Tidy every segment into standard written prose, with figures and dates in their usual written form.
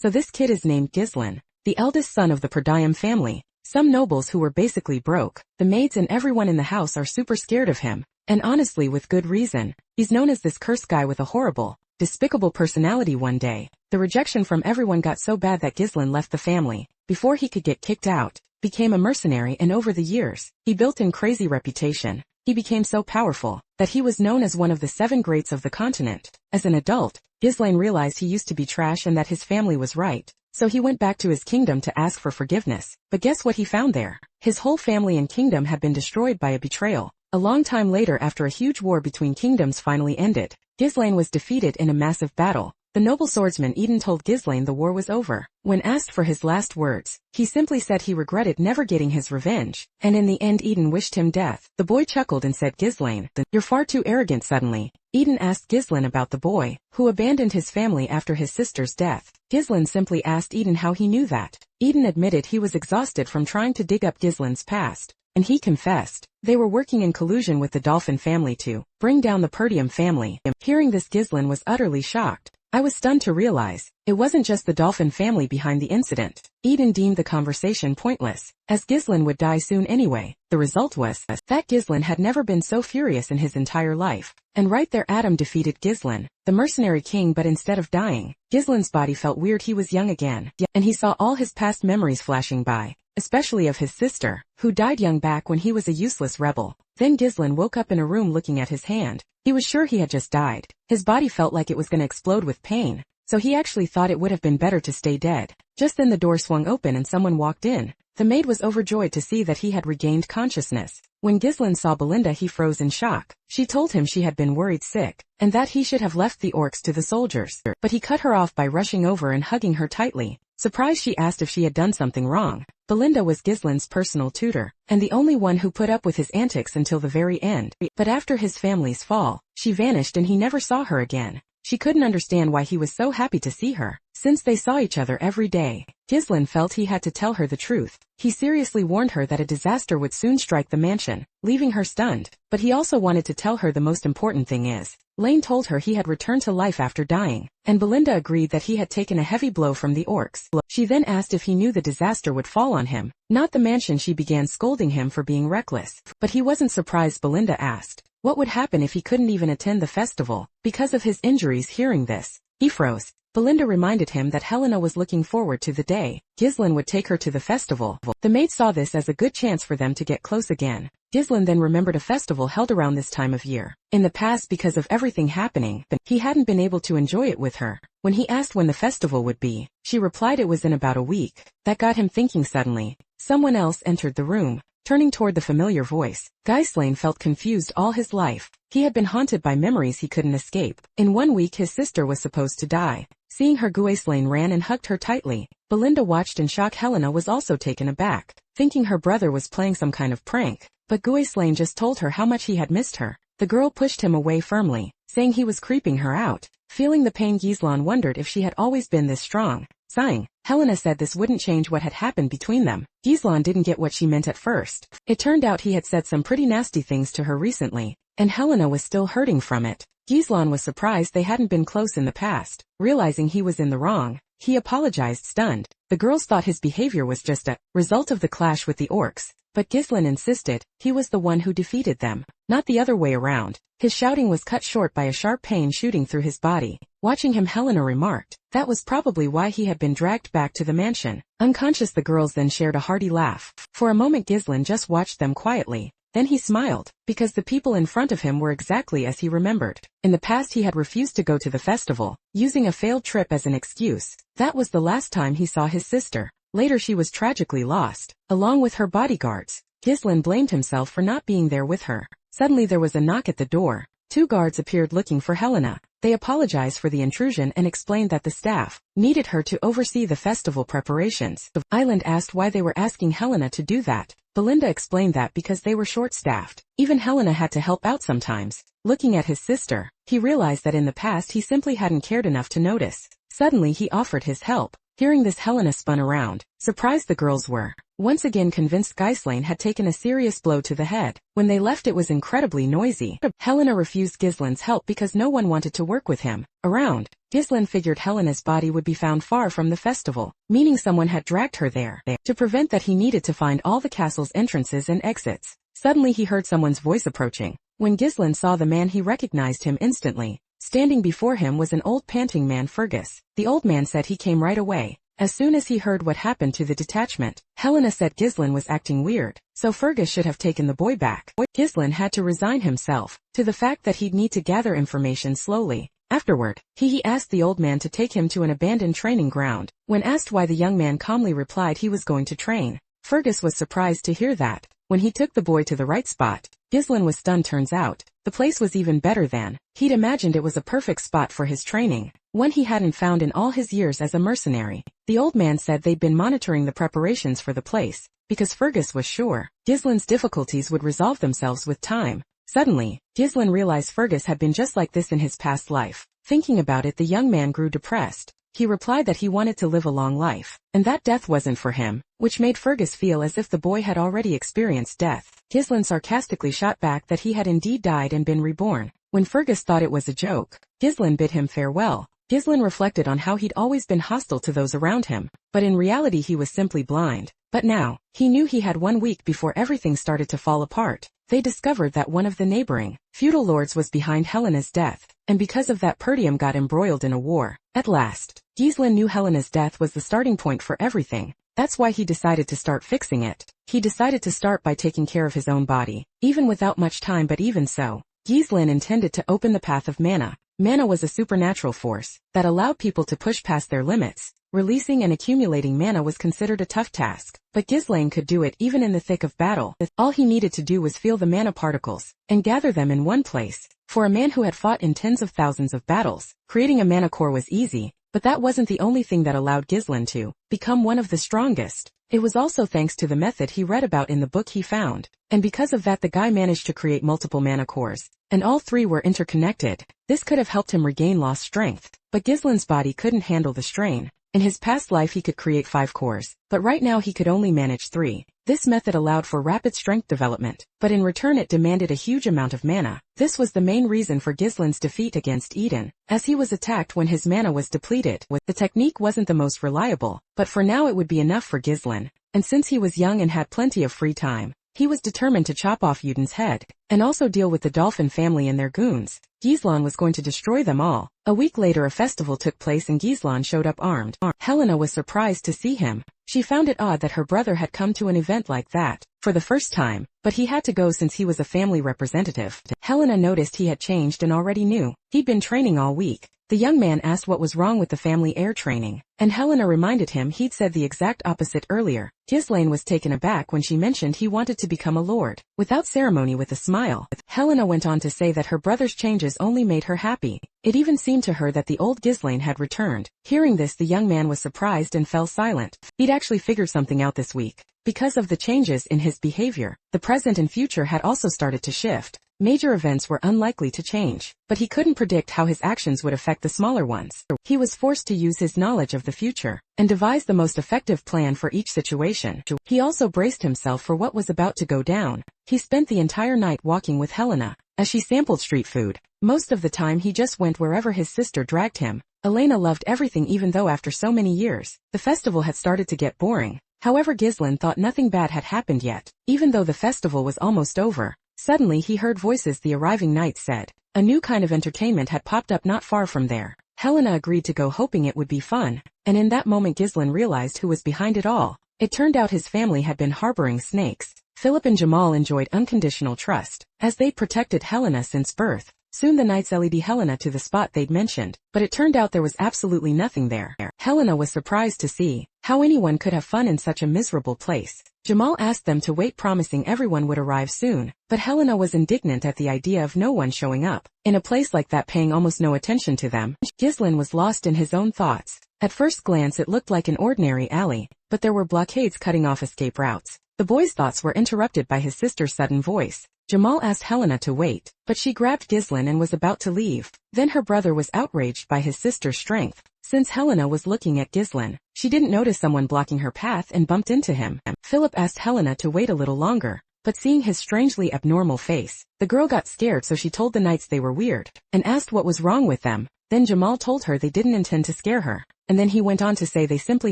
So this kid is named Ghislain, the eldest son of the Priam family. Some nobles who were basically broke, the maids and everyone in the house are super scared of him, and honestly with good reason. He's known as this cursed guy with a horrible, despicable personality. One day, the rejection from everyone got so bad that Ghislain left the family, before he could get kicked out, became a mercenary, and over the years, he built in crazy reputation. He became so powerful, that he was known as one of the 7 greats of the continent. As an adult, Ghislain realized he used to be trash and that his family was right. So he went back to his kingdom to ask for forgiveness. But guess what he found there? His whole family and kingdom had been destroyed by a betrayal. A long time later, after a huge war between kingdoms finally ended, Ghislain was defeated in a massive battle. The noble swordsman Eden told Ghislain the war was over. When asked for his last words, he simply said he regretted never getting his revenge, and in the end Eden wished him death. The boy chuckled and said, "Ghislain, you're far too arrogant." Suddenly, Eden asked Ghislain about the boy, who abandoned his family after his sister's death. Ghislain simply asked Eden how he knew that. Eden admitted he was exhausted from trying to dig up Ghislain's past, and he confessed they were working in collusion with the Dolphin family to bring down the Priam family. Hearing this, Ghislain was utterly shocked. "I was stunned to realize it wasn't just the Dolphin family behind the incident." Eden deemed the conversation pointless, as Ghislain would die soon anyway. The result was that Ghislain had never been so furious in his entire life. And right there Adam defeated Ghislain, the mercenary king, but instead of dying, Ghislain's body felt weird. He was young again, and he saw all his past memories flashing by, especially of his sister, who died young back when he was a useless rebel. Then Ghislain woke up in a room looking at his hand. He was sure he had just died. His body felt like it was going to explode with pain, so he actually thought it would have been better to stay dead. Just then the door swung open and someone walked in. The maid was overjoyed to see that he had regained consciousness. When Ghislain saw Belinda, he froze in shock. She told him she had been worried sick, and that he should have left the orcs to the soldiers. But he cut her off by rushing over and hugging her tightly. Surprised, she asked if she had done something wrong. Belinda was Ghislain's personal tutor, and the only one who put up with his antics until the very end. But after his family's fall, she vanished and he never saw her again. She couldn't understand why he was so happy to see her, since they saw each other every day. Ghislain felt he had to tell her the truth. He seriously warned her that a disaster would soon strike the mansion, leaving her stunned. But he also wanted to tell her the most important thing is, Lane told her he had returned to life after dying, and Belinda agreed that he had taken a heavy blow from the orcs. She then asked if he knew the disaster would fall on him, not the mansion. She began scolding him for being reckless, but he wasn't surprised. Belinda asked what would happen if he couldn't even attend the festival, because of his injuries. Hearing this, he froze. Belinda reminded him that Helena was looking forward to the day Ghislain would take her to the festival. The maid saw this as a good chance for them to get close again. Ghislain then remembered a festival held around this time of year. In the past, because of everything happening, he hadn't been able to enjoy it with her. When he asked when the festival would be, she replied it was in about a week. That got him thinking. Suddenly, someone else entered the room. Turning toward the familiar voice, Ghislain felt confused all his life. He had been haunted by memories he couldn't escape. In 1 week his sister was supposed to die. Seeing her, Ghislain ran and hugged her tightly. Belinda watched in shock. Helena was also taken aback, thinking her brother was playing some kind of prank. But Ghislain just told her how much he had missed her. The girl pushed him away firmly, saying he was creeping her out. Feeling the pain, Ghislain wondered if she had always been this strong. Sighing, Helena said this wouldn't change what had happened between them. Ghislain didn't get what she meant at first. It turned out he had said some pretty nasty things to her recently, and Helena was still hurting from it. Ghislain was surprised they hadn't been close in the past. Realizing he was in the wrong, he apologized, stunned. The girls thought his behavior was just a result of the clash with the orcs, but Ghislain insisted he was the one who defeated them, not the other way around. His shouting was cut short by a sharp pain shooting through his body. Watching him, Helena remarked that was probably why he had been dragged back to the mansion. Unconscious, the girls then shared a hearty laugh. For a moment Ghislain just watched them quietly. Then he smiled, because the people in front of him were exactly as he remembered. In the past he had refused to go to the festival, using a failed trip as an excuse. That was the last time he saw his sister. Later she was tragically lost, along with her bodyguards. Ghislain blamed himself for not being there with her. Suddenly there was a knock at the door. 2 guards appeared looking for Helena. They apologized for the intrusion and explained that the staff needed her to oversee the festival preparations. The island asked why they were asking Helena to do that. Belinda explained that because they were short-staffed, even Helena had to help out sometimes. Looking at his sister, he realized that in the past he simply hadn't cared enough to notice. Suddenly he offered his help. Hearing this, Helena spun around, surprised the girls were once again convinced Ghislaine had taken a serious blow to the head. When they left, it was incredibly noisy. Helena refused Ghislaine's help because no one wanted to work with him around. Ghislaine figured Helena's body would be found far from the festival, meaning someone had dragged her there. To prevent that, he needed to find all the castle's entrances and exits. Suddenly he heard someone's voice approaching. When Ghislaine saw the man, he recognized him instantly. Standing before him was an old panting man, Fergus. The old man said he came right away. As soon as he heard what happened to the detachment, Helena said Ghislaine was acting weird, so Fergus should have taken the boy back. Ghislaine had to resign himself to the fact that he'd need to gather information slowly. Afterward, he asked the old man to take him to an abandoned training ground. When asked why, the young man calmly replied he was going to train. Fergus was surprised to hear that. When he took the boy to the right spot, Ghislaine was stunned. Turns out, the place was even better than he'd imagined. It was a perfect spot for his training, one he hadn't found in all his years as a mercenary. The old man said they'd been monitoring the preparations for the place, because Fergus was sure Ghislaine's difficulties would resolve themselves with time. Suddenly, Ghislaine realized Fergus had been just like this in his past life. Thinking about it, the young man grew depressed. He replied that he wanted to live a long life, and that death wasn't for him, which made Fergus feel as if the boy had already experienced death. Ghislaine sarcastically shot back that he had indeed died and been reborn. When Fergus thought it was a joke, Ghislaine bid him farewell. Ghislaine reflected on how he'd always been hostile to those around him, but in reality he was simply blind. But now, he knew he had 1 week before everything started to fall apart. They discovered that one of the neighboring feudal lords was behind Helena's death, and because of that Perdium got embroiled in a war. At last, Ghislaine knew Helena's death was the starting point for everything. That's why he decided to start fixing it. He decided to start by taking care of his own body, even without much time. But even so, Ghislaine intended to open the path of mana. Mana was a supernatural force that allowed people to push past their limits. Releasing and accumulating mana was considered a tough task, but Ghislaine could do it even in the thick of battle. All he needed to do was feel the mana particles and gather them in one place. For a man who had fought in tens of thousands of battles, creating a mana core was easy, but that wasn't the only thing that allowed Ghislaine to become one of the strongest. It was also thanks to the method he read about in the book he found, and because of that the guy managed to create multiple mana cores, and all 3 were interconnected. This could have helped him regain lost strength, but Ghislaine's body couldn't handle the strain. In his past life he could create 5 cores, but right now he could only manage 3. This method allowed for rapid strength development, but in return it demanded a huge amount of mana. This was the main reason for Ghislaine's defeat against Eden, as he was attacked when his mana was depleted. The technique wasn't the most reliable, but for now it would be enough for Ghislaine, and since he was young and had plenty of free time, he was determined to chop off Eden's head, and also deal with the Dolphin family and their goons. Ghislaine was going to destroy them all. A week later a festival took place and Ghislaine showed up armed. Helena was surprised to see him. She found it odd that her brother had come to an event like that for the first time, but he had to go since he was a family representative. Helena noticed he had changed and already knew he'd been training all week. The young man asked what was wrong with the family air training, and Helena reminded him he'd said the exact opposite earlier. Ghislaine was taken aback when she mentioned he wanted to become a lord. Without ceremony, with a smile, Helena went on to say that her brother's changes only made her happy. It even seemed to her that the old Ghislaine had returned. Hearing this, the young man was surprised and fell silent. He'd actually figured something out this week. Because of the changes in his behavior, the present and future had also started to shift. Major events were unlikely to change, but he couldn't predict how his actions would affect the smaller ones. He was forced to use his knowledge of the future and devise the most effective plan for each situation. He also braced himself for what was about to go down. He spent the entire night walking with Helena as she sampled street food. Most of the time he just went wherever his sister dragged him. Elena loved everything, even though after so many years, the festival had started to get boring. However, Ghislaine thought nothing bad had happened yet, even though the festival was almost over. Suddenly he heard voices. The arriving knights said a new kind of entertainment had popped up not far from there. Helena agreed to go, hoping it would be fun, and in that moment Ghislaine realized who was behind it all. It turned out his family had been harboring snakes. Philip and Jamal enjoyed unconditional trust, as they'd protected Helena since birth. Soon the knights led Helena to the spot they'd mentioned, but it turned out there was absolutely nothing there. Helena was surprised to see how anyone could have fun in such a miserable place. Jamal asked them to wait, promising everyone would arrive soon, but Helena was indignant at the idea of no one showing up. In a place like that, paying almost no attention to them, Ghislaine was lost in his own thoughts. At first glance it looked like an ordinary alley, but there were blockades cutting off escape routes. The boy's thoughts were interrupted by his sister's sudden voice. Jamal asked Helena to wait, but she grabbed Ghislaine and was about to leave. Then her brother was outraged by his sister's strength. Since Helena was looking at Ghislaine, she didn't notice someone blocking her path and bumped into him. Philip asked Helena to wait a little longer, but seeing his strangely abnormal face, the girl got scared, so she told the knights they were weird, and asked what was wrong with them. Then Jamal told her they didn't intend to scare her, and then he went on to say they simply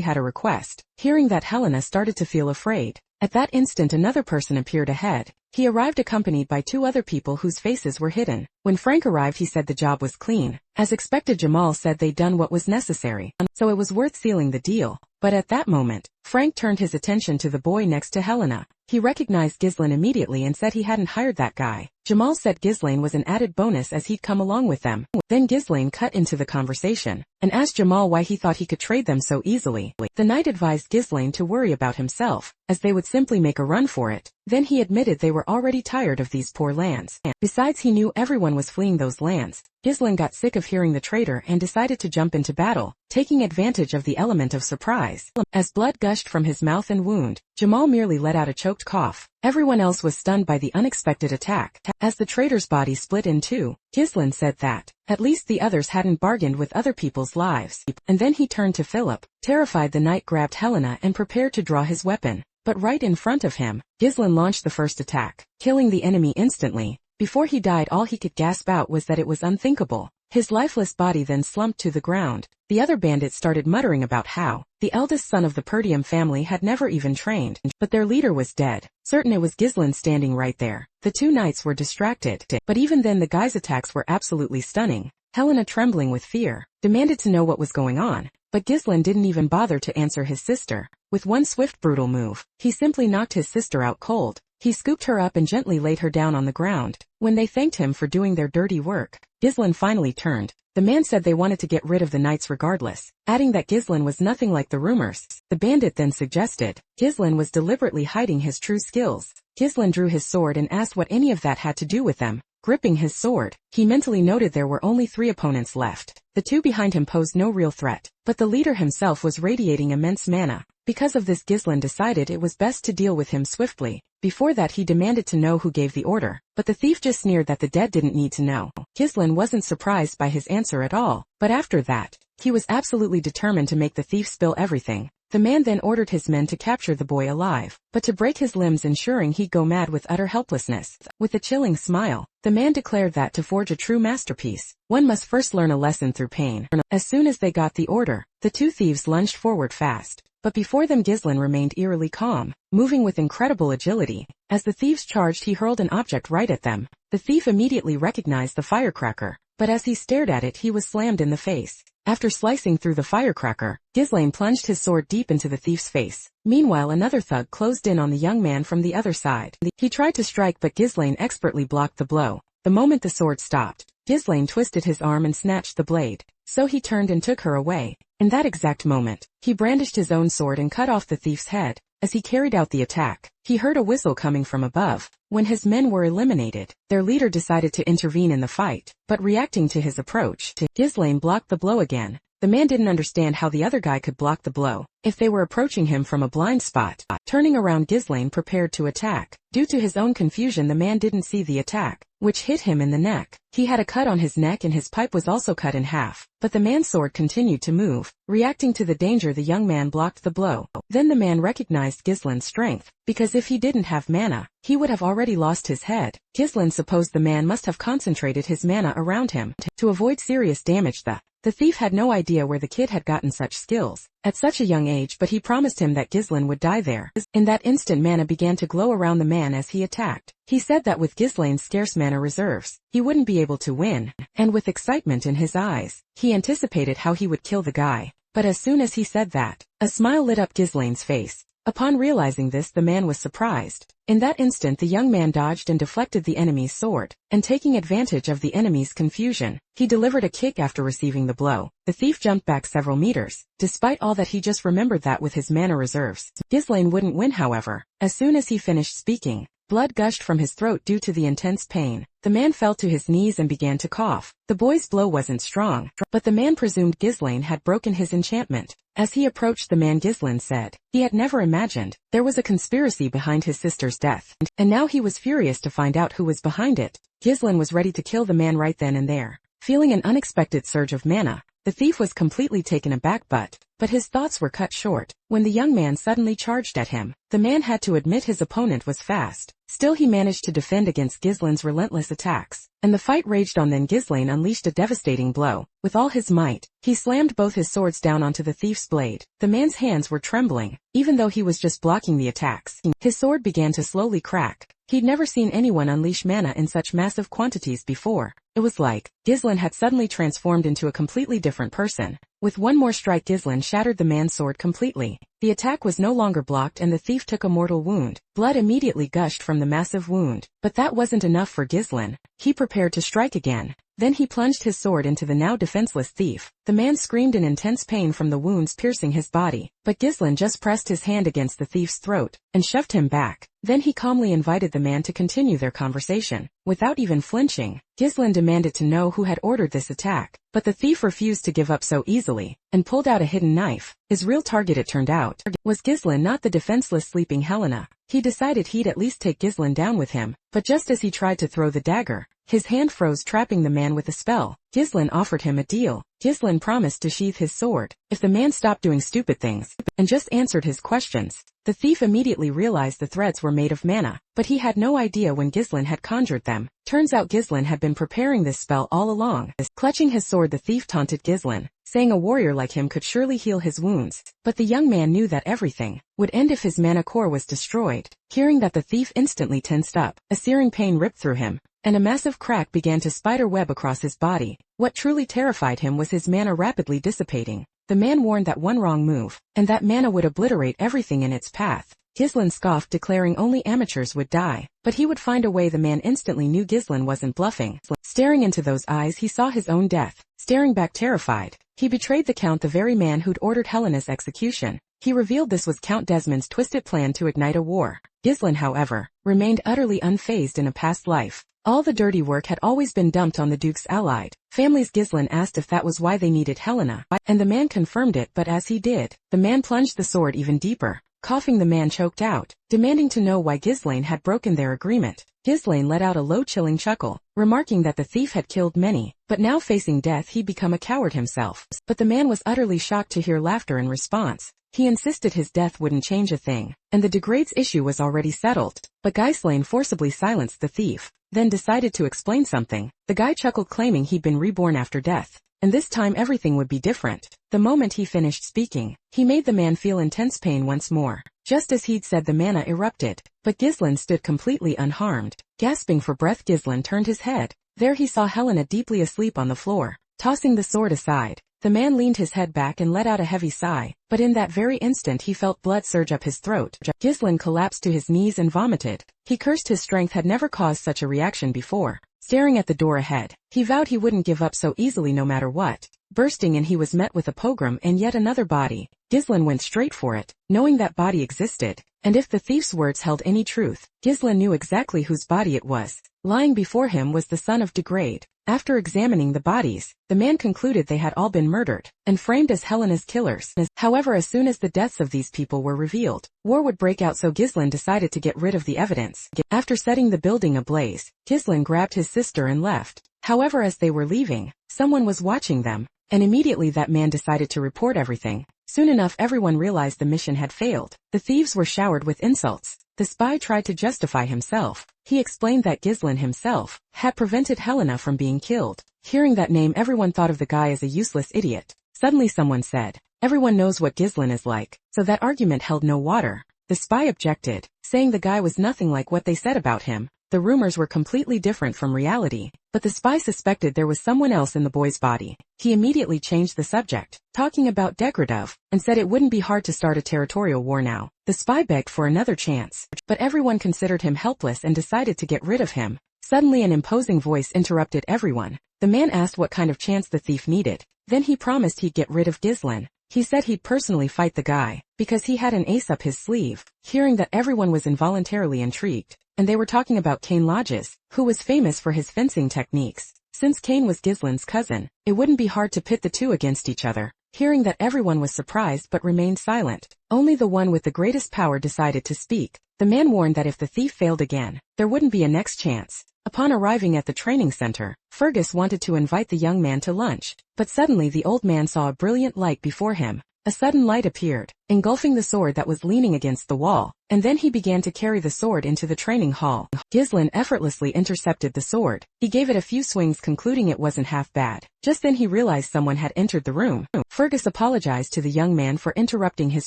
had a request. Hearing that, Helena started to feel afraid. At that instant, another person appeared ahead. He arrived accompanied by two other people whose faces were hidden. When Frank arrived, he said the job was clean. As expected, Jamal said they'd done what was necessary, so it was worth sealing the deal. But at that moment, Frank turned his attention to the boy next to Helena. He recognized Ghislaine immediately and said he hadn't hired that guy. Jamal said Ghislaine was an added bonus as he'd come along with them. Then Ghislaine cut into the conversation and asked Jamal why he thought he could trade them so easily. The knight advised Ghislaine to worry about himself, as they would simply make a run for it. Then he admitted they were already tired of these poor lands. Besides, he knew everyone was fleeing those lands. Ghislaine got sick of hearing the traitor and decided to jump into battle, taking advantage of the element of surprise. As blood gushed from his mouth and wound, Jamal merely let out a choked cough. Everyone else was stunned by the unexpected attack. As the traitor's body split in two, Ghislaine said that, at least the others hadn't bargained with other people's lives. And then he turned to Philip. Terrified, the knight grabbed Helena and prepared to draw his weapon. But right in front of him, Ghislaine launched the first attack, killing the enemy instantly. Before he died, all he could gasp out was that it was unthinkable. His lifeless body then slumped to the ground. The other bandits started muttering about how the eldest son of the Perdium family had never even trained, but their leader was dead. Certain it was Ghislaine standing right there. The two knights were distracted, but even then the guy's attacks were absolutely stunning. Helena, trembling with fear, demanded to know what was going on, but Ghislaine didn't even bother to answer his sister. With one swift, brutal move, he simply knocked his sister out cold. He scooped her up and gently laid her down on the ground. When they thanked him for doing their dirty work, Ghislaine finally turned. The man said they wanted to get rid of the knights regardless, adding that Ghislaine was nothing like the rumors. The bandit then suggested Ghislaine was deliberately hiding his true skills. Ghislaine drew his sword and asked what any of that had to do with them. Gripping his sword, he mentally noted there were only 3 opponents left. The two behind him posed no real threat, but the leader himself was radiating immense mana. Because of this, Ghislaine decided it was best to deal with him swiftly. Before that, he demanded to know who gave the order, but the thief just sneered that the dead didn't need to know. Ghislaine wasn't surprised by his answer at all, but after that, he was absolutely determined to make the thief spill everything. The man then ordered his men to capture the boy alive, but to break his limbs, ensuring he'd go mad with utter helplessness. With a chilling smile, the man declared that to forge a true masterpiece, one must first learn a lesson through pain. As soon as they got the order, the two thieves lunged forward fast. But before them, Ghislaine remained eerily calm, moving with incredible agility. As the thieves charged, he hurled an object right at them. The thief immediately recognized the firecracker, but as he stared at it, he was slammed in the face. After slicing through the firecracker, Ghislaine plunged his sword deep into the thief's face. Meanwhile, another thug closed in on the young man from the other side. He tried to strike, but Ghislaine expertly blocked the blow. The moment the sword stopped, Ghislaine twisted his arm and snatched the blade, so he turned and took her away. In that exact moment, he brandished his own sword and cut off the thief's head. As he carried out the attack, he heard a whistle coming from above. When his men were eliminated, their leader decided to intervene in the fight, but reacting to his approach, Ghislaine blocked the blow again. The man didn't understand how the other guy could block the blow if they were approaching him from a blind spot. Turning around, Ghislaine prepared to attack. Due to his own confusion, the man didn't see the attack, which hit him in the neck. He had a cut on his neck and his pipe was also cut in half, but the man's sword continued to move. Reacting to the danger, the young man blocked the blow. Then the man recognized Ghislaine's strength, because if he didn't have mana, he would have already lost his head. Ghislaine supposed the man must have concentrated his mana around him to avoid serious damage. The thief had no idea where the kid had gotten such skills at such a young age, but he promised him that Ghislaine would die there. In that instant, mana began to glow around the man as he attacked. He said that with Ghislaine's scarce mana reserves, he wouldn't be able to win, and with excitement in his eyes, he anticipated how he would kill the guy. But as soon as he said that, a smile lit up Ghislaine's face. Upon realizing this, the man was surprised. In that instant, the young man dodged and deflected the enemy's sword, and taking advantage of the enemy's confusion, he delivered a kick after receiving the blow. The thief jumped back several meters. Despite all that, he just remembered that with his mana reserves, Ghislaine wouldn't win. However, as soon as he finished speaking, blood gushed from his throat due to the intense pain. The man fell to his knees and began to cough. The boy's blow wasn't strong, but the man presumed Ghislaine had broken his enchantment. As he approached the man, Ghislaine said he had never imagined there was a conspiracy behind his sister's death, and now he was furious to find out who was behind it. Ghislaine was ready to kill the man right then and there. Feeling an unexpected surge of mana, The thief was completely taken aback but his thoughts were cut short when the young man suddenly charged at him. The man had to admit his opponent was fast. Still he managed to defend against Ghislain's relentless attacks, and the fight raged on. Then Ghislain unleashed a devastating blow. With all his might, he slammed both his swords down onto the thief's blade. The man's hands were trembling, even though he was just blocking the attacks. His sword began to slowly crack. He'd never seen anyone unleash mana in such massive quantities before. It was like Ghislain had suddenly transformed into a completely different person. With one more strike, Ghislain shattered the man's sword completely. The attack was no longer blocked and the thief took a mortal wound. Blood immediately gushed from the massive wound. But that wasn't enough for Ghislain. He prepared to strike again. Then he plunged his sword into the now defenseless thief. The man screamed in intense pain from the wounds piercing his body, but Ghislain just pressed his hand against the thief's throat and shoved him back. Then he calmly invited the man to continue their conversation. Without even flinching, Ghislain demanded to know who had ordered this attack, but the thief refused to give up so easily, and pulled out a hidden knife. His real target, it turned out, was Ghislain, not the defenseless sleeping Helena. He decided he'd at least take Ghislain down with him, but just as he tried to throw the dagger, his hand froze, trapping the man with a spell. Ghislain offered him a deal. Ghislain promised to sheath his sword if the man stopped doing stupid things and just answered his questions. The thief immediately realized the threads were made of mana, but he had no idea when Ghislain had conjured them. Turns out Ghislain had been preparing this spell all along. Clutching his sword, the thief taunted Ghislain, saying a warrior like him could surely heal his wounds. But the young man knew that everything would end if his mana core was destroyed. Hearing that, the thief instantly tensed up. A searing pain ripped through him, and a massive crack began to spider web across his body. What truly terrified him was his mana rapidly dissipating. The man warned that one wrong move, and that mana would obliterate everything in its path. Ghislain scoffed, declaring only amateurs would die, but he would find a way. The man instantly knew Ghislain wasn't bluffing. Staring into those eyes, he saw his own death. Staring back terrified, he betrayed the Count, the very man who'd ordered Helena's execution. He revealed this was Count Desmond's twisted plan to ignite a war. Ghislain, however, remained utterly unfazed. In a past life, all the dirty work had always been dumped on the Duke's allied families. Ghislain asked if that was why they needed Helena, and the man confirmed it. But as he did, the man plunged the sword even deeper. Coughing, the man choked out, demanding to know why Ghislain had broken their agreement. Ghislain let out a low, chilling chuckle, remarking that the thief had killed many, but now facing death he'd become a coward himself. But the man was utterly shocked to hear laughter in response. He insisted his death wouldn't change a thing, and the degrade's issue was already settled. But Ghislain forcibly silenced the thief, then decided to explain something. The guy chuckled, claiming he'd been reborn after death, and this time everything would be different. The moment he finished speaking, he made the man feel intense pain once more. Just as he'd said, the mana erupted, but Ghislain stood completely unharmed. Gasping for breath, Ghislain turned his head. There he saw Helena deeply asleep on the floor. Tossing the sword aside, the man leaned his head back and let out a heavy sigh, but in that very instant he felt blood surge up his throat. Ghislain collapsed to his knees and vomited. He cursed his strength had never caused such a reaction before. Staring at the door ahead, he vowed he wouldn't give up so easily no matter what. Bursting in, he was met with a pogrom and yet another body. Ghislain went straight for it, knowing that body existed, and if the thief's words held any truth, Ghislain knew exactly whose body it was. Lying before him was the son of Degrade. After examining the bodies, the man concluded they had all been murdered and framed as Helena's killers. However, as soon as the deaths of these people were revealed, war would break out, so Ghislain decided to get rid of the evidence. After setting the building ablaze, Ghislain grabbed his sister and left. However, as they were leaving, someone was watching them, and immediately that man decided to report everything. Soon enough, everyone realized the mission had failed. The thieves were showered with insults. The spy tried to justify himself. He explained that Ghislain himself had prevented Helena from being killed. Hearing that name, everyone thought of the guy as a useless idiot. Suddenly someone said, "Everyone knows what Ghislain is like," so that argument held no water. The spy objected, saying the guy was nothing like what they said about him. The rumors were completely different from reality, but the spy suspected there was someone else in the boy's body. He immediately changed the subject, talking about Degradov, and said it wouldn't be hard to start a territorial war now. The spy begged for another chance, but everyone considered him helpless and decided to get rid of him. Suddenly an imposing voice interrupted everyone. The man asked what kind of chance the thief needed. Then he promised he'd get rid of Ghislain. He said he'd personally fight the guy, because he had an ace up his sleeve. Hearing that, everyone was involuntarily intrigued, and they were talking about Cain Lodges, who was famous for his fencing techniques. Since Cain was Ghislain's cousin, it wouldn't be hard to pit the two against each other. Hearing that, everyone was surprised but remained silent. Only the one with the greatest power decided to speak. The man warned that if the thief failed again, there wouldn't be a next chance. Upon arriving at the training center, Fergus wanted to invite the young man to lunch, but suddenly the old man saw a brilliant light before him. A sudden light appeared, engulfing the sword that was leaning against the wall, and then he began to carry the sword into the training hall. Ghislain effortlessly intercepted the sword. He gave it a few swings, concluding it wasn't half bad. Just then he realized someone had entered the room. Fergus apologized to the young man for interrupting his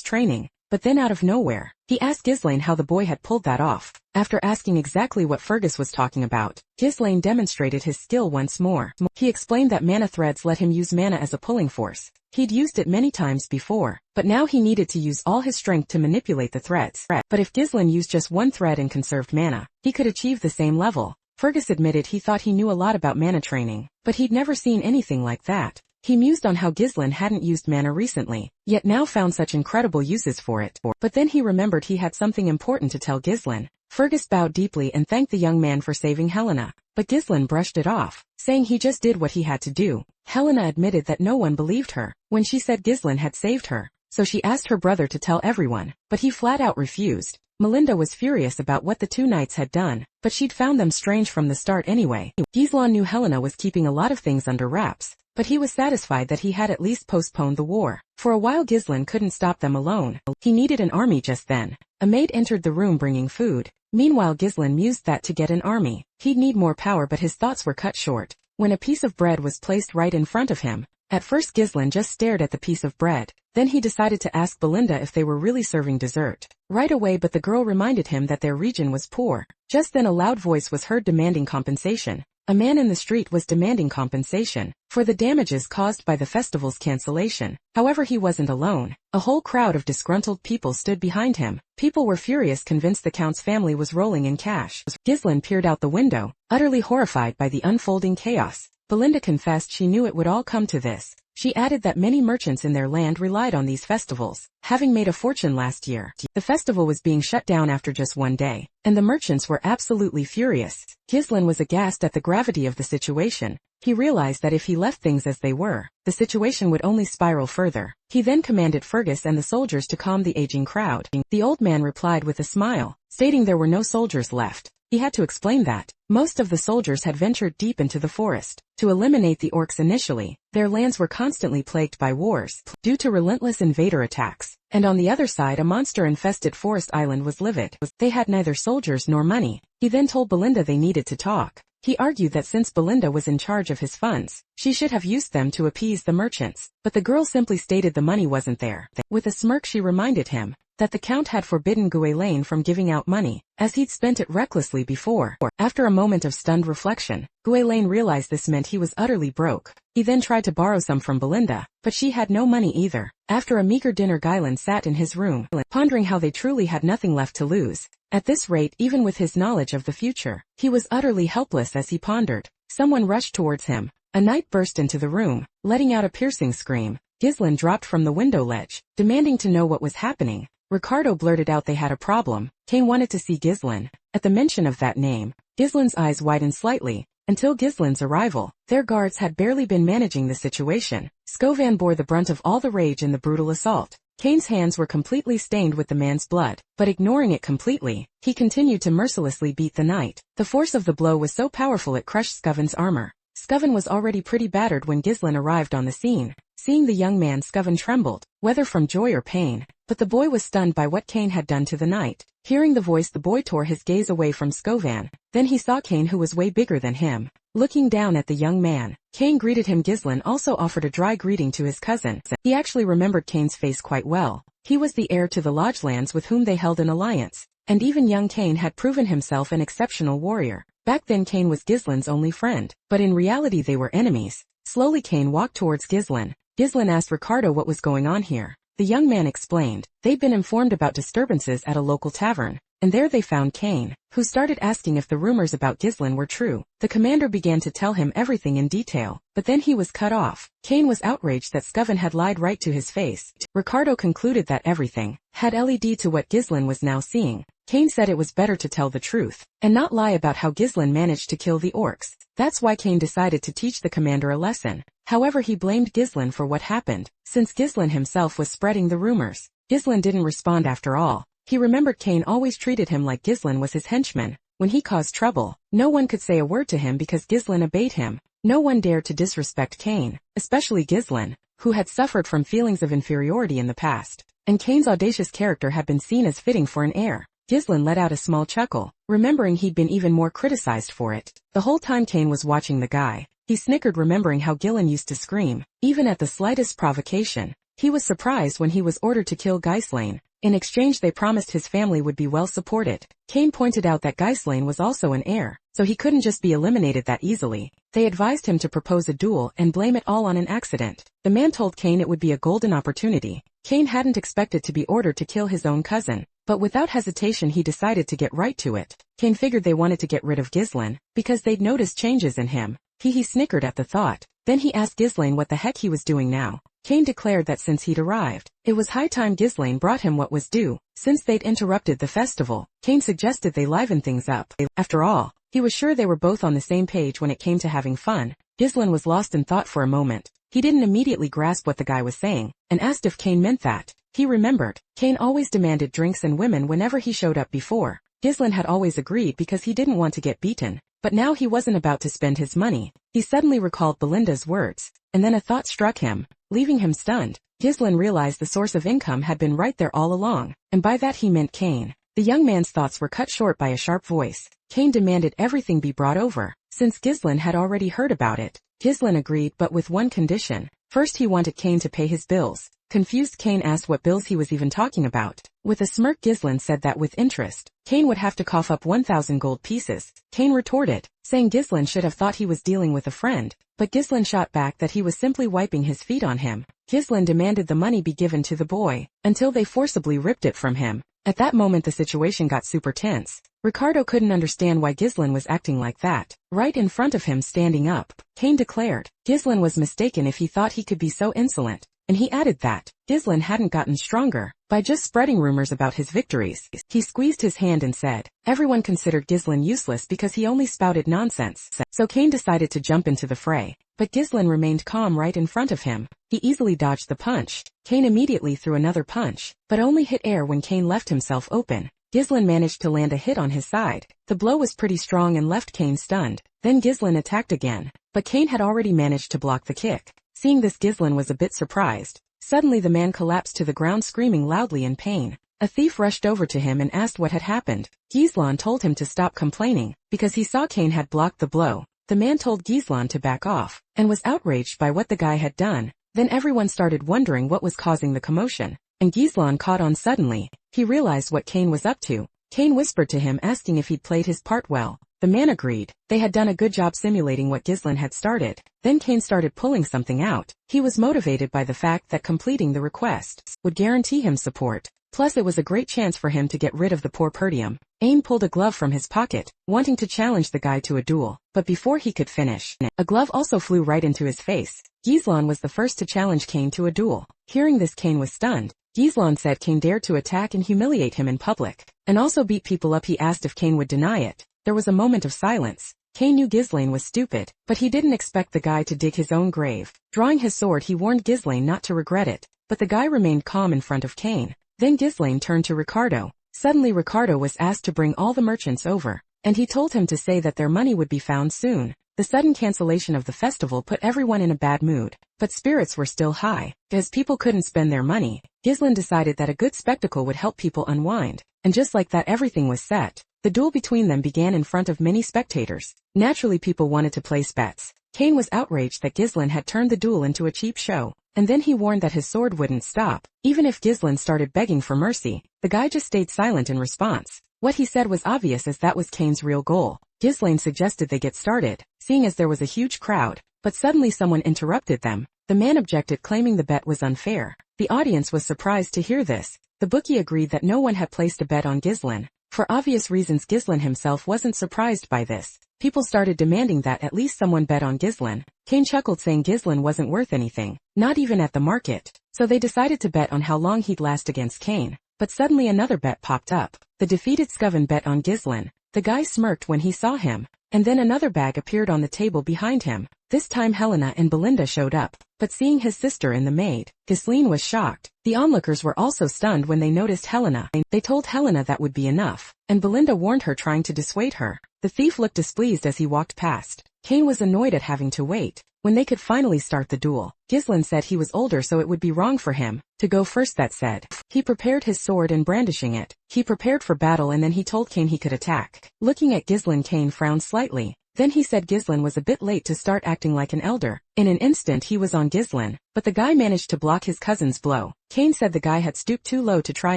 training, but then out of nowhere, he asked Ghislain how the boy had pulled that off. After asking exactly what Fergus was talking about, Ghislain demonstrated his skill once more. He explained that mana threads let him use mana as a pulling force. He'd used it many times before, but now he needed to use all his strength to manipulate the threads. But if Ghislain used just one thread and conserved mana, he could achieve the same level. Fergus admitted he thought he knew a lot about mana training, but he'd never seen anything like that. He mused on how Ghislain hadn't used mana recently, yet now found such incredible uses for it. But then he remembered he had something important to tell Ghislain. Fergus bowed deeply and thanked the young man for saving Helena, but Ghislain brushed it off, saying he just did what he had to do. Helena admitted that no one believed her when she said Ghislain had saved her, so she asked her brother to tell everyone, but he flat out refused. Melinda was furious about what the two knights had done, but she'd found them strange from the start anyway. Ghislain knew Helena was keeping a lot of things under wraps, but he was satisfied that he had at least postponed the war. For a while Ghislain couldn't stop them alone. He needed an army just then. A maid entered the room bringing food. Meanwhile Ghislain mused that to get an army, he'd need more power, but his thoughts were cut short when a piece of bread was placed right in front of him. At first Ghislain just stared at the piece of bread. Then he decided to ask Belinda if they were really serving dessert right away, but the girl reminded him that their region was poor. Just then a loud voice was heard demanding compensation. A man in the street was demanding compensation for the damages caused by the festival's cancellation. However, he wasn't alone. A whole crowd of disgruntled people stood behind him. People were furious, convinced the Count's family was rolling in cash. Ghislain peered out the window, utterly horrified by the unfolding chaos. Belinda confessed she knew it would all come to this. She added that many merchants in their land relied on these festivals, having made a fortune last year. The festival was being shut down after just one day, and the merchants were absolutely furious. Ghislain was aghast at the gravity of the situation. He realized that if he left things as they were, the situation would only spiral further. He then commanded Fergus and the soldiers to calm the aging crowd. The old man replied with a smile, stating there were no soldiers left. He had to explain that most of the soldiers had ventured deep into the forest to eliminate the orcs initially. Their lands were constantly plagued by wars due to relentless invader attacks, and on the other side a monster-infested forest island was livid. They had neither soldiers nor money. He then told Belinda they needed to talk. He argued that since Belinda was in charge of his funds, she should have used them to appease the merchants, but the girl simply stated the money wasn't there. With a smirk she reminded him that the Count had forbidden Ghislain from giving out money, as he'd spent it recklessly before. After a moment of stunned reflection, Ghislain realized this meant he was utterly broke. He then tried to borrow some from Belinda, but she had no money either. After a meager dinner, Ghislain sat in his room, pondering how they truly had nothing left to lose. At this rate, even with his knowledge of the future, he was utterly helpless as he pondered. Someone rushed towards him. A knight burst into the room, letting out a piercing scream. Ghislain dropped from the window ledge, demanding to know what was happening. Ricardo blurted out they had a problem. Kane wanted to see Ghislain. At the mention of that name, Ghislain's eyes widened slightly. Until Ghislain's arrival, their guards had barely been managing the situation. Scovan bore the brunt of all the rage in the brutal assault. Kane's hands were completely stained with the man's blood, but ignoring it completely, he continued to mercilessly beat the knight. The force of the blow was so powerful it crushed Scoven's armor. Scoven was already pretty battered when Ghislain arrived on the scene. Seeing the young man, Scoven trembled, whether from joy or pain, but the boy was stunned by what Kane had done to the knight. Hearing the voice, the boy tore his gaze away from Scovan. Then he saw Kane, who was way bigger than him. Looking down at the young man, Kane greeted him. Ghislain also offered a dry greeting to his cousin. He actually remembered Kane's face quite well. He was the heir to the Lodgelands with whom they held an alliance, and even young Kane had proven himself an exceptional warrior. Back then Kane was Ghislain's only friend, but in reality they were enemies. Slowly Kane walked towards Ghislain. Ghislain asked Ricardo what was going on here. The young man explained. They'd been informed about disturbances at a local tavern, and there they found Kane, who started asking if the rumors about Ghislain were true. The commander began to tell him everything in detail, but then he was cut off. Kane was outraged that Scoven had lied right to his face. Ricardo concluded that everything had led to what Ghislain was now seeing. Kane said it was better to tell the truth, and not lie about how Ghislain managed to kill the orcs. That's why Kane decided to teach the commander a lesson. However, he blamed Ghislain for what happened, since Ghislain himself was spreading the rumors. Ghislain didn't respond after all. He remembered Cain always treated him like Ghislaine was his henchman. When he caused trouble, no one could say a word to him because Ghislaine obeyed him. No one dared to disrespect Cain, especially Ghislaine, who had suffered from feelings of inferiority in the past. And Cain's audacious character had been seen as fitting for an heir. Ghislaine let out a small chuckle, remembering he'd been even more criticized for it. The whole time Cain was watching the guy, he snickered remembering how Ghislaine used to scream, even at the slightest provocation. He was surprised when he was ordered to kill Ghislaine. In exchange they promised his family would be well supported. Cain pointed out that Ghislaine was also an heir, so he couldn't just be eliminated that easily. They advised him to propose a duel and blame it all on an accident. The man told Cain it would be a golden opportunity. Cain hadn't expected to be ordered to kill his own cousin, but without hesitation he decided to get right to it. Cain figured they wanted to get rid of Ghislaine, because they'd noticed changes in him. He snickered at the thought. Then he asked Ghislaine what the heck he was doing now. Cain declared that since he'd arrived, it was high time Ghislaine brought him what was due. Since they'd interrupted the festival, Cain suggested they liven things up. After all, he was sure they were both on the same page when it came to having fun. Ghislaine was lost in thought for a moment. He didn't immediately grasp what the guy was saying, and asked if Cain meant that. He remembered, Cain always demanded drinks and women whenever he showed up before. Ghislaine had always agreed because he didn't want to get beaten, but now he wasn't about to spend his money. He suddenly recalled Belinda's words, and then a thought struck him, leaving him stunned. Ghislaine realized the source of income had been right there all along, and by that he meant Cain. The young man's thoughts were cut short by a sharp voice. Cain demanded everything be brought over, since Ghislaine had already heard about it. Ghislaine agreed but with one condition. First he wanted Cain to pay his bills. Confused, Cain asked what bills he was even talking about. With a smirk, Ghislaine said that with interest, Cain would have to cough up 1,000 gold pieces. Cain retorted, saying Ghislaine should have thought he was dealing with a friend, but Ghislaine shot back that he was simply wiping his feet on him. Ghislaine demanded the money be given to the boy, until they forcibly ripped it from him. At that moment the situation got super tense. Ricardo couldn't understand why Ghislaine was acting like that. Right in front of him, standing up, Cain declared, Ghislaine was mistaken if he thought he could be so insolent. And he added that Ghislaine hadn't gotten stronger by just spreading rumors about his victories. He squeezed his hand and said, everyone considered Ghislaine useless because he only spouted nonsense. So Cain decided to jump into the fray. But Ghislaine remained calm right in front of him. He easily dodged the punch. Cain immediately threw another punch, but only hit air when Cain left himself open. Ghislaine managed to land a hit on his side. The blow was pretty strong and left Cain stunned. Then Ghislaine attacked again, but Cain had already managed to block the kick. Seeing this, Ghislaine was a bit surprised. Suddenly the man collapsed to the ground screaming loudly in pain. A thief rushed over to him and asked what had happened. Ghislaine told him to stop complaining, because he saw Cain had blocked the blow. The man told Ghislaine to back off, and was outraged by what the guy had done. Then everyone started wondering what was causing the commotion, and Ghislaine caught on suddenly. He realized what Cain was up to. Cain whispered to him asking if he'd played his part well. The man agreed. They had done a good job simulating what Ghislaine had started. Then Cain started pulling something out. He was motivated by the fact that completing the requests would guarantee him support. Plus it was a great chance for him to get rid of the poor Perdium. Cain pulled a glove from his pocket, wanting to challenge the guy to a duel. But before he could finish, a glove also flew right into his face. Ghislaine was the first to challenge Cain to a duel. Hearing this, Cain was stunned. Ghislaine said Cain dared to attack and humiliate him in public, and also beat people up. He asked if Cain would deny it. There was a moment of silence. Cain knew Ghislaine was stupid, but he didn't expect the guy to dig his own grave. Drawing his sword, he warned Ghislaine not to regret it, but the guy remained calm in front of Cain. Then Ghislaine turned to Ricardo. Suddenly Ricardo was asked to bring all the merchants over, and he told him to say that their money would be found soon. The sudden cancellation of the festival put everyone in a bad mood, but spirits were still high. As people couldn't spend their money, Ghislaine decided that a good spectacle would help people unwind, and just like that everything was set. The duel between them began in front of many spectators. Naturally people wanted to place bets. Cain was outraged that Ghislaine had turned the duel into a cheap show, and then he warned that his sword wouldn't stop. Even if Ghislaine started begging for mercy, the guy just stayed silent in response. What he said was obvious, as that was Cain's real goal. Ghislaine suggested they get started, seeing as there was a huge crowd, but suddenly someone interrupted them. The man objected, claiming the bet was unfair. The audience was surprised to hear this. The bookie agreed that no one had placed a bet on Ghislaine. For obvious reasons, Ghislaine himself wasn't surprised by this. People started demanding that at least someone bet on Ghislaine. Cain chuckled, saying Ghislaine wasn't worth anything, not even at the market. So they decided to bet on how long he'd last against Cain. But suddenly another bet popped up. The defeated Scoven bet on Ghislaine. The guy smirked when he saw him, and then another bag appeared on the table behind him. This time Helena and Belinda showed up, but seeing his sister in the maid, Ghislaine was shocked. The onlookers were also stunned when they noticed Helena. They told Helena that would be enough, and Belinda warned her, trying to dissuade her. The thief looked displeased as he walked past. Cain was annoyed at having to wait. When they could finally start the duel, Ghislaine said he was older, so it would be wrong for him to go first. That said, he prepared his sword and brandishing it, he prepared for battle, and then he told Cain he could attack. Looking at Ghislaine, Cain frowned slightly. Then he said Ghislaine was a bit late to start acting like an elder. In an instant he was on Ghislaine, but the guy managed to block his cousin's blow. Cain said the guy had stooped too low to try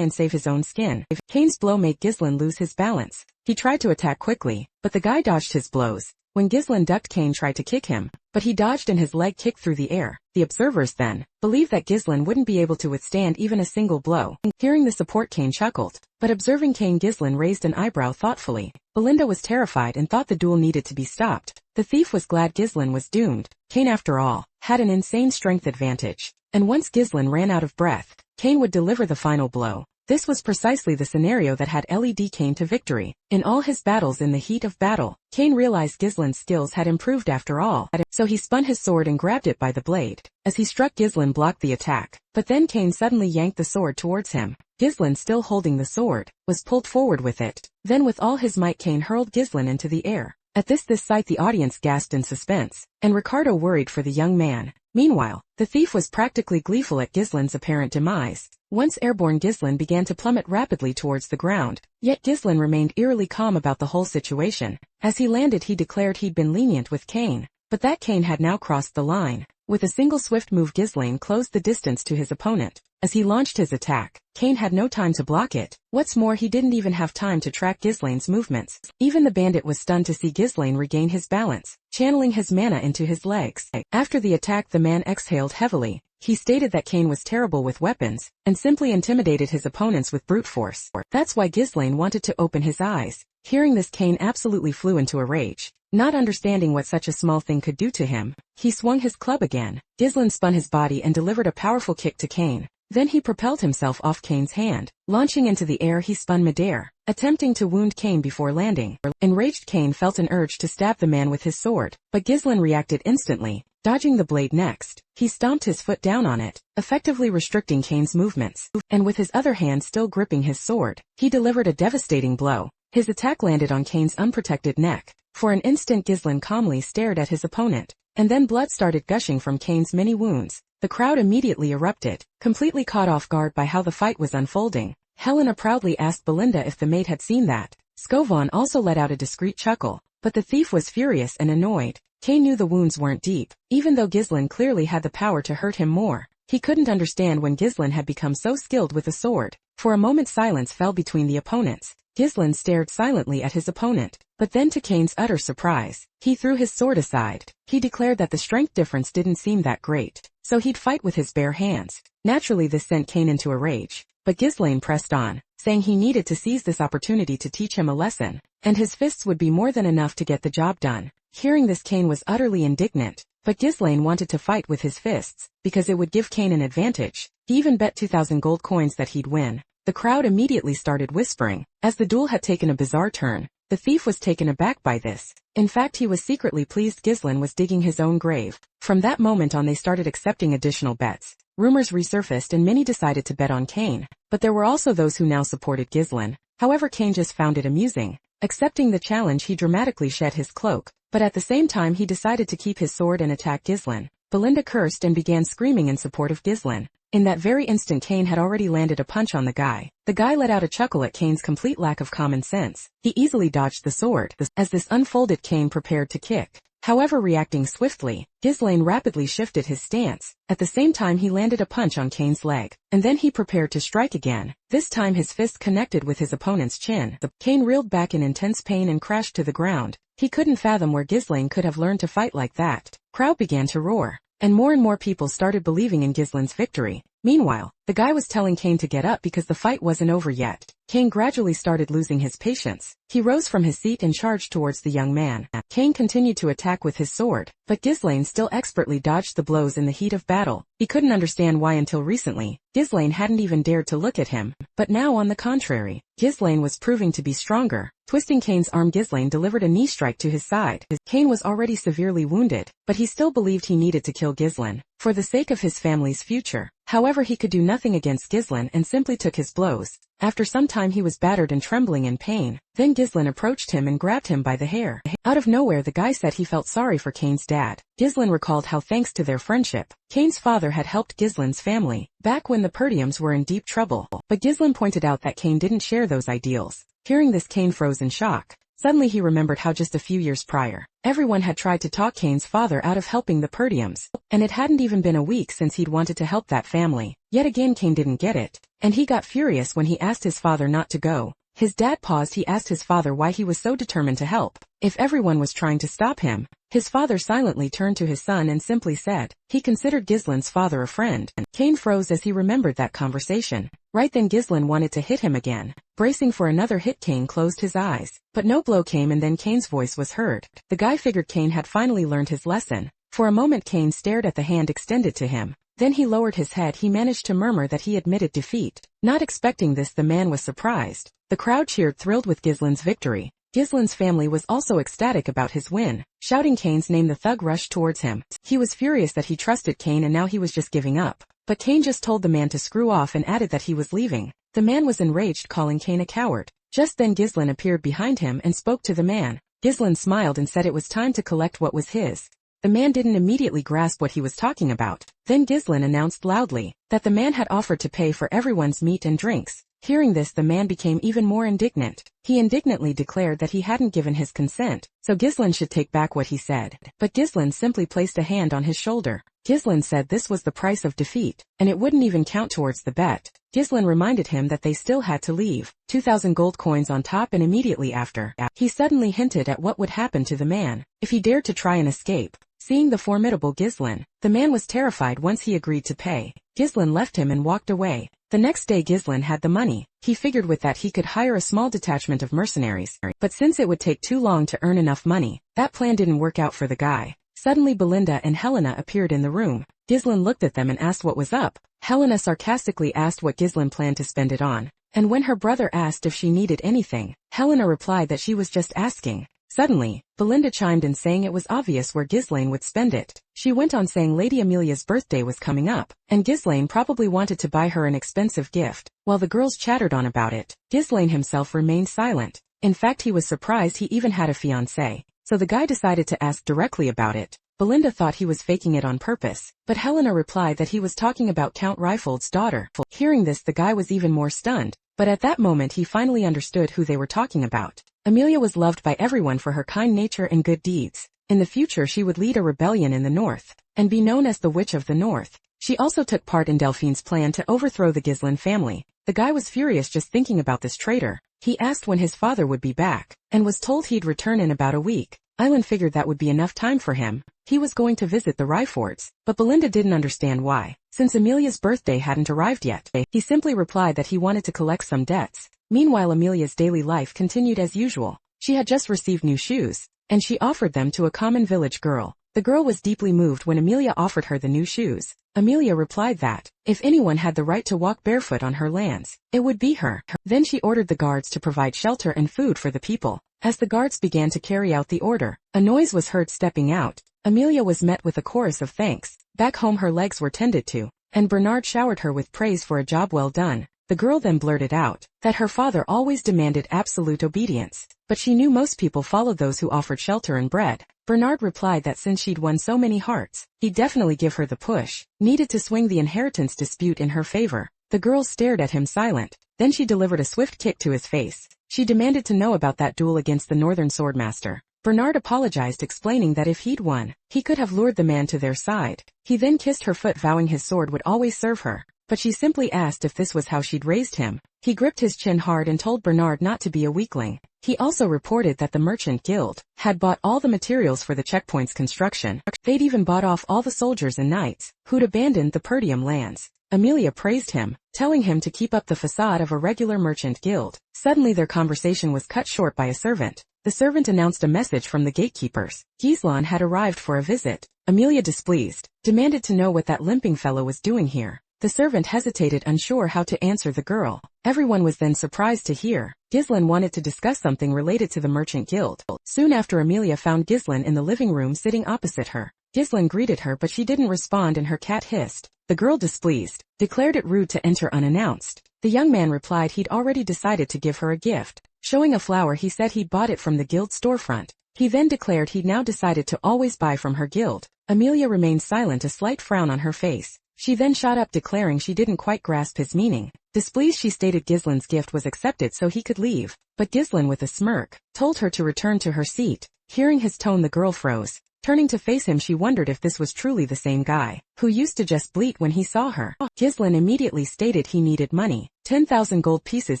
and save his own skin. Cain's blow made Ghislaine lose his balance. He tried to attack quickly, but the guy dodged his blows. When Ghislaine ducked, Cain tried to kick him, but he dodged and his leg kicked through the air. The observers then believed that Ghislaine wouldn't be able to withstand even a single blow. Hearing the support, Cain chuckled, but observing Cain, Ghislaine raised an eyebrow thoughtfully. Belinda was terrified and thought the duel needed to be stopped. The thief was glad Ghislaine was doomed. Cain, after all, had an insane strength advantage, and once Ghislaine ran out of breath, Cain would deliver the final blow. This was precisely the scenario that had led Cain to victory. In all his battles, in the heat of battle, Cain realized Ghislaine's skills had improved after all, so he spun his sword and grabbed it by the blade. As he struck, Ghislaine blocked the attack, but then Cain suddenly yanked the sword towards him. Ghislaine, still holding the sword, was pulled forward with it. Then with all his might, Cain hurled Ghislaine into the air. At this sight, the audience gasped in suspense, and Ricardo worried for the young man. Meanwhile, the thief was practically gleeful at Ghislaine's apparent demise. Once airborne, Ghislaine began to plummet rapidly towards the ground, yet Ghislaine remained eerily calm about the whole situation. As he landed, he declared he'd been lenient with Cain, but that Cain had now crossed the line. With a single swift move, Ghislaine closed the distance to his opponent. As he launched his attack, Cain had no time to block it. What's more, he didn't even have time to track Ghislaine's movements. Even the bandit was stunned to see Ghislaine regain his balance, channeling his mana into his legs. After the attack, the man exhaled heavily. He stated that Cain was terrible with weapons, and simply intimidated his opponents with brute force. That's why Ghislaine wanted to open his eyes. Hearing this, Cain absolutely flew into a rage. Not understanding what such a small thing could do to him, he swung his club again. Ghislaine spun his body and delivered a powerful kick to Cain. Then he propelled himself off Cain's hand. Launching into the air, he spun midair, attempting to wound Cain before landing. Enraged, Cain felt an urge to stab the man with his sword, but Ghislaine reacted instantly, dodging the blade next. He stomped his foot down on it, effectively restricting Cain's movements, and with his other hand still gripping his sword, he delivered a devastating blow. His attack landed on Cain's unprotected neck. For an instant, Ghislaine calmly stared at his opponent, and then blood started gushing from Cain's many wounds. The crowd immediately erupted, completely caught off guard by how the fight was unfolding. Helena proudly asked Belinda if the maid had seen that. Scovon also let out a discreet chuckle, but the thief was furious and annoyed. Cain knew the wounds weren't deep, even though Ghislaine clearly had the power to hurt him more. He couldn't understand when Ghislaine had become so skilled with a sword. For a moment, silence fell between the opponents. Ghislaine stared silently at his opponent, but then, to Cain's utter surprise, he threw his sword aside. He declared that the strength difference didn't seem that great, so he'd fight with his bare hands. Naturally, this sent Cain into a rage, but Ghislaine pressed on, saying he needed to seize this opportunity to teach him a lesson, and his fists would be more than enough to get the job done. Hearing this, Cain was utterly indignant, but Ghislaine wanted to fight with his fists, because it would give Cain an advantage. He even bet 2,000 gold coins that he'd win. The crowd immediately started whispering. As the duel had taken a bizarre turn, the thief was taken aback by this. In fact, he was secretly pleased Ghislaine was digging his own grave. From that moment on, they started accepting additional bets. Rumors resurfaced and many decided to bet on Cain, but there were also those who now supported Ghislaine. However, Cain just found it amusing. Accepting the challenge, he dramatically shed his cloak, but at the same time he decided to keep his sword and attack Ghislaine. Belinda cursed and began screaming in support of Ghislaine. In that very instant, Cain had already landed a punch on the guy. The guy let out a chuckle at Cain's complete lack of common sense. He easily dodged the sword. As this unfolded, Cain prepared to kick. However, reacting swiftly, Ghislaine rapidly shifted his stance. At the same time, he landed a punch on Cain's leg, and then he prepared to strike again. This time his fist connected with his opponent's chin. Cain reeled back in intense pain and crashed to the ground. He couldn't fathom where Ghislaine could have learned to fight like that. Crowd began to roar, and more people started believing in Ghislaine's victory. Meanwhile, the guy was telling Cain to get up because the fight wasn't over yet. Cain gradually started losing his patience. He rose from his seat and charged towards the young man. Cain continued to attack with his sword, but Ghislaine still expertly dodged the blows in the heat of battle. He couldn't understand why until recently. Ghislaine hadn't even dared to look at him, but now on the contrary, Ghislaine was proving to be stronger. Twisting Cain's arm, Ghislaine delivered a knee strike to his side. Cain was already severely wounded, but he still believed he needed to kill Ghislaine, for the sake of his family's future. However, he could do nothing against Ghislaine and simply took his blows. After some time he was battered and trembling in pain. Then Ghislaine approached him and grabbed him by the hair. Out of nowhere the guy said he felt sorry for Cain's dad. Ghislaine recalled how thanks to their friendship, Cain's father had helped Ghislaine's family back when the Perdiums were in deep trouble. But Ghislaine pointed out that Cain didn't share those ideals. Hearing this, Cain froze in shock. Suddenly he remembered how just a few years prior, everyone had tried to talk Cain's father out of helping the Perdiums, and it hadn't even been a week since he'd wanted to help that family. Yet again Cain didn't get it, and he got furious when he asked his father not to go. His dad paused. He asked his father why he was so determined to help, if everyone was trying to stop him. His father silently turned to his son and simply said, he considered Ghislaine's father a friend. Cain froze as he remembered that conversation. Right then Ghislaine wanted to hit him again. Bracing for another hit, Cain closed his eyes, but no blow came, and then Cain's voice was heard. The guy figured Cain had finally learned his lesson. For a moment Cain stared at the hand extended to him. Then he lowered his head. He managed to murmur that he admitted defeat. Not expecting this, the man was surprised. The crowd cheered, thrilled with Ghislaine's victory. Ghislaine's family was also ecstatic about his win. Shouting Cain's name, the thug rushed towards him. He was furious that he trusted Cain and now he was just giving up. But Cain just told the man to screw off and added that he was leaving. The man was enraged, calling Cain a coward. Just then Ghislaine appeared behind him and spoke to the man. Ghislaine smiled and said it was time to collect what was his. The man didn't immediately grasp what he was talking about. Then Ghislaine announced loudly that the man had offered to pay for everyone's meat and drinks. Hearing this, the man became even more indignant. He indignantly declared that he hadn't given his consent, so Ghislaine should take back what he said. But Ghislaine simply placed a hand on his shoulder. Ghislaine said this was the price of defeat, and it wouldn't even count towards the bet. Ghislaine reminded him that they still had to leave 2,000 gold coins on top, and immediately after, he suddenly hinted at what would happen to the man if he dared to try and escape. Seeing the formidable Ghislaine, the man was terrified. Once he agreed to pay, Ghislaine left him and walked away. The next day Ghislaine had the money. He figured with that he could hire a small detachment of mercenaries. But since it would take too long to earn enough money, that plan didn't work out for the guy. Suddenly Belinda and Helena appeared in the room. Ghislaine looked at them and asked what was up. Helena sarcastically asked what Ghislaine planned to spend it on. And when her brother asked if she needed anything, Helena replied that she was just asking. Suddenly, Belinda chimed in saying it was obvious where Ghislaine would spend it. She went on saying Lady Amelia's birthday was coming up, and Ghislaine probably wanted to buy her an expensive gift. While the girls chattered on about it, Ghislaine himself remained silent. In fact, he was surprised he even had a fiancée. So the guy decided to ask directly about it. Belinda thought he was faking it on purpose, but Helena replied that he was talking about Count Reifold's daughter. Hearing this, the guy was even more stunned. But at that moment he finally understood who they were talking about. Amelia was loved by everyone for her kind nature and good deeds. In the future she would lead a rebellion in the north, and be known as the Witch of the North. She also took part in Delphine's plan to overthrow the Ghislaine family. The guy was furious just thinking about this traitor. He asked when his father would be back, and was told he'd return in about a week. Aylan figured that would be enough time for him. He was going to visit the Reifords, but Belinda didn't understand why, since Amelia's birthday hadn't arrived yet. He simply replied that he wanted to collect some debts. Meanwhile, Amelia's daily life continued as usual. She had just received new shoes, and she offered them to a common village girl. The girl was deeply moved when Amelia offered her the new shoes. Amelia replied that, if anyone had the right to walk barefoot on her lands, it would be her. Then she ordered the guards to provide shelter and food for the people. As the guards began to carry out the order, a noise was heard stepping out. Amelia was met with a chorus of thanks. Back home her legs were tended to, and Bernard showered her with praise for a job well done. The girl then blurted out that her father always demanded absolute obedience, but she knew most people followed those who offered shelter and bread. Bernard replied that since she'd won so many hearts, he'd definitely give her the push needed to swing the inheritance dispute in her favor. The girl stared at him silent. Then she delivered a swift kick to his face. She demanded to know about that duel against the Northern Swordmaster. Bernard apologized, explaining that if he'd won, he could have lured the man to their side. He then kissed her foot, vowing his sword would always serve her. But she simply asked if this was how she'd raised him. He gripped his chin hard and told Bernard not to be a weakling. He also reported that the Merchant Guild had bought all the materials for the checkpoint's construction. They'd even bought off all the soldiers and knights who'd abandoned the Perdium lands. Amelia praised him, telling him to keep up the facade of a regular merchant guild. Suddenly their conversation was cut short by a servant. The servant announced a message from the gatekeepers. Gislan had arrived for a visit. Amelia, displeased, demanded to know what that limping fellow was doing here. The servant hesitated, unsure how to answer the girl. Everyone was then surprised to hear Gislan wanted to discuss something related to the merchant guild. Soon after, Amelia found Gislan in the living room sitting opposite her. Gislan greeted her, but she didn't respond and her cat hissed. The girl, displeased, declared it rude to enter unannounced. The young man replied he'd already decided to give her a gift. Showing a flower, he said he'd bought it from the guild storefront. He then declared he'd now decided to always buy from her guild. Amelia remained silent, a slight frown on her face. She then shot up, declaring she didn't quite grasp his meaning. Displeased, she stated Gislan's gift was accepted so he could leave, but Gislan, with a smirk, told her to return to her seat. Hearing his tone, the girl froze. Turning to face him, she wondered if this was truly the same guy who used to just bleat when he saw her. Gislan immediately stated he needed money, 10,000 gold pieces.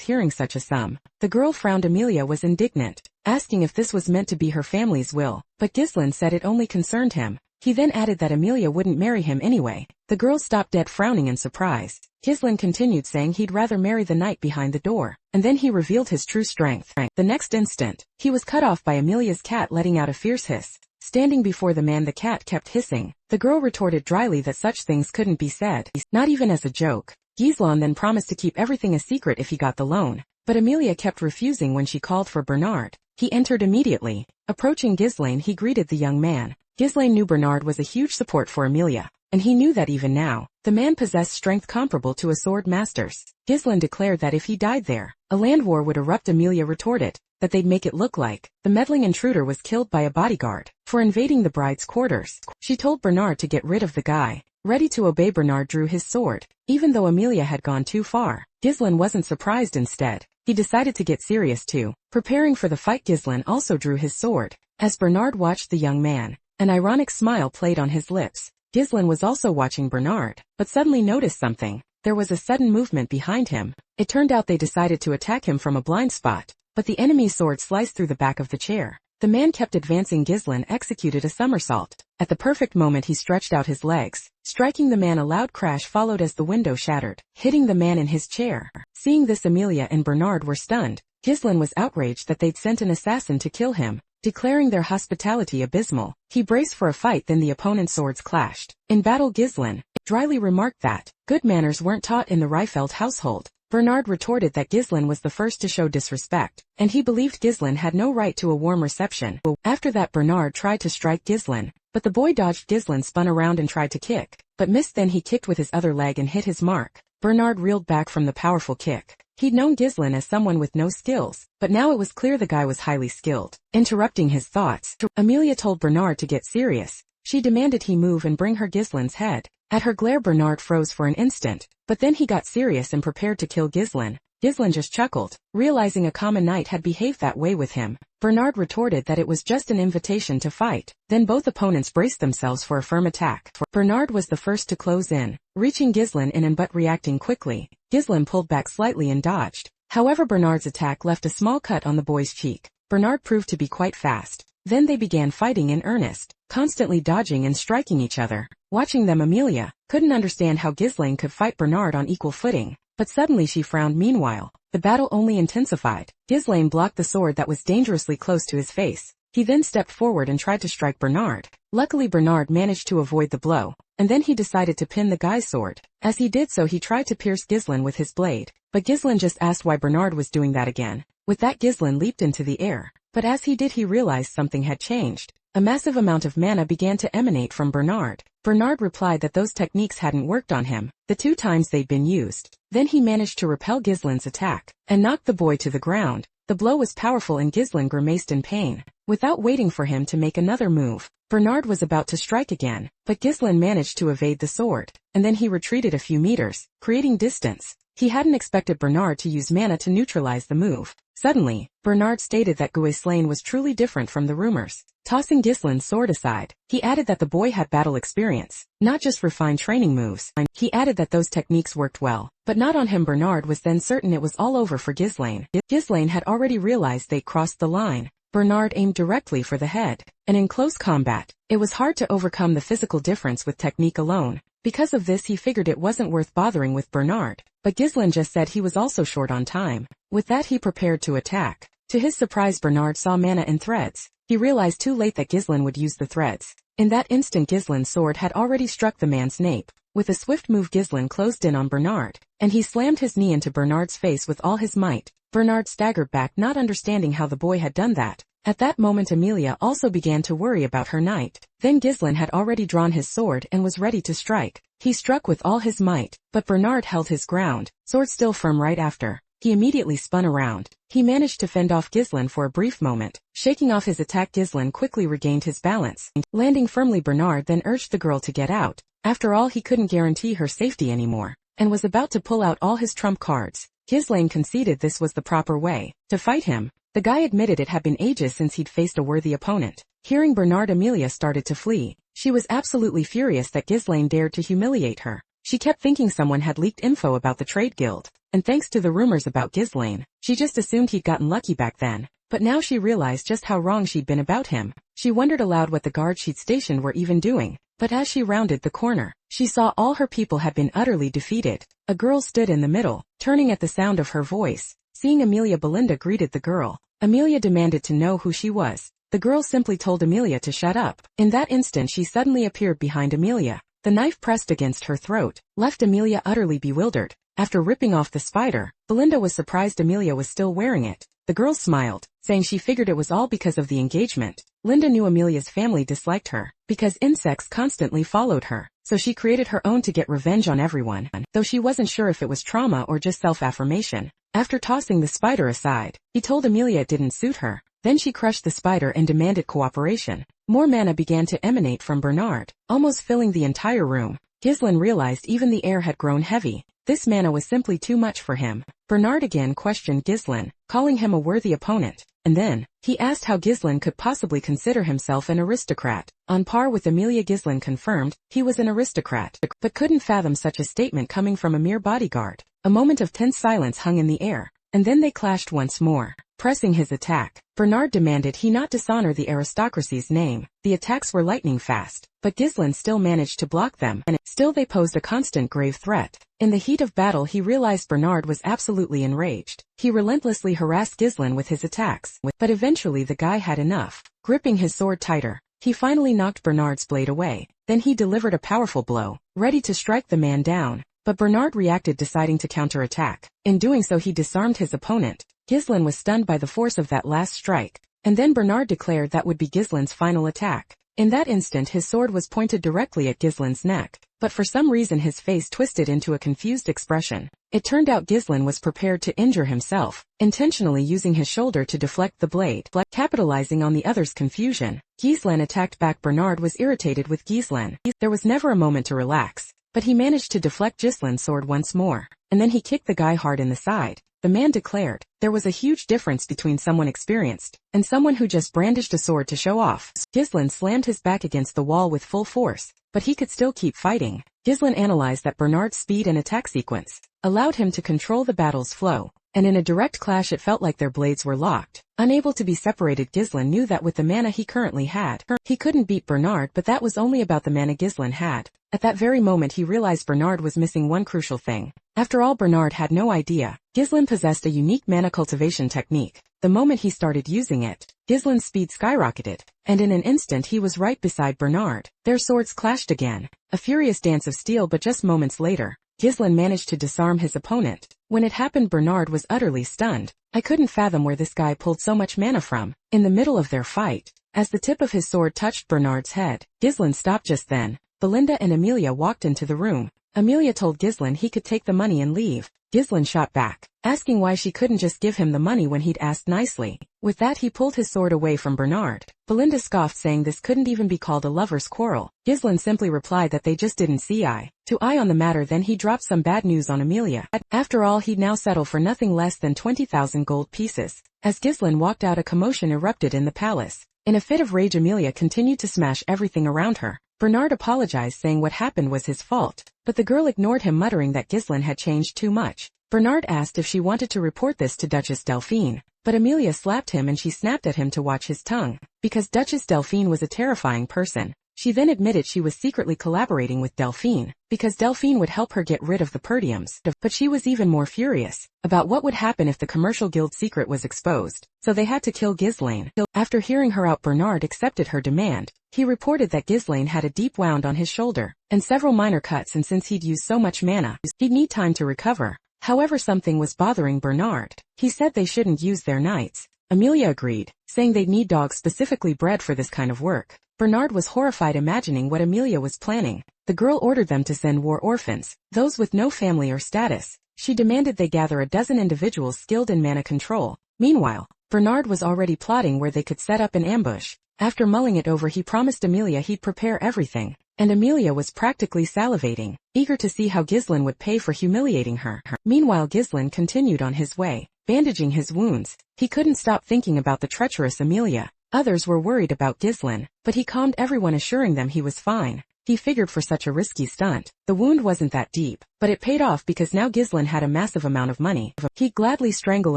Hearing such a sum, the girl frowned. Amelia was indignant, asking if this was meant to be her family's will, but Gislan said it only concerned him. He then added that Amelia wouldn't marry him anyway. The girl stopped dead, frowning in surprise. Gislan continued, saying he'd rather marry the knight behind the door, and then he revealed his true strength. The next instant, he was cut off by Amelia's cat letting out a fierce hiss. Standing before the man, the cat kept hissing. The girl retorted dryly that such things couldn't be said, not even as a joke. Gislan then promised to keep everything a secret if he got the loan, but Amelia kept refusing. When she called for Bernard, he entered immediately. Approaching Gislan, he greeted the young man. Gislan knew Bernard was a huge support for Amelia, and he knew that even now, the man possessed strength comparable to a sword master's. Gislan declared that if he died there, a land war would erupt. Amelia retorted that they'd make it look like the meddling intruder was killed by a bodyguard for invading the bride's quarters. She told Bernard to get rid of the guy. Ready to obey, Bernard drew his sword. Even though Amelia had gone too far, Gislan wasn't surprised. Instead, he decided to get serious too. Preparing for the fight, Gislan also drew his sword. As Bernard watched the young man, an ironic smile played on his lips. Gislan was also watching Bernard, but suddenly noticed something. There was a sudden movement behind him. It turned out they decided to attack him from a blind spot, but the enemy's sword sliced through the back of the chair. The man kept advancing. Gislan executed a somersault. At the perfect moment, he stretched out his legs, striking the man. A loud crash followed as the window shattered, hitting the man in his chair. Seeing this, Amelia and Bernard were stunned. Gislan was outraged that they'd sent an assassin to kill him, declaring their hospitality abysmal. He braced for a fight, then the opponent's swords clashed. In battle, Gislan dryly remarked that good manners weren't taught in the Reifeld household. Bernard retorted that Gislan was the first to show disrespect, and he believed Gislan had no right to a warm reception. After that, Bernard tried to strike Gislan, but the boy dodged. Gislan spun around and tried to kick, but missed. Then he kicked with his other leg and hit his mark. Bernard reeled back from the powerful kick. He'd known Gislan as someone with no skills, but now it was clear the guy was highly skilled. Interrupting his thoughts, Amelia told Bernard to get serious. She demanded he move and bring her Gislan's head. At her glare, Bernard froze for an instant, but then he got serious and prepared to kill Gislan. Gislan just chuckled, realizing a common knight had behaved that way with him. Bernard retorted that it was just an invitation to fight. Then both opponents braced themselves for a firm attack. Bernard was the first to close in, reaching Gislan in and but reacting quickly. Gislan pulled back slightly and dodged. However, Bernard's attack left a small cut on the boy's cheek. Bernard proved to be quite fast. Then they began fighting in earnest, constantly dodging and striking each other. Watching them, Amelia couldn't understand how Gislan could fight Bernard on equal footing, but suddenly she frowned. Meanwhile, the battle only intensified. Gislan blocked the sword that was dangerously close to his face. He then stepped forward and tried to strike Bernard. Luckily, Bernard managed to avoid the blow, and then he decided to pin the guy's sword. As he did so, he tried to pierce Gislan with his blade, but Gislan just asked why Bernard was doing that again. With that, Gislan leaped into the air, but as he did, he realized something had changed. A massive amount of mana began to emanate from Bernard. Bernard replied that those techniques hadn't worked on him the 2 times they'd been used. Then he managed to repel Gislan's attack and knocked the boy to the ground. The blow was powerful and Gislan grimaced in pain. Without waiting for him to make another move, Bernard was about to strike again, but Gislan managed to evade the sword, and then he retreated a few meters, creating distance. He hadn't expected Bernard to use mana to neutralize the move. Suddenly, Bernard stated that Ghislaine was truly different from the rumors. Tossing Gislan's sword aside, he added that the boy had battle experience, not just refined training moves. He added that those techniques worked well, but not on him. Bernard was then certain it was all over for Ghislaine. Ghislaine had already realized they'd crossed the line. Bernard aimed directly for the head, and in close combat, it was hard to overcome the physical difference with technique alone. Because of this he figured it wasn't worth bothering with Bernard, but Ghislaine just said he was also short on time. With that he prepared to attack. To his surprise Bernard saw mana in threads. He realized too late that Ghislaine would use the threads. In that instant Ghislaine's sword had already struck the man's nape. With a swift move Ghislaine closed in on Bernard, and he slammed his knee into Bernard's face with all his might. Bernard staggered back, not understanding how the boy had done that. At that moment Amelia also began to worry about her knight. Then Ghislaine had already drawn his sword and was ready to strike. He struck with all his might, but Bernard held his ground, sword still firm right after. He immediately spun around. He managed to fend off Ghislaine for a brief moment. Shaking off his attack Ghislaine quickly regained his balance. Landing firmly Bernard then urged the girl to get out. After all he couldn't guarantee her safety anymore, and was about to pull out all his trump cards. Ghislaine conceded this was the proper way to fight him. The guy admitted it had been ages since he'd faced a worthy opponent. Hearing Bernard Amelia started to flee. She was absolutely furious that Ghislaine dared to humiliate her. She kept thinking someone had leaked info about the trade guild, and thanks to the rumors about Ghislaine, she just assumed he'd gotten lucky back then. But now she realized just how wrong she'd been about him. She wondered aloud what the guards she'd stationed were even doing. But as she rounded the corner, she saw all her people had been utterly defeated. A girl stood in the middle, turning at the sound of her voice. Seeing Amelia, Belinda greeted the girl. Amelia demanded to know who she was. The girl simply told Amelia to shut up. In that instant she suddenly appeared behind Amelia. The knife pressed against her throat, left Amelia utterly bewildered. After ripping off the spider, Belinda was surprised Amelia was still wearing it. The girl smiled, saying she figured it was all because of the engagement. Linda knew Amelia's family disliked her, because insects constantly followed her, so she created her own to get revenge on everyone, though she wasn't sure if it was trauma or just self-affirmation. After tossing the spider aside, he told Amelia it didn't suit her. Then she crushed the spider and demanded cooperation. More mana began to emanate from Bernard, almost filling the entire room. Ghislaine realized even the air had grown heavy. This mana was simply too much for him. Bernard again questioned Ghislaine, calling him a worthy opponent, and then, he asked how Ghislaine could possibly consider himself an aristocrat. On par with Amelia, Ghislaine confirmed he was an aristocrat, but couldn't fathom such a statement coming from a mere bodyguard. A moment of tense silence hung in the air, and then they clashed once more. Pressing his attack, Bernard demanded he not dishonor the aristocracy's name. The attacks were lightning fast, but Ghislaine still managed to block them, and still they posed a constant grave threat. In the heat of battle he realized Bernard was absolutely enraged. He relentlessly harassed Ghislaine with his attacks, but eventually the guy had enough. Gripping his sword tighter, he finally knocked Bernard's blade away. Then he delivered a powerful blow, ready to strike the man down. But Bernard reacted, deciding to counterattack. In doing so he disarmed his opponent. Ghislaine was stunned by the force of that last strike, and then Bernard declared that would be Ghislaine's final attack. In that instant his sword was pointed directly at Ghislaine's neck, but for some reason his face twisted into a confused expression. It turned out Ghislaine was prepared to injure himself, intentionally using his shoulder to deflect the blade. Capitalizing on the other's confusion, Ghislaine attacked back. Bernard was irritated with Ghislaine. There was never a moment to relax, but he managed to deflect Ghislaine's sword once more, and then he kicked the guy hard in the side. The man declared there was a huge difference between someone experienced and someone who just brandished a sword to show off. Ghislaine slammed his back against the wall with full force, but he could still keep fighting. Ghislaine analyzed that Bernard's speed and attack sequence allowed him to control the battle's flow, and in a direct clash it felt like their blades were locked. Unable to be separated, Ghislaine knew that with the mana he currently had, he couldn't beat Bernard, but that was only about the mana Ghislaine had. At that very moment he realized Bernard was missing one crucial thing. After all, Bernard had no idea Ghislaine possessed a unique mana cultivation technique. The moment he started using it, Ghislaine's speed skyrocketed, and in an instant he was right beside Bernard. Their swords clashed again, a furious dance of steel, but just moments later, Ghislaine managed to disarm his opponent. When it happened, Bernard was utterly stunned. I couldn't fathom where this guy pulled so much mana from. In the middle of their fight, as the tip of his sword touched Bernard's head, Ghislaine stopped just then. Belinda and Amelia walked into the room. Amelia told Ghislaine he could take the money and leave. Ghislaine shot back, asking why she couldn't just give him the money when he'd asked nicely. With that he pulled his sword away from Bernard. Belinda scoffed, saying this couldn't even be called a lover's quarrel. Ghislaine simply replied that they just didn't see eye to eye on the matter. Then he dropped some bad news on Amelia. After all, he'd now settle for nothing less than 20,000 gold pieces. As Ghislaine walked out, a commotion erupted in the palace. In a fit of rage, Amelia continued to smash everything around her. Bernard apologized, saying what happened was his fault, but the girl ignored him, muttering that Ghislaine had changed too much. Bernard asked if she wanted to report this to Duchess Delphine. but Amelia slapped him and she snapped at him to watch his tongue, because Duchess Delphine was a terrifying person. She then admitted she was secretly collaborating with Delphine, because Delphine would help her get rid of the Perdiums, but she was even more furious about what would happen if the commercial guild secret was exposed, so they had to kill Ghislaine. After hearing her out, Bernard accepted her demand. He reported that Ghislaine had a deep wound on his shoulder, and several minor cuts, and since he'd used so much mana, he'd need time to recover. However, something was bothering Bernard. He said they shouldn't use their knights. Amelia agreed, saying they'd need dogs specifically bred for this kind of work. Bernard was horrified imagining what Amelia was planning. The girl ordered them to send war orphans, those with no family or status. She demanded they gather a dozen individuals skilled in mana control. Meanwhile, Bernard was already plotting where they could set up an ambush. After mulling it over, he promised Amelia he'd prepare everything, and Amelia was practically salivating, eager to see how Ghislaine would pay for humiliating her. Meanwhile, Ghislaine continued on his way, bandaging his wounds. He couldn't stop thinking about the treacherous Amelia. Others were worried about Ghislaine, but he calmed everyone, assuring them he was fine. He figured for such a risky stunt, the wound wasn't that deep, but it paid off because now Ghislaine had a massive amount of money. He'd gladly strangle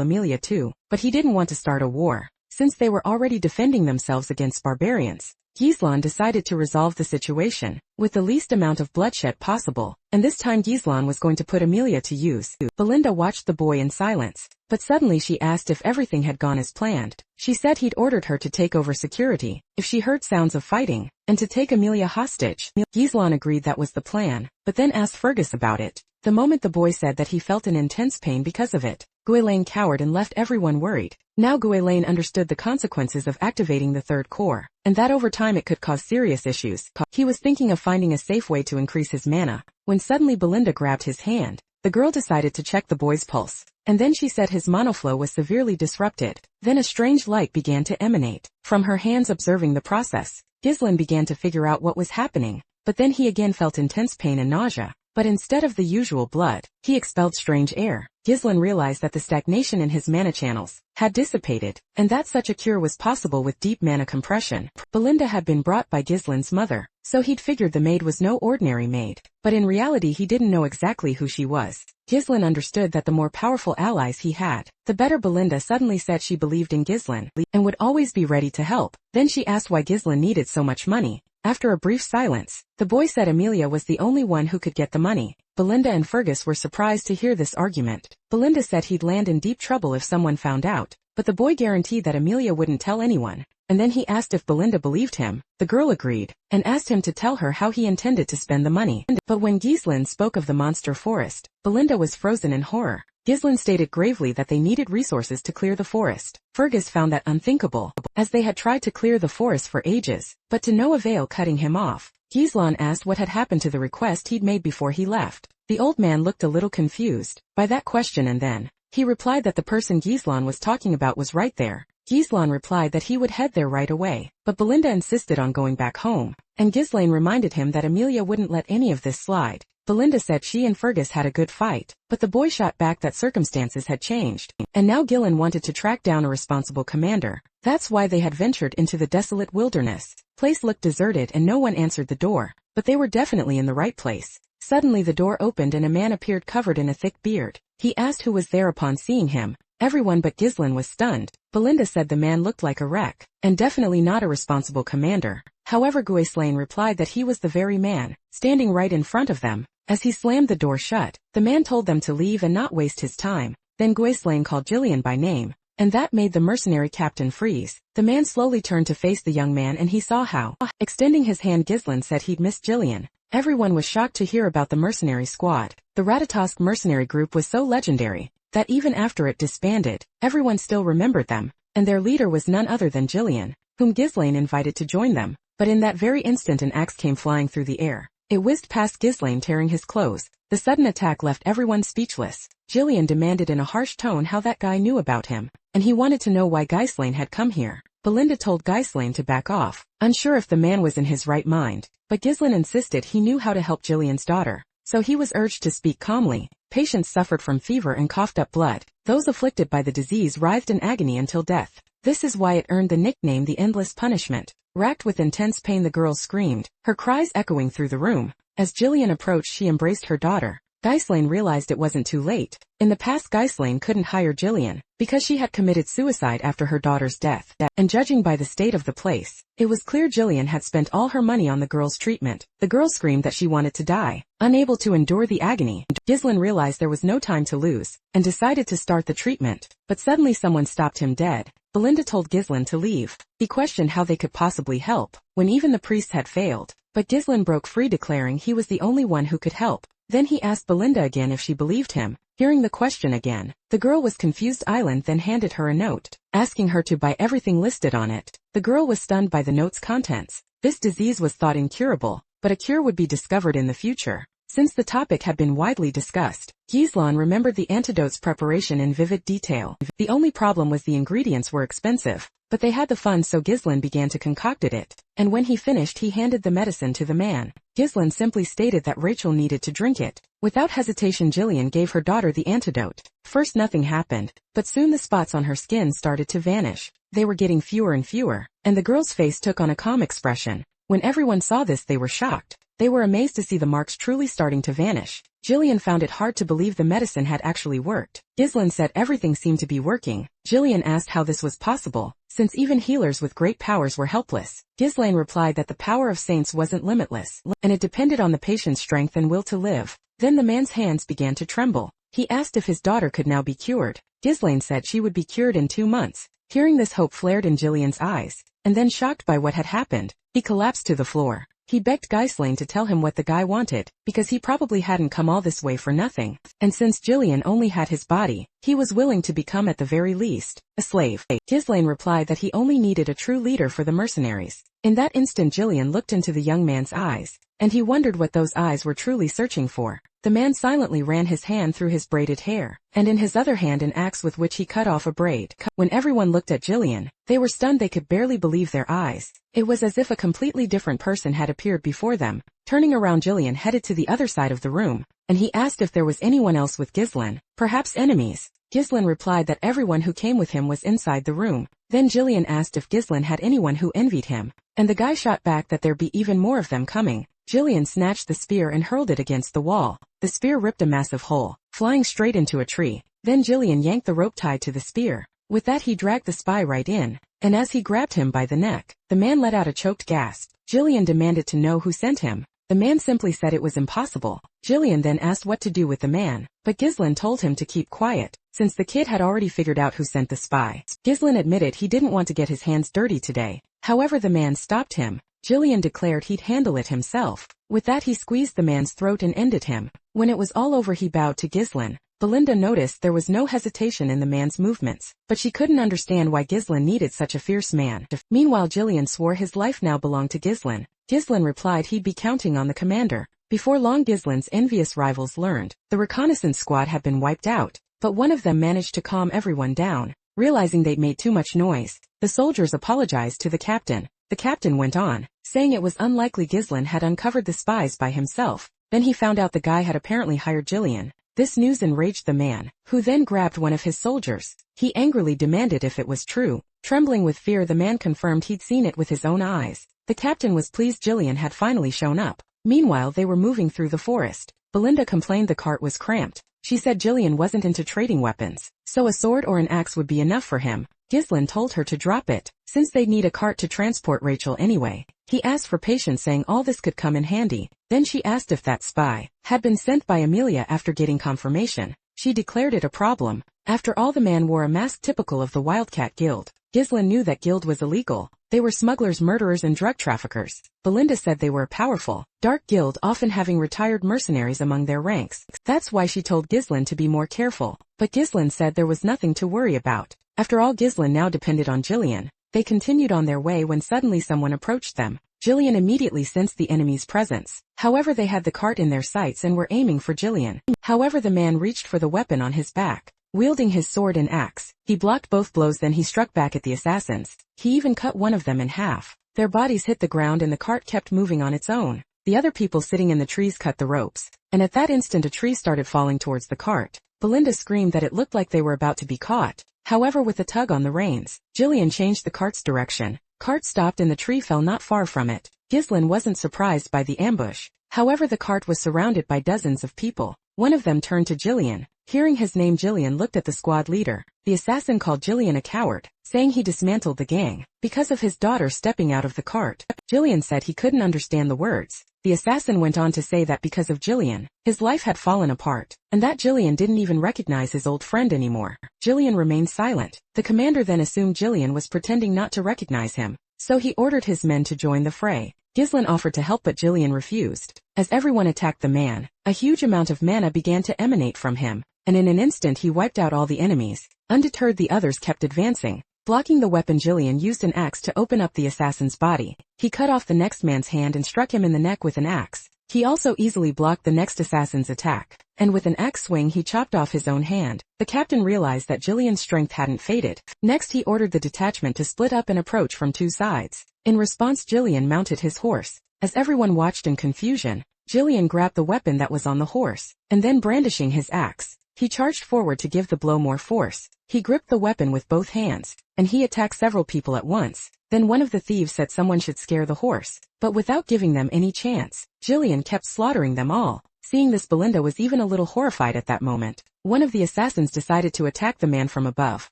Amelia too, but he didn't want to start a war, since they were already defending themselves against barbarians. Ghislaine decided to resolve the situation with the least amount of bloodshed possible, and this time Ghislaine was going to put Amelia to use. Belinda watched the boy in silence, but suddenly she asked if everything had gone as planned. She said he'd ordered her to take over security if she heard sounds of fighting, and to take Amelia hostage. Ghislaine agreed that was the plan, but then asked Fergus about it. The moment the boy said that he felt an intense pain because of it, Ghislaine cowered and left everyone worried. Now Ghislaine understood the consequences of activating the third core, and that over time it could cause serious issues. He was thinking of finding a safe way to increase his mana, when suddenly Belinda grabbed his hand. The girl decided to check the boy's pulse, and then she said his monoflow was severely disrupted. Then a strange light began to emanate from her hands. Observing the process, Ghislaine began to figure out what was happening, but then he again felt intense pain and nausea. But instead of the usual blood, he expelled strange air. Ghislaine realized that the stagnation in his mana channels had dissipated, and that such a cure was possible with deep mana compression. Belinda had been brought by Ghislaine's mother, so he'd figured the maid was no ordinary maid, but in reality he didn't know exactly who she was. Ghislaine understood that the more powerful allies he had, the better. Belinda suddenly said she believed in Ghislaine, and would always be ready to help. Then she asked why Ghislaine needed so much money. After a brief silence, the boy said Amelia was the only one who could get the money. Belinda and Fergus were surprised to hear this argument. Belinda said he'd land in deep trouble if someone found out, but the boy guaranteed that Amelia wouldn't tell anyone. And then he asked if Belinda believed him. The girl agreed, and asked him to tell her how he intended to spend the money. But when Ghislaine spoke of the monster forest, Belinda was frozen in horror. Ghislaine stated gravely that they needed resources to clear the forest. Fergus found that unthinkable, as they had tried to clear the forest for ages, but to no avail, cutting him off. Ghislaine asked what had happened to the request he'd made before he left. The old man looked a little confused by that question, and then he replied that the person Ghislaine was talking about was right there. Ghislaine replied that he would head there right away, but Belinda insisted on going back home, and Ghislaine reminded him that Amelia wouldn't let any of this slide. Belinda said she and Fergus had a good fight, but the boy shot back that circumstances had changed, and now Ghislaine wanted to track down a responsible commander. That's why they had ventured into the desolate wilderness. Place looked deserted and no one answered the door, but they were definitely in the right place. Suddenly the door opened and a man appeared covered in a thick beard. He asked who was there. Upon seeing him, everyone but Ghislaine was stunned. Belinda said the man looked like a wreck, and definitely not a responsible commander. However, Ghislaine replied that he was the very man, standing right in front of them. As he slammed the door shut, the man told them to leave and not waste his time. Then Ghislaine called Jillian by name, and that made the mercenary captain freeze. The man slowly turned to face the young man and he saw how, extending his hand, Ghislaine said he'd missed Jillian. Everyone was shocked to hear about the mercenary squad. The Ratatosk mercenary group was so legendary that even after it disbanded, everyone still remembered them, and their leader was none other than Jillian, whom Ghislaine invited to join them. But in that very instant an axe came flying through the air. It whizzed past Ghislaine, tearing his clothes. The sudden attack left everyone speechless. Jillian demanded in a harsh tone how that guy knew about him, and he wanted to know why Ghislaine had come here. Belinda told Ghislaine to back off, unsure if the man was in his right mind, but Ghislaine insisted he knew how to help Jillian's daughter, so he was urged to speak calmly. Patients suffered from fever and coughed up blood. Those afflicted by the disease writhed in agony until death. This is why it earned the nickname the Endless Punishment. Racked with intense pain, the girl screamed, her cries echoing through the room. As Jillian approached, she embraced her daughter, Ghislaine realized it wasn't too late. In the past, Ghislaine couldn't hire Jillian because she had committed suicide after her daughter's death, and judging by the state of the place, it was clear Jillian had spent all her money on the girl's treatment. The girl screamed that she wanted to die. Unable to endure the agony, Ghislaine realized there was no time to lose, and decided to start the treatment, but suddenly someone stopped him dead. Belinda told Ghislaine to leave. He questioned how they could possibly help, when even the priests had failed, but Ghislaine broke free, declaring he was the only one who could help. Then he asked Belinda again if she believed him. Hearing the question again, the girl was confused. Island then handed her a note, asking her to buy everything listed on it. The girl was stunned by the note's contents. This disease was thought incurable, but a cure would be discovered in the future. Since the topic had been widely discussed, Ghislaine remembered the antidote's preparation in vivid detail. The only problem was the ingredients were expensive, but they had the funds, so Ghislaine began to concoct it, and when he finished he handed the medicine to the man. Ghislaine simply stated that Rachel needed to drink it. Without hesitation, Jillian gave her daughter the antidote. First nothing happened, but soon the spots on her skin started to vanish. They were getting fewer and fewer, and the girl's face took on a calm expression. When everyone saw this, they were shocked. They were amazed to see the marks truly starting to vanish. Jillian found it hard to believe the medicine had actually worked. Ghislaine said everything seemed to be working. Jillian asked how this was possible, since even healers with great powers were helpless. Ghislaine replied that the power of saints wasn't limitless, and it depended on the patient's strength and will to live. Then the man's hands began to tremble. He asked if his daughter could now be cured. Ghislaine said she would be cured in 2 months. Hearing this, hope flared in Jillian's eyes, and then, shocked by what had happened, he collapsed to the floor. He begged Ghislaine to tell him what the guy wanted, because he probably hadn't come all this way for nothing, and since Jillian only had his body, he was willing to become at the very least a slave. Ghislaine replied that he only needed a true leader for the mercenaries. In that instant, Jillian looked into the young man's eyes, and he wondered what those eyes were truly searching for. The man silently ran his hand through his braided hair, and in his other hand an axe with which he cut off a braid. When everyone looked at Jillian, they were stunned. They could barely believe their eyes. It was as if a completely different person had appeared before them. Turning around, Jillian headed to the other side of the room, and he asked if there was anyone else with Ghislaine, perhaps enemies. Ghislaine replied that everyone who came with him was inside the room. Then Jillian asked if Ghislaine had anyone who envied him, and the guy shot back that there'd be even more of them coming. Jillian snatched the spear and hurled it against the wall. The spear ripped a massive hole, flying straight into a tree. Then Jillian yanked the rope tied to the spear. With that, he dragged the spy right in, and as he grabbed him by the neck, the man let out a choked gasp. Jillian demanded to know who sent him. The man simply said it was impossible. Jillian then asked what to do with the man, but Ghislaine told him to keep quiet, since the kid had already figured out who sent the spy. Ghislaine admitted he didn't want to get his hands dirty today. However, the man stopped him. Jillian declared he'd handle it himself. With that, he squeezed the man's throat and ended him. When it was all over, he bowed to Ghislaine. Belinda noticed there was no hesitation in the man's movements, but she couldn't understand why Ghislaine needed such a fierce man. Meanwhile, Jillian swore his life now belonged to Ghislaine. Ghislaine replied he'd be counting on the commander. Before long, Ghislaine's envious rivals learned the reconnaissance squad had been wiped out, but one of them managed to calm everyone down. Realizing they'd made too much noise, the soldiers apologized to the captain. The captain went on, saying it was unlikely Ghislaine had uncovered the spies by himself. Then he found out the guy had apparently hired Jillian. This news enraged the man, who then grabbed one of his soldiers. He angrily demanded if it was true. Trembling with fear, the man confirmed he'd seen it with his own eyes. The captain was pleased Jillian had finally shown up. Meanwhile, they were moving through the forest. Belinda complained the cart was cramped. She said Jillian wasn't into trading weapons, so a sword or an axe would be enough for him. Ghislaine told her to drop it, since they'd need a cart to transport Rachel anyway. He asked for patience, saying all this could come in handy. Then she asked if that spy had been sent by Amelia. After getting confirmation, she declared it a problem. After all, the man wore a mask typical of the Wildcat Guild. Ghislaine knew that guild was illegal. They were smugglers, murderers, and drug traffickers. Belinda said they were a powerful, dark guild, often having retired mercenaries among their ranks. That's why she told Ghislaine to be more careful. But Ghislaine said there was nothing to worry about. After all, Ghislaine now depended on Jillian. They continued on their way when suddenly someone approached them. Jillian immediately sensed the enemy's presence. However, they had the cart in their sights and were aiming for Jillian. However, the man reached for the weapon on his back. Wielding his sword and axe, he blocked both blows. Then he struck back at the assassins. He even cut one of them in half. Their bodies hit the ground and the cart kept moving on its own. The other people sitting in the trees cut the ropes, and at that instant a tree started falling towards the cart. Belinda screamed that it looked like they were about to be caught. However, with a tug on the reins, Jillian changed the cart's direction. Cart stopped and the tree fell not far from it. Ghislaine wasn't surprised by the ambush. However, the cart was surrounded by dozens of people. One of them turned to Jillian. Hearing his name, Jillian looked at the squad leader. The assassin called Jillian a coward, saying he dismantled the gang because of his daughter stepping out of the cart. Jillian said he couldn't understand the words. The assassin went on to say that because of Jillian, his life had fallen apart, and that Jillian didn't even recognize his old friend anymore. Jillian remained silent. The commander then assumed Jillian was pretending not to recognize him, so he ordered his men to join the fray. Ghislain offered to help, but Jillian refused. As everyone attacked the man, a huge amount of mana began to emanate from him, and in an instant he wiped out all the enemies. Undeterred, the others kept advancing. Blocking the weapon, Jillian used an axe to open up the assassin's body. He cut off the next man's hand and struck him in the neck with an axe. He also easily blocked the next assassin's attack, and with an axe swing he chopped off his own hand. The captain realized that Jillian's strength hadn't faded. Next he ordered the detachment to split up and approach from two sides. In response, Jillian mounted his horse. As everyone watched in confusion, Jillian grabbed the weapon that was on the horse, and then brandishing his axe, he charged forward to give the blow more force. He gripped the weapon with both hands, and he attacked several people at once. Then one of the thieves said someone should scare the horse, but without giving them any chance, Jillian kept slaughtering them all. Seeing this, Belinda was even a little horrified at that moment. One of the assassins decided to attack the man from above,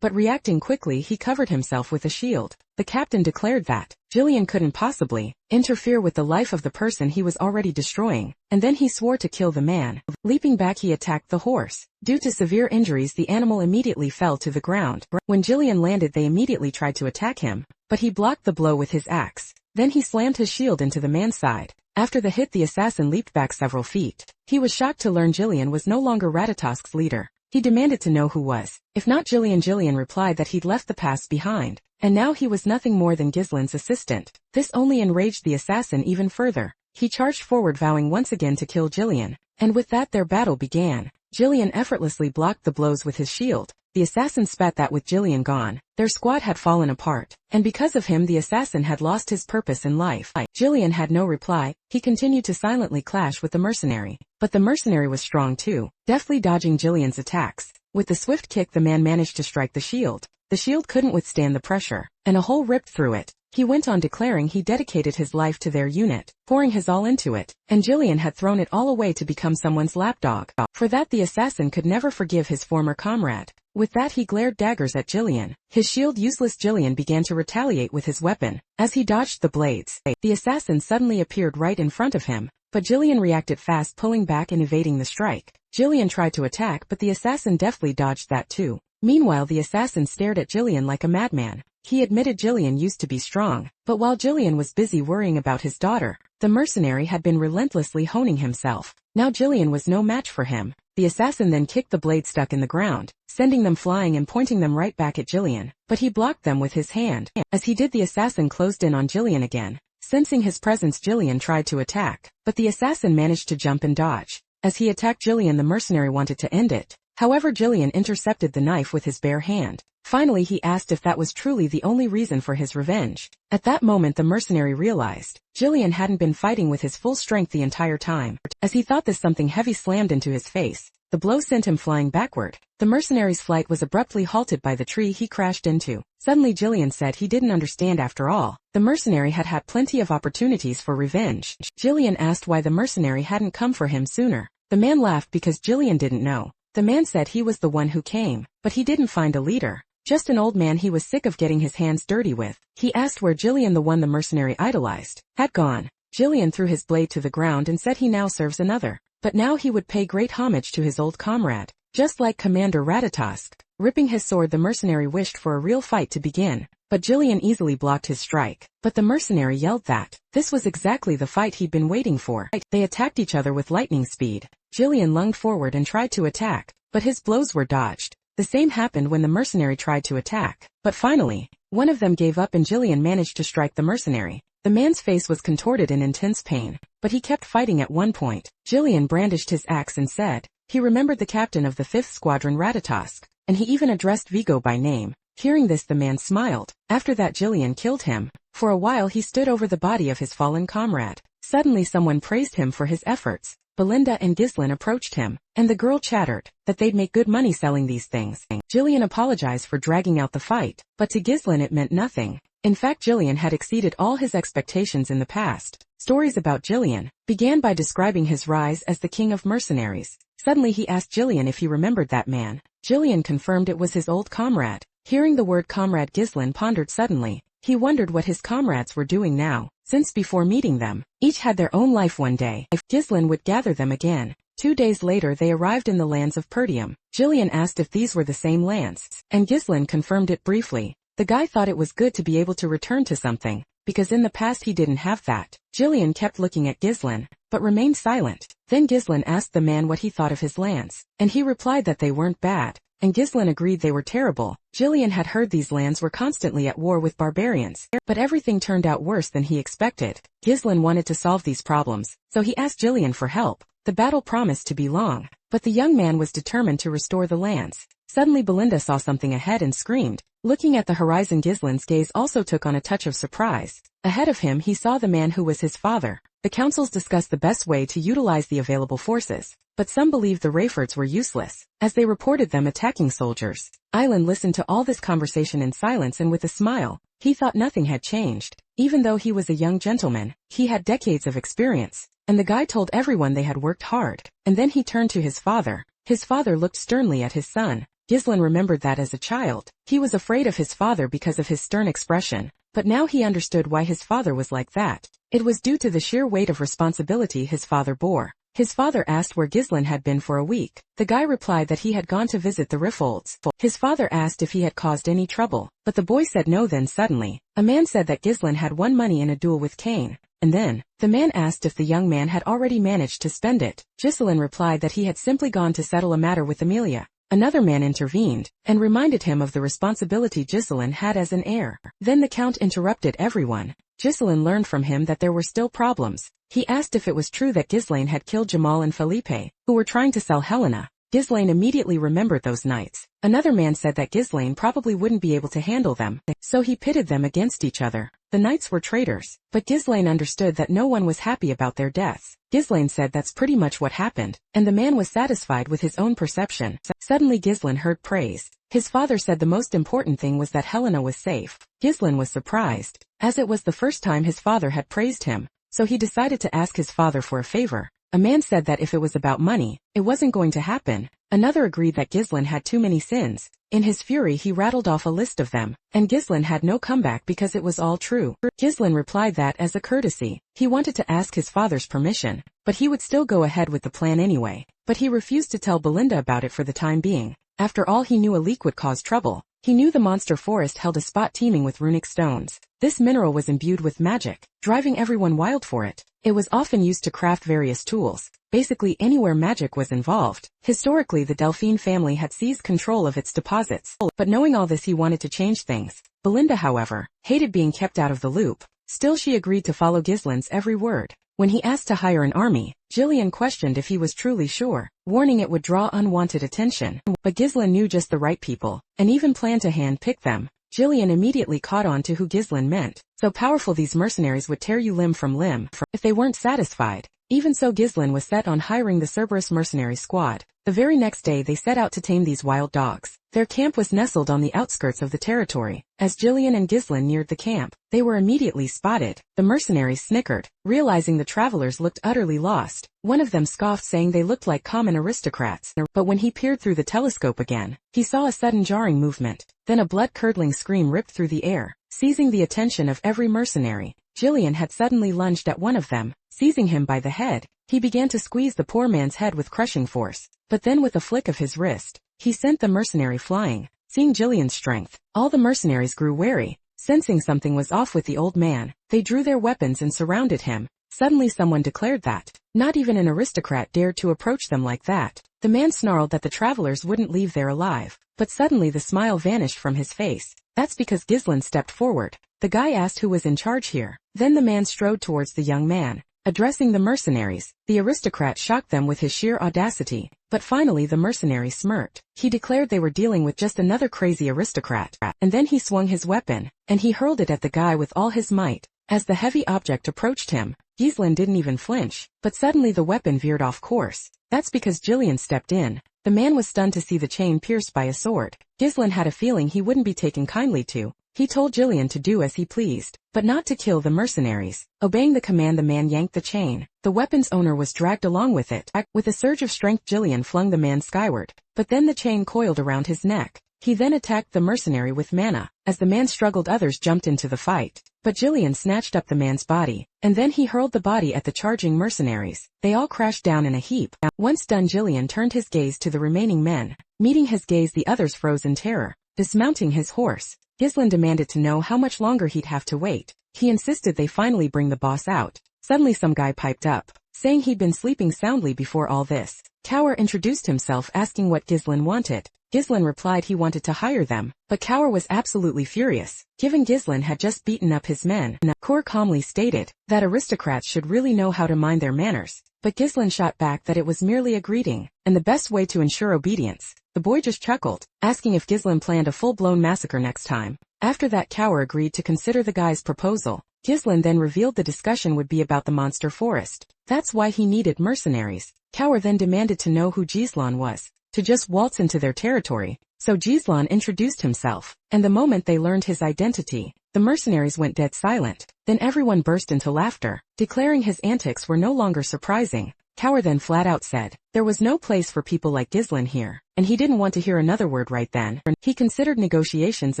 but reacting quickly he covered himself with a shield. The captain declared that Jillian couldn't possibly interfere with the life of the person he was already destroying, and then he swore to kill the man. Leaping back, he attacked the horse. Due to severe injuries, the animal immediately fell to the ground. When Jillian landed, they immediately tried to attack him, but he blocked the blow with his axe. Then he slammed his shield into the man's side. After the hit, the assassin leaped back several feet. He was shocked to learn Jillian was no longer Ratatosk's leader. He demanded to know who was. If not Jillian. Jillian replied that he'd left the past behind, and now he was nothing more than Ghislain's assistant. This only enraged the assassin even further. He charged forward, vowing once again to kill Jillian, and with that their battle began. Jillian effortlessly blocked the blows with his shield. The assassin spat that with Jillian gone, their squad had fallen apart, and because of him the assassin had lost his purpose in life. Jillian had no reply. He continued to silently clash with the mercenary, but the mercenary was strong too, deftly dodging Jillian's attacks. With the swift kick, the man managed to strike the shield. The shield couldn't withstand the pressure, and a hole ripped through it. He went on declaring he dedicated his life to their unit, pouring his all into it, and Jillian had thrown it all away to become someone's lapdog. For that the assassin could never forgive his former comrade. With that he glared daggers at Jillian. His shield useless, Jillian began to retaliate with his weapon. As he dodged the blades, the assassin suddenly appeared right in front of him, but Jillian reacted fast, pulling back and evading the strike. Jillian tried to attack, but the assassin deftly dodged that too. Meanwhile, the assassin stared at Jillian like a madman. He admitted Jillian used to be strong, but while Jillian was busy worrying about his daughter, the mercenary had been relentlessly honing himself. Now Jillian was no match for him. The assassin then kicked the blade stuck in the ground, sending them flying and pointing them right back at Jillian, but he blocked them with his hand. As he did, the assassin closed in on Jillian again. Sensing his presence, Jillian tried to attack, but the assassin managed to jump and dodge. As he attacked Jillian, the mercenary wanted to end it. However, Jillian intercepted the knife with his bare hand. Finally, he asked if that was truly the only reason for his revenge. At that moment, the mercenary realized Jillian hadn't been fighting with his full strength the entire time. As he thought this, something heavy slammed into his face. The blow sent him flying backward. The mercenary's flight was abruptly halted by the tree he crashed into. Suddenly Jillian said he didn't understand after all. The mercenary had had plenty of opportunities for revenge. Jillian asked why the mercenary hadn't come for him sooner. The man laughed because Jillian didn't know. The man said he was the one who came, but he didn't find a leader. Just an old man he was sick of getting his hands dirty with. He asked where Jillian, the one the mercenary idolized, had gone. Jillian threw his blade to the ground and said he now serves another, but now he would pay great homage to his old comrade, just like Commander Ratatosk. Ripping his sword, the mercenary wished for a real fight to begin, but Jillian easily blocked his strike. But the mercenary yelled that this was exactly the fight he'd been waiting for. They attacked each other with lightning speed. Jillian lunged forward and tried to attack, but his blows were dodged. The same happened when the mercenary tried to attack, but finally, one of them gave up and Jillian managed to strike the mercenary. The man's face was contorted in intense pain, but he kept fighting. At one point, Jillian brandished his axe and said he remembered the captain of the 5th Squadron, Ratatosk, and he even addressed Vigo by name. Hearing this, the man smiled. After that, Jillian killed him. For a while he stood over the body of his fallen comrade. Suddenly someone praised him for his efforts. Belinda and Ghislain approached him, and the girl chattered that they'd make good money selling these things. Jillian apologized for dragging out the fight, but to Ghislain it meant nothing. In fact, Jillian had exceeded all his expectations in the past. Stories about Jillian began by describing his rise as the king of mercenaries. Suddenly he asked Jillian if he remembered that man. Jillian confirmed it was his old comrade. Hearing the word comrade, Ghislain pondered suddenly. He wondered what his comrades were doing now, since before meeting them, each had their own life. One day, Ghislain would gather them again. 2 days later they arrived in the lands of Perdium. Jillian asked if these were the same lands, and Ghislain confirmed it briefly. The guy thought it was good to be able to return to something, because in the past he didn't have that. Jillian kept looking at Ghislain, but remained silent. Then Ghislain asked the man what he thought of his lands, and he replied that they weren't bad, and Ghislain agreed they were terrible. Jillian had heard these lands were constantly at war with barbarians, but everything turned out worse than he expected. Ghislain wanted to solve these problems, so he asked Jillian for help. The battle promised to be long, but the young man was determined to restore the lands. Suddenly Belinda saw something ahead and screamed. Looking at the horizon, Ghislain's gaze also took on a touch of surprise. Ahead of him he saw the man who was his father. The councils discussed the best way to utilize the available forces, but some believed the Rayfords were useless, as they reported them attacking soldiers. Island listened to all this conversation in silence and with a smile. He thought nothing had changed. Even though he was a young gentleman, he had decades of experience, and the guy told everyone they had worked hard. And then he turned to his father. His father looked sternly at his son. Ghislain remembered that as a child, he was afraid of his father because of his stern expression, but now he understood why his father was like that. It was due to the sheer weight of responsibility his father bore. His father asked where Ghislain had been for a week. The guy replied that he had gone to visit the Rayfords. His father asked if he had caused any trouble, but the boy said no. Then suddenly, a man said that Ghislain had won money in a duel with Cain, and then, the man asked if the young man had already managed to spend it. Ghislain replied that he had simply gone to settle a matter with Amelia. Another man intervened, and reminded him of the responsibility Ghislain had as an heir. Then the count interrupted everyone. Ghislain learned from him that there were still problems. He asked if it was true that Ghislain had killed Jamal and Felipe, who were trying to sell Helena. Ghislain immediately remembered those nights. Another man said that Ghislain probably wouldn't be able to handle them, so he pitted them against each other. The knights were traitors, but Ghislain understood that no one was happy about their deaths. Ghislain said that's pretty much what happened, and the man was satisfied with his own perception. Suddenly Ghislain heard praise. His father said the most important thing was that Helena was safe. Ghislain was surprised, as it was the first time his father had praised him, so he decided to ask his father for a favor. A man said that if it was about money, it wasn't going to happen. Another agreed that Ghislain had too many sins. In his fury he rattled off a list of them, and Ghislain had no comeback because it was all true. Ghislain replied that as a courtesy, he wanted to ask his father's permission, but he would still go ahead with the plan anyway. But he refused to tell Belinda about it for the time being. After all, he knew a leak would cause trouble. He knew the monster forest held a spot teeming with runic stones. This mineral was imbued with magic, driving everyone wild for it. It was often used to craft various tools, basically anywhere magic was involved. Historically, the Delphine family had seized control of its deposits, but knowing all this he wanted to change things. Belinda, however, hated being kept out of the loop. Still, she agreed to follow Ghislain's every word. When he asked to hire an army, Jillian questioned if he was truly sure, warning it would draw unwanted attention. But Ghislain knew just the right people, and even planned to hand-pick them. Jillian immediately caught on to who Ghislain meant. So powerful, these mercenaries would tear you limb from limb if they weren't satisfied. Even so, Ghislain was set on hiring the Cerberus mercenary squad. The very next day they set out to tame these wild dogs. Their camp was nestled on the outskirts of the territory. As Jillian and Ghislain neared the camp, they were immediately spotted. The mercenaries snickered, realizing the travelers looked utterly lost. One of them scoffed, saying they looked like common aristocrats. But when he peered through the telescope again, he saw a sudden jarring movement. Then a blood-curdling scream ripped through the air, seizing the attention of every mercenary. Jillian had suddenly lunged at one of them, seizing him by the head. He began to squeeze the poor man's head with crushing force, but then with a flick of his wrist, he sent the mercenary flying. Seeing Jillian's strength, all the mercenaries grew wary. Sensing something was off with the old man, they drew their weapons and surrounded him. Suddenly someone declared that not even an aristocrat dared to approach them like that. The man snarled that the travelers wouldn't leave there alive, but suddenly the smile vanished from his face. That's because Ghislain stepped forward. The guy asked who was in charge here. Then the man strode towards the young man, addressing the mercenaries. The aristocrat shocked them with his sheer audacity, but finally the mercenary smirked. He declared they were dealing with just another crazy aristocrat, and then he swung his weapon, and he hurled it at the guy with all his might. As the heavy object approached him, Ghislain didn't even flinch, but suddenly the weapon veered off course. That's because Jillian stepped in. The man was stunned to see the chain pierced by a sword. Ghislain had a feeling he wouldn't be taken kindly to. He told Jillian to do as he pleased, but not to kill the mercenaries. Obeying the command, the man yanked the chain. The weapon's owner was dragged along with it. With a surge of strength, Jillian flung the man skyward, but then the chain coiled around his neck. He then attacked the mercenary with mana. As the man struggled, others jumped into the fight. But Jillian snatched up the man's body, and then he hurled the body at the charging mercenaries. They all crashed down in a heap. Once done, Jillian turned his gaze to the remaining men. Meeting his gaze, the others froze in terror. Dismounting his horse, Ghislain demanded to know how much longer he'd have to wait. He insisted they finally bring the boss out. Suddenly some guy piped up, saying he'd been sleeping soundly before all this. Kaur introduced himself, asking what Ghislain wanted. Ghislain replied he wanted to hire them, but Kaur was absolutely furious, given Ghislain had just beaten up his men. Kaur calmly stated that aristocrats should really know how to mind their manners, but Ghislain shot back that it was merely a greeting, and the best way to ensure obedience. The boy just chuckled, asking if Ghislain planned a full-blown massacre next time. After that, Kaur agreed to consider the guy's proposal. Ghislain then revealed the discussion would be about the monster forest. That's why he needed mercenaries. Kaur then demanded to know who Ghislain was, to just waltz into their territory. So Ghislain introduced himself, and the moment they learned his identity, the mercenaries went dead silent. Then everyone burst into laughter, declaring his antics were no longer surprising. Kaur then flat out said there was no place for people like Ghislain here, and he didn't want to hear another word right then. He considered negotiations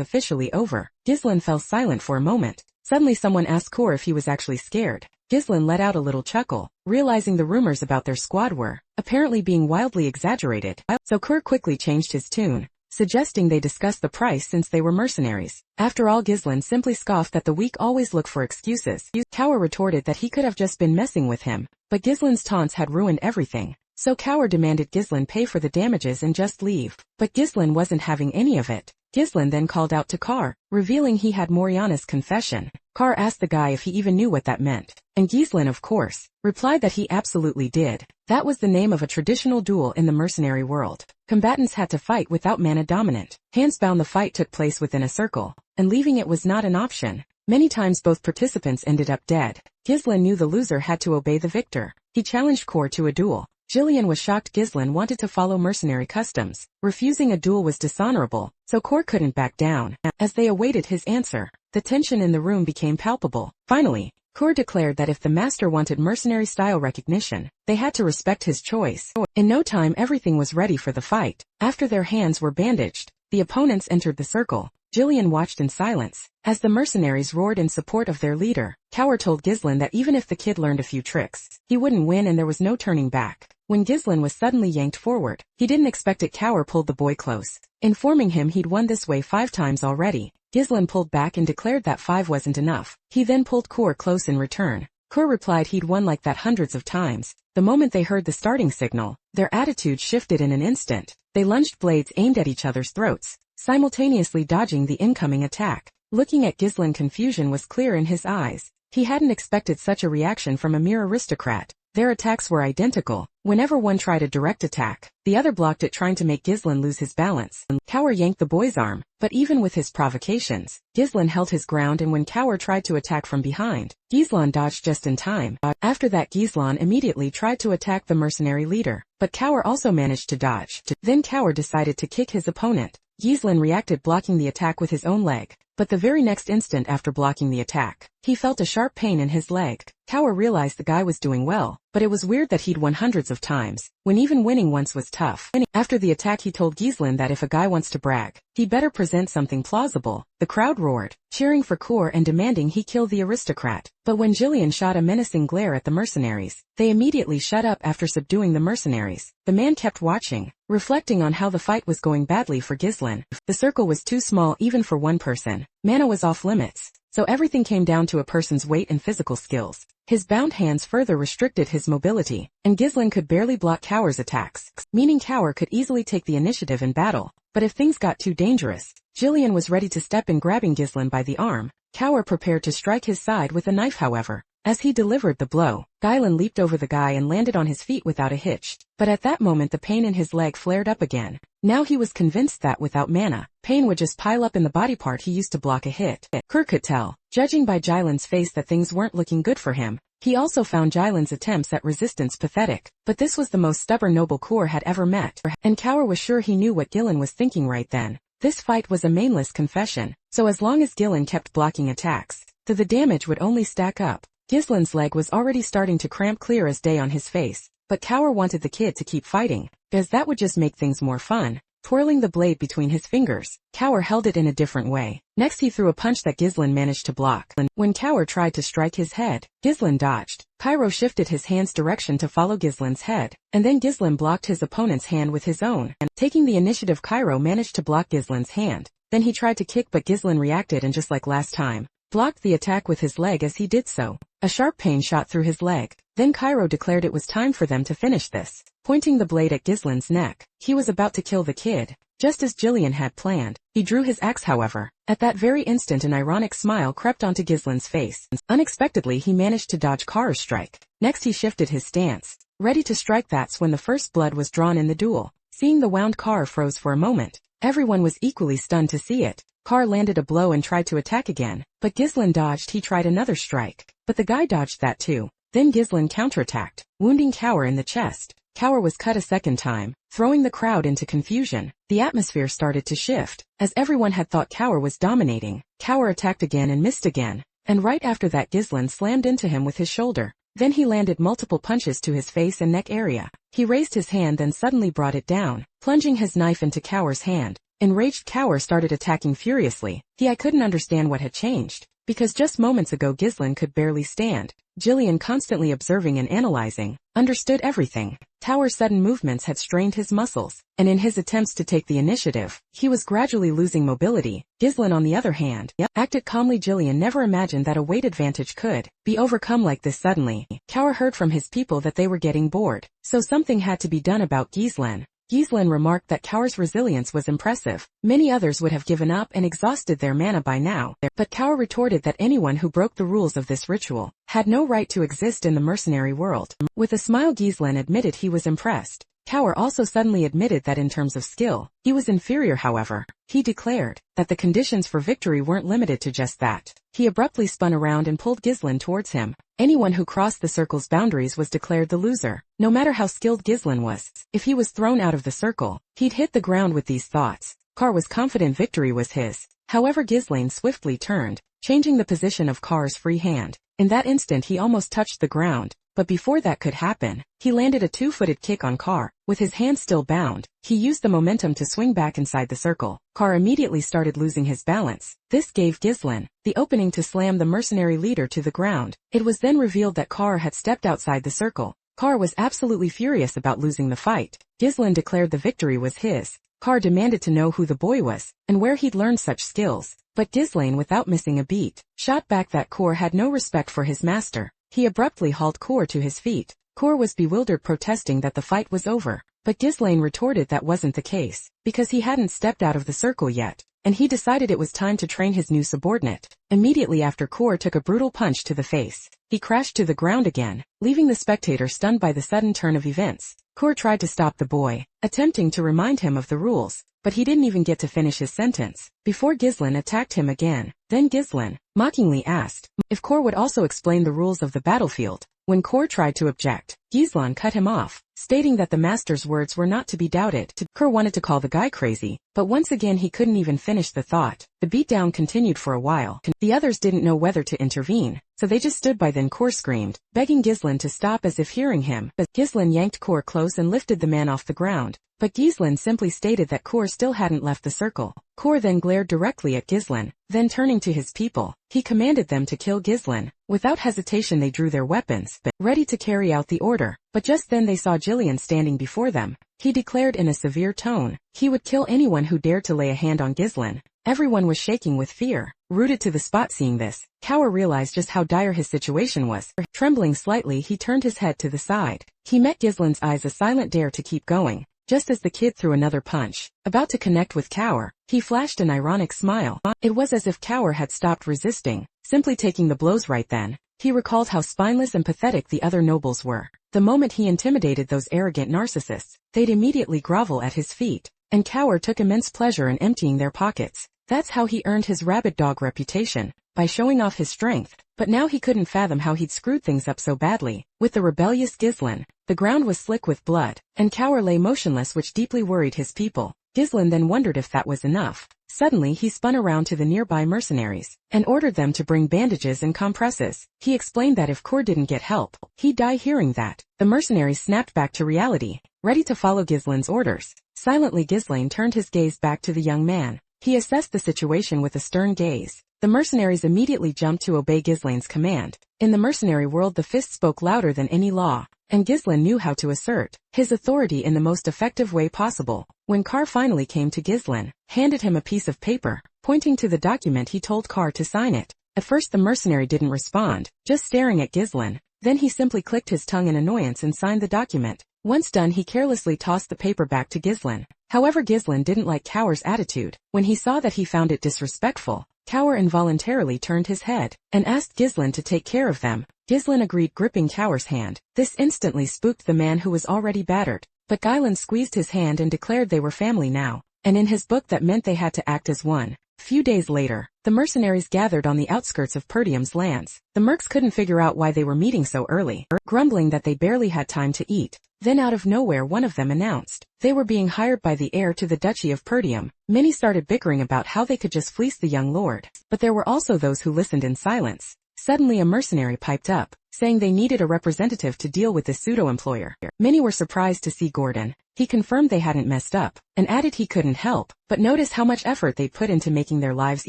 officially over. Ghislain fell silent for a moment. Suddenly someone asked Kaur if he was actually scared. Ghislain let out a little chuckle, realizing the rumors about their squad were apparently being wildly exaggerated. So Kaur quickly changed his tune, suggesting they discuss the price since they were mercenaries. After all, Ghislain simply scoffed that the weak always look for excuses. Kaur retorted that he could have just been messing with him, but Ghislain's taunts had ruined everything. So Kaur demanded Ghislain pay for the damages and just leave, but Ghislain wasn't having any of it. Ghislain then called out to Kaur, revealing he had Moriana's confession. Kaur asked the guy if he even knew what that meant, and Ghislain, of course, replied that he absolutely did. That was the name of a traditional duel in the mercenary world. Combatants had to fight without mana dominant. Hands-bound, the fight took place within a circle, and leaving it was not an option. Many times both participants ended up dead. Ghislain knew the loser had to obey the victor. He challenged Kaur to a duel. Jillian was shocked. Ghislain wanted to follow mercenary customs. Refusing a duel was dishonorable, so Kaur couldn't back down. As they awaited his answer, the tension in the room became palpable. Finally, Kaur declared that if the master wanted mercenary-style recognition, they had to respect his choice. In no time, everything was ready for the fight. After their hands were bandaged, the opponents entered the circle. Jillian watched in silence as the mercenaries roared in support of their leader. Kaur told Ghislain that even if the kid learned a few tricks, he wouldn't win, and there was no turning back. When Ghislain was suddenly yanked forward, he didn't expect it. Kaur pulled the boy close, informing him he'd won this way 5 times already. Ghislain pulled back and declared that 5 wasn't enough. He then pulled Kaur close in return. Kaur replied he'd won like that hundreds of times. The moment they heard the starting signal, their attitude shifted in an instant. They lunged, blades aimed at each other's throats, simultaneously dodging the incoming attack. Looking at Ghislain, confusion was clear in his eyes. He hadn't expected such a reaction from a mere aristocrat. Their attacks were identical. Whenever one tried a direct attack, the other blocked it, trying to make Ghislain lose his balance. Kaur yanked the boy's arm, but even with his provocations, Ghislain held his ground, and when Kaur tried to attack from behind, Ghislain dodged just in time. After that, Ghislain immediately tried to attack the mercenary leader, but Kaur also managed to dodge. Then Kaur decided to kick his opponent. Ghislain reacted, blocking the attack with his own leg, but the very next instant after blocking the attack, he felt a sharp pain in his leg. Kaur realized the guy was doing well, but it was weird that he'd won hundreds of times, when even winning once was tough. After the attack, he told Ghislain that if a guy wants to brag, he better present something plausible. The crowd roared, cheering for Kaur and demanding he kill the aristocrat. But when Jillian shot a menacing glare at the mercenaries, they immediately shut up. After subduing the mercenaries, the man kept watching, reflecting on how the fight was going badly for Ghislain. The circle was too small even for one person. Mana was off limits, so everything came down to a person's weight and physical skills. His bound hands further restricted his mobility, and Ghislain could barely block Kaur's attacks, meaning Kaur could easily take the initiative in battle. But if things got too dangerous, Jillian was ready to step in, grabbing Ghislain by the arm. Kaur prepared to strike his side with a knife. However, as he delivered the blow, Ghislain leaped over the guy and landed on his feet without a hitch. But at that moment, the pain in his leg flared up again. Now he was convinced that without mana, pain would just pile up in the body part he used to block a hit. Kaur could tell, judging by Ghislain's face, that things weren't looking good for him. He also found Ghislain's attempts at resistance pathetic, but this was the most stubborn noble Kaur had ever met, and Kaur was sure he knew what Ghislain was thinking right then. This fight was a mainless confession, so as long as Gillen kept blocking attacks, the damage would only stack up. Ghislaine's leg was already starting to cramp clear as day on his face, but Cower wanted the kid to keep fighting, as that would just make things more fun. Twirling the blade between his fingers, Cower held it in a different way. Next he threw a punch that Ghislaine managed to block. When Cower tried to strike his head, Ghislaine dodged. Cairo shifted his hand's direction to follow Ghislaine's head, and then Ghislaine blocked his opponent's hand with his own. And taking the initiative, Cairo managed to block Ghislaine's hand. Then he tried to kick, but Ghislaine reacted and just like last time, blocked the attack with his leg as he did so. A sharp pain shot through his leg. Then Cairo declared it was time for them to finish this. Pointing the blade at Ghislaine's neck, he was about to kill the kid, just as Jillian had planned. He drew his axe, however. At that very instant an ironic smile crept onto Ghislaine's face. Unexpectedly he managed to dodge Cawer's strike. Next he shifted his stance, ready to strike. That's when the first blood was drawn in the duel. Seeing the wound, Cawer froze for a moment. Everyone was equally stunned to see it. Cawer landed a blow and tried to attack again, but Ghislaine dodged. He tried another strike, but the guy dodged that too. Then Ghislaine counterattacked, wounding Cower in the chest. Cower was cut a second time, throwing the crowd into confusion. The atmosphere started to shift, as everyone had thought Cower was dominating. Cower attacked again and missed again, and right after that Ghislaine slammed into him with his shoulder. Then he landed multiple punches to his face and neck area. He raised his hand then suddenly brought it down, plunging his knife into Cower's hand. Enraged, Cower started attacking furiously. I couldn't understand what had changed, because just moments ago Ghislaine could barely stand. Jillian, constantly observing and analyzing, understood everything. Cower's sudden movements had strained his muscles, and in his attempts to take the initiative, he was gradually losing mobility. Ghislaine, on the other hand, acted calmly. Jillian never imagined that a weight advantage could be overcome like this suddenly. Cower heard from his people that they were getting bored, so something had to be done about Ghislaine. Ghislaine remarked that Cower's resilience was impressive. Many others would have given up and exhausted their mana by now, but Cower retorted that anyone who broke the rules of this ritual had no right to exist in the mercenary world. With a smile, Ghislaine admitted he was impressed. Cower also suddenly admitted that in terms of skill, he was inferior. However, he declared that the conditions for victory weren't limited to just that. He abruptly spun around and pulled Ghislaine towards him. Anyone who crossed the circle's boundaries was declared the loser. No matter how skilled Ghislaine was, if he was thrown out of the circle, he'd hit the ground. With these thoughts, Cawer was confident victory was his. However, Ghislaine swiftly turned, changing the position of Cawer's free hand. In that instant he almost touched the ground, but before that could happen, he landed a two-footed kick on Cawer. With his hand still bound, he used the momentum to swing back inside the circle. Cawer immediately started losing his balance. This gave Ghislaine the opening to slam the mercenary leader to the ground. It was then revealed that Cawer had stepped outside the circle. Cawer was absolutely furious about losing the fight. Ghislaine declared the victory was his. Cawer demanded to know who the boy was, and where he'd learned such skills. But Ghislaine, without missing a beat, shot back that Cawer had no respect for his master. He abruptly hauled Cawer to his feet. Cawer was bewildered, protesting that the fight was over. But Ghislaine retorted that wasn't the case, because he hadn't stepped out of the circle yet, and he decided it was time to train his new subordinate. Immediately after, Cawer took a brutal punch to the face. He crashed to the ground again, leaving the spectator stunned by the sudden turn of events. Cawer tried to stop the boy, attempting to remind him of the rules, but he didn't even get to finish his sentence before Ghislaine attacked him again. Then Ghislaine mockingly asked if Cawer would also explain the rules of the battlefield. When Cawer tried to object, Ghislaine cut him off, stating that the master's words were not to be doubted. Cawer wanted to call the guy crazy, but once again he couldn't even finish the thought. The beatdown continued for a while. The others didn't know whether to intervene, so they just stood by. Then Cawer screamed, begging Ghislaine to stop as if hearing him. But Ghislaine yanked Cawer close and lifted the man off the ground. But Ghislaine simply stated that Cawer still hadn't left the circle. Cawer then glared directly at Ghislaine. Then turning to his people, he commanded them to kill Ghislaine. Without hesitation they drew their weapons, ready to carry out the order. But just then they saw Jillian standing before them. He declared in a severe tone he would kill anyone who dared to lay a hand on Ghislaine. Everyone was shaking with fear, rooted to the spot. Seeing this, Cower realized just how dire his situation was. Trembling slightly, he turned his head to the side. He met Ghislaine's eyes, a silent dare to keep going. Just as the kid threw another punch, about to connect with Cower, he flashed an ironic smile. It was as if Cower had stopped resisting, simply taking the blows right then. He recalled how spineless and pathetic the other nobles were. The moment he intimidated those arrogant narcissists, they'd immediately grovel at his feet, and Cower took immense pleasure in emptying their pockets. That's how he earned his rabid dog reputation, by showing off his strength. But now he couldn't fathom how he'd screwed things up so badly. With the rebellious Ghislaine, the ground was slick with blood, and Cower lay motionless, which deeply worried his people. Ghislaine then wondered if that was enough. Suddenly he spun around to the nearby mercenaries and ordered them to bring bandages and compresses. He explained that if Kor didn't get help, he'd die. Hearing that, the mercenaries snapped back to reality, ready to follow Ghislaine's orders. Silently Ghislaine turned his gaze back to the young man. He assessed the situation with a stern gaze. The mercenaries immediately jumped to obey Ghislaine's command. In the mercenary world, the fist spoke louder than any law, and Ghislaine knew how to assert his authority in the most effective way possible. When Kar finally came to Ghislaine, handed him a piece of paper. Pointing to the document, he told Kar to sign it. At first the mercenary didn't respond, just staring at Ghislaine. Then he simply clicked his tongue in annoyance and signed the document. Once done, he carelessly tossed the paper back to Ghislaine. However, Ghislaine didn't like Kaur's attitude. When he saw that he found it disrespectful, Kaur involuntarily turned his head and asked Ghislaine to take care of them. Ghislaine agreed, gripping Kaur's hand. This instantly spooked the man who was already battered. But Ghislaine squeezed his hand and declared they were family now. And in his book that meant they had to act as one. Few days later, the mercenaries gathered on the outskirts of Perdium's lands. The mercs couldn't figure out why they were meeting so early, grumbling that they barely had time to eat. Then out of nowhere one of them announced they were being hired by the heir to the Duchy of Perdium. Many started bickering about how they could just fleece the young lord, but there were also those who listened in silence. Suddenly a mercenary piped up, saying they needed a representative to deal with this pseudo-employer. Many were surprised to see Gordon. He confirmed they hadn't messed up, and added he couldn't help but notice how much effort they put into making their lives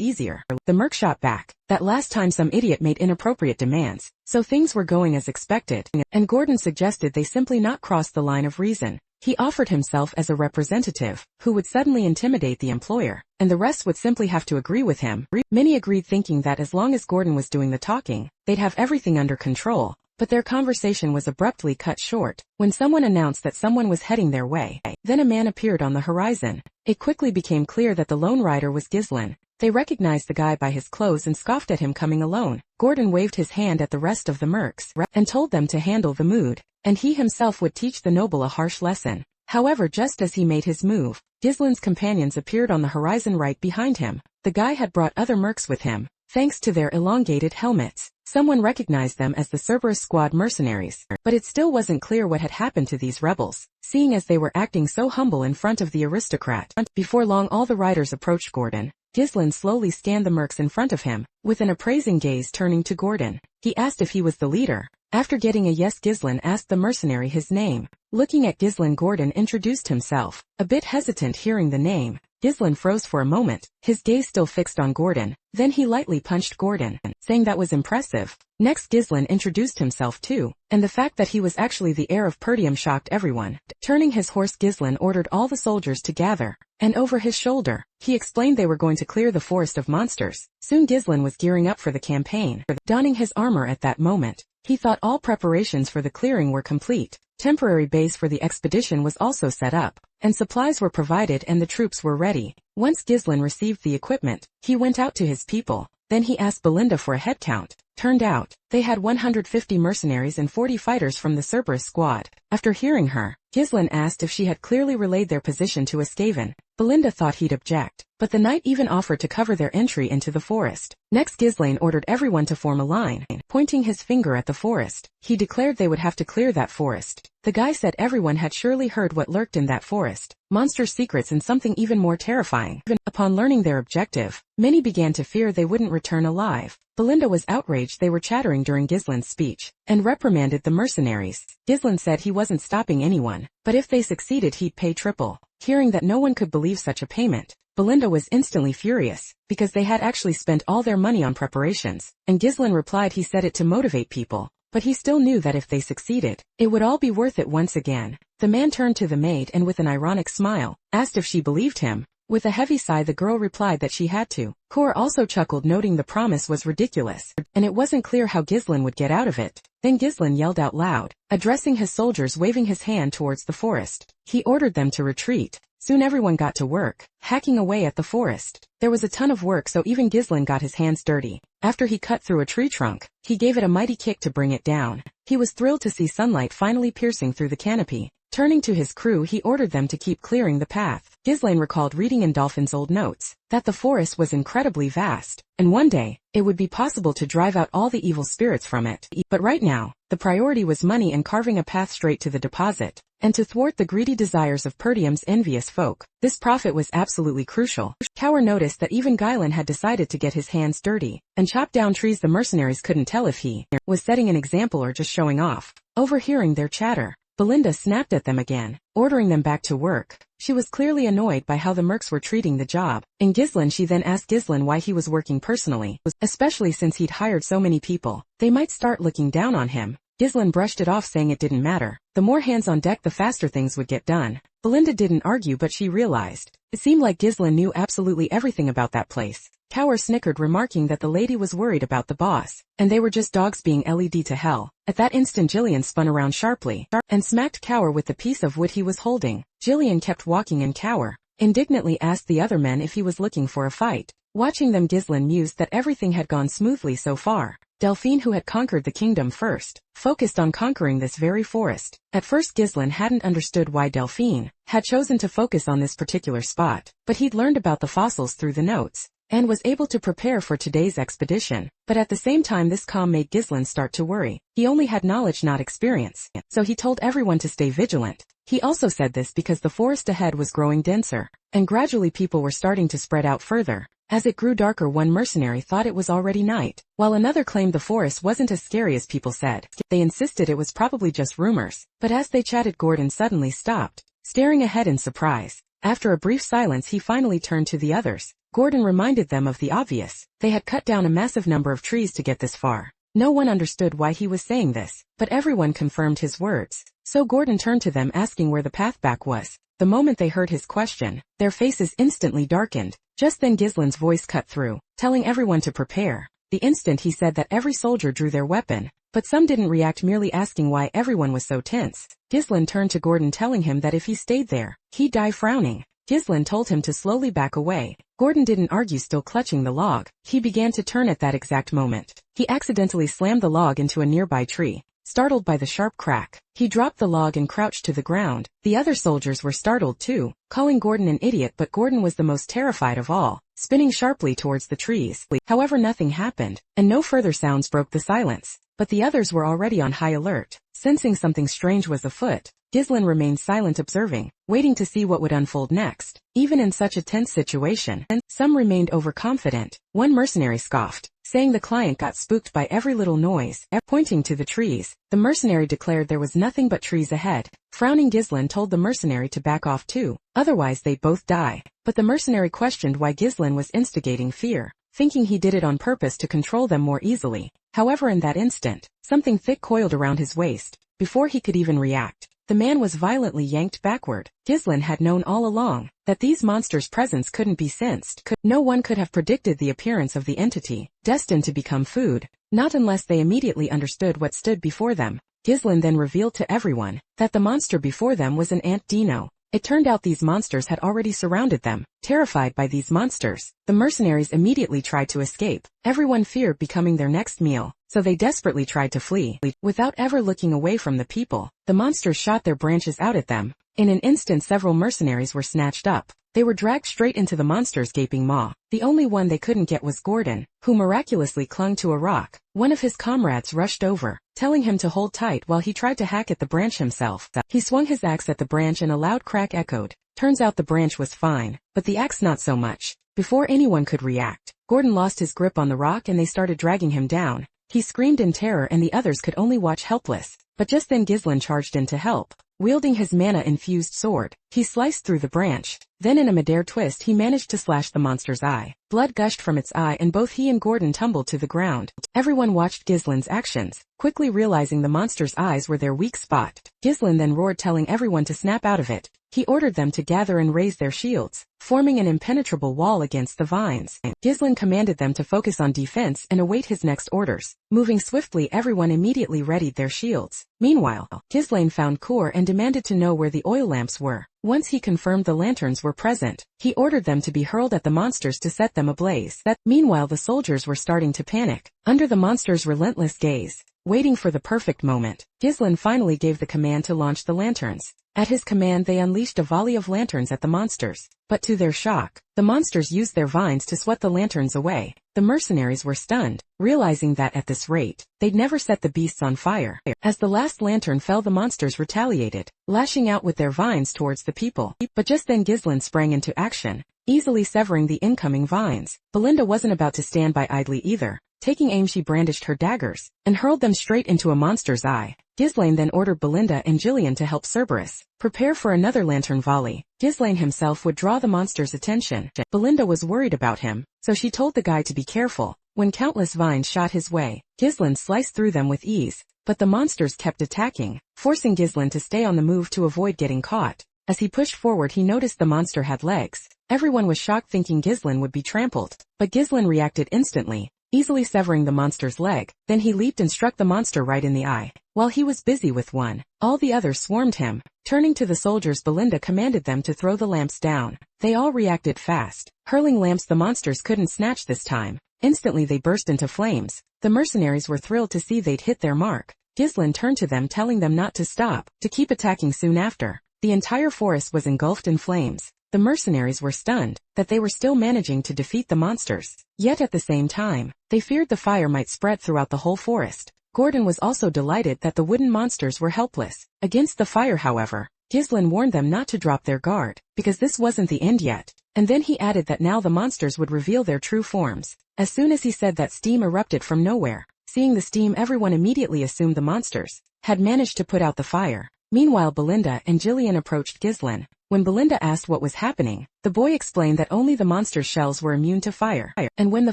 easier. The merc shot back that last time some idiot made inappropriate demands, so things were going as expected, and Gordon suggested they simply not cross the line of reason. He offered himself as a representative, who would suddenly intimidate the employer, and the rest would simply have to agree with him. Many agreed, thinking that as long as Gordon was doing the talking, they'd have everything under control. But their conversation was abruptly cut short when someone announced that someone was heading their way. Then a man appeared on the horizon. It quickly became clear that the lone rider was Ghislaine. They recognized the guy by his clothes and scoffed at him coming alone. Gordon waved his hand at the rest of the mercs and told them to handle the mood, and he himself would teach the noble a harsh lesson. However, just as he made his move, Ghislaine's companions appeared on the horizon right behind him. The guy had brought other mercs with him, thanks to their elongated helmets. Someone recognized them as the Cerberus Squad mercenaries, but it still wasn't clear what had happened to these rebels, seeing as they were acting so humble in front of the aristocrat. Before long all the riders approached Gordon. Ghislaine slowly scanned the mercs in front of him, with an appraising gaze. Turning to Gordon, he asked if he was the leader. After getting a yes, Ghislaine asked the mercenary his name. Looking at Ghislaine, Gordon introduced himself. A bit hesitant hearing the name, Ghislaine froze for a moment, his gaze still fixed on Gordon. Then he lightly punched Gordon, saying that was impressive. Next Ghislaine introduced himself too, and the fact that he was actually the heir of Perdium shocked everyone. Turning his horse, Ghislaine ordered all the soldiers to gather, and over his shoulder, he explained they were going to clear the forest of monsters. Soon Ghislaine was gearing up for the campaign, donning his armor at that moment. He thought all preparations for the clearing were complete. Temporary base for the expedition was also set up, and supplies were provided and the troops were ready. Once Ghislaine received the equipment, he went out to his people. Then he asked Belinda for a head count. Turned out, they had 150 mercenaries and 40 fighters from the Cerberus Squad. After hearing her, Ghislaine asked if she had clearly relayed their position to Escaven. Belinda thought he'd object, but the knight even offered to cover their entry into the forest. Next Ghislaine ordered everyone to form a line. Pointing his finger at the forest, he declared they would have to clear that forest. The guy said everyone had surely heard what lurked in that forest, monster secrets and something even more terrifying. Upon learning their objective, many began to fear they wouldn't return alive. Belinda was outraged they were chattering during Ghislaine's speech, and reprimanded the mercenaries. Ghislaine said he wasn't stopping anyone, but if they succeeded he'd pay triple. Hearing that no one could believe such a payment, Belinda was instantly furious, because they had actually spent all their money on preparations, and Ghislaine replied he said it to motivate people, but he still knew that if they succeeded, it would all be worth it once again. The man turned to the maid and with an ironic smile, asked if she believed him. With a heavy sigh the girl replied that she had to. Kor also chuckled, noting the promise was ridiculous, and it wasn't clear how Ghislaine would get out of it. Then Ghislaine yelled out loud, addressing his soldiers, waving his hand towards the forest. He ordered them to retreat. Soon everyone got to work, hacking away at the forest. There was a ton of work, so even Ghislaine got his hands dirty. After he cut through a tree trunk, he gave it a mighty kick to bring it down. He was thrilled to see sunlight finally piercing through the canopy. Turning to his crew, he ordered them to keep clearing the path. Ghislaine recalled reading in Dolphin's old notes that the forest was incredibly vast, and one day, it would be possible to drive out all the evil spirits from it. But right now, the priority was money and carving a path straight to the deposit, and to thwart the greedy desires of Perdium's envious folk. This profit was absolutely crucial. Cower noticed that even Guylan had decided to get his hands dirty, and chop down trees. The mercenaries couldn't tell if he was setting an example or just showing off. Overhearing their chatter, Belinda snapped at them again, ordering them back to work. She was clearly annoyed by how the mercs were treating the job. In Ghislaine, she then asked Ghislaine why he was working personally, especially since he'd hired so many people. They might start looking down on him. Ghislaine brushed it off, saying it didn't matter. The more hands on deck, the faster things would get done. Belinda didn't argue, but she realized it seemed like Ghislaine knew absolutely everything about that place. Cower snickered, remarking that the lady was worried about the boss, and they were just dogs being led to hell. At that instant, Jillian spun around sharply and smacked Cower with the piece of wood he was holding. Jillian kept walking, and Cower indignantly asked the other men if he was looking for a fight. Watching them, Ghislaine mused that everything had gone smoothly so far. Delphine, who had conquered the kingdom first, focused on conquering this very forest. At first, Ghislaine hadn't understood why Delphine had chosen to focus on this particular spot, but he'd learned about the fossils through the notes, and was able to prepare for today's expedition. But at the same time, this calm made Ghislaine start to worry. He only had knowledge, not experience, so he told everyone to stay vigilant. He also said this because the forest ahead was growing denser, and gradually people were starting to spread out further. As it grew darker, one mercenary thought it was already night, while another claimed the forest wasn't as scary as people said. They insisted it was probably just rumors, but as they chatted, Gordon suddenly stopped, staring ahead in surprise. After a brief silence, he finally turned to the others. Gordon reminded them of the obvious. They had cut down a massive number of trees to get this far. No one understood why he was saying this, but everyone confirmed his words. So Gordon turned to them, asking where the path back was. The moment they heard his question, their faces instantly darkened. Just then Ghislaine's voice cut through, telling everyone to prepare. The instant he said that, every soldier drew their weapon, but some didn't react, merely asking why everyone was so tense. Ghislaine turned to Gordon, telling him that if he stayed there, he'd die. Frowning, Ghislaine told him to slowly back away. Gordon didn't argue, still clutching the log. He began to turn at that exact moment. He accidentally slammed the log into a nearby tree. Startled by the sharp crack, he dropped the log and crouched to the ground. The other soldiers were startled too, calling Gordon an idiot, but Gordon was the most terrified of all, spinning sharply towards the trees. However, nothing happened, and no further sounds broke the silence. But the others were already on high alert, sensing something strange was afoot. Ghislaine remained silent, observing, waiting to see what would unfold next. Even in such a tense situation, some remained overconfident. One mercenary scoffed, saying the client got spooked by every little noise. Pointing to the trees, the mercenary declared there was nothing but trees ahead. Frowning, Ghislaine told the mercenary to back off too, otherwise they'd both die. But the mercenary questioned why Ghislaine was instigating fear, thinking he did it on purpose to control them more easily. However, in that instant, something thick coiled around his waist. Before he could even react, the man was violently yanked backward. Ghislaine had known all along that these monsters' presence couldn't be sensed. No one could have predicted the appearance of the entity, destined to become food, not unless they immediately understood what stood before them. Ghislaine then revealed to everyone that the monster before them was an ant dino. It turned out these monsters had already surrounded them. Terrified by these monsters, the mercenaries immediately tried to escape. Everyone feared becoming their next meal, so they desperately tried to flee. Without ever looking away from the people, the monsters shot their branches out at them. In an instant, several mercenaries were snatched up. They were dragged straight into the monster's gaping maw. The only one they couldn't get was Gordon, who miraculously clung to a rock. One of his comrades rushed over, telling him to hold tight while he tried to hack at the branch himself. He swung his axe at the branch and a loud crack echoed. Turns out the branch was fine, but the axe not so much. Before anyone could react, Gordon lost his grip on the rock and they started dragging him down. He screamed in terror and the others could only watch helpless. But just then Ghislaine charged in to help. Wielding his mana-infused sword, he sliced through the branch. Then in a midair twist he managed to slash the monster's eye. Blood gushed from its eye and both he and Gordon tumbled to the ground. Everyone watched Ghislaine's actions, quickly realizing the monster's eyes were their weak spot. Ghislaine then roared, telling everyone to snap out of it. He ordered them to gather and raise their shields, forming an impenetrable wall against the vines. Ghislaine commanded them to focus on defense and await his next orders. Moving swiftly, everyone immediately readied their shields. Meanwhile, Ghislaine found Kor and demanded to know where the oil lamps were. Once he confirmed the lanterns were present, he ordered them to be hurled at the monsters to set them ablaze. Meanwhile, the soldiers were starting to panic. Under the monster's relentless gaze, Waiting for the perfect moment, Ghislain finally gave the command to launch the lanterns. At his command they unleashed a volley of lanterns at the monsters, but to their shock, the monsters used their vines to swat the lanterns away. The mercenaries were stunned, realizing that at this rate, they'd never set the beasts on fire. As the last lantern fell, the monsters retaliated, lashing out with their vines towards the people. But just then Ghislain sprang into action, easily severing the incoming vines. Belinda wasn't about to stand by idly either. Taking aim, she brandished her daggers, and hurled them straight into a monster's eye. Ghislain then ordered Belinda and Jillian to help Cerberus prepare for another lantern volley. Ghislain himself would draw the monster's attention. Belinda was worried about him, so she told the guy to be careful. When countless vines shot his way, Ghislain sliced through them with ease, but the monsters kept attacking, forcing Ghislain to stay on the move to avoid getting caught. As he pushed forward, he noticed the monster had legs. Everyone was shocked, thinking Ghislain would be trampled, but Ghislain reacted instantly, easily severing the monster's leg. Then he leaped and struck the monster right in the eye. While he was busy with one, all the others swarmed him. Turning to the soldiers, Belinda commanded them to throw the lamps down. They all reacted fast, hurling lamps the monsters couldn't snatch this time. Instantly they burst into flames. The mercenaries were thrilled to see they'd hit their mark. Ghislain turned to them, telling them not to stop, to keep attacking soon after. The entire forest was engulfed in flames. The mercenaries were stunned that they were still managing to defeat the monsters. Yet at the same time, they feared the fire might spread throughout the whole forest. Gordon was also delighted that the wooden monsters were helpless against the fire. However, Ghislain warned them not to drop their guard, because this wasn't the end yet. And then he added that now the monsters would reveal their true forms. As soon as he said that, steam erupted from nowhere. Seeing the steam, everyone immediately assumed the monsters had managed to put out the fire. Meanwhile, Belinda and Jillian approached Ghislain. When Belinda asked what was happening, the boy explained that only the monster's shells were immune to fire, and when the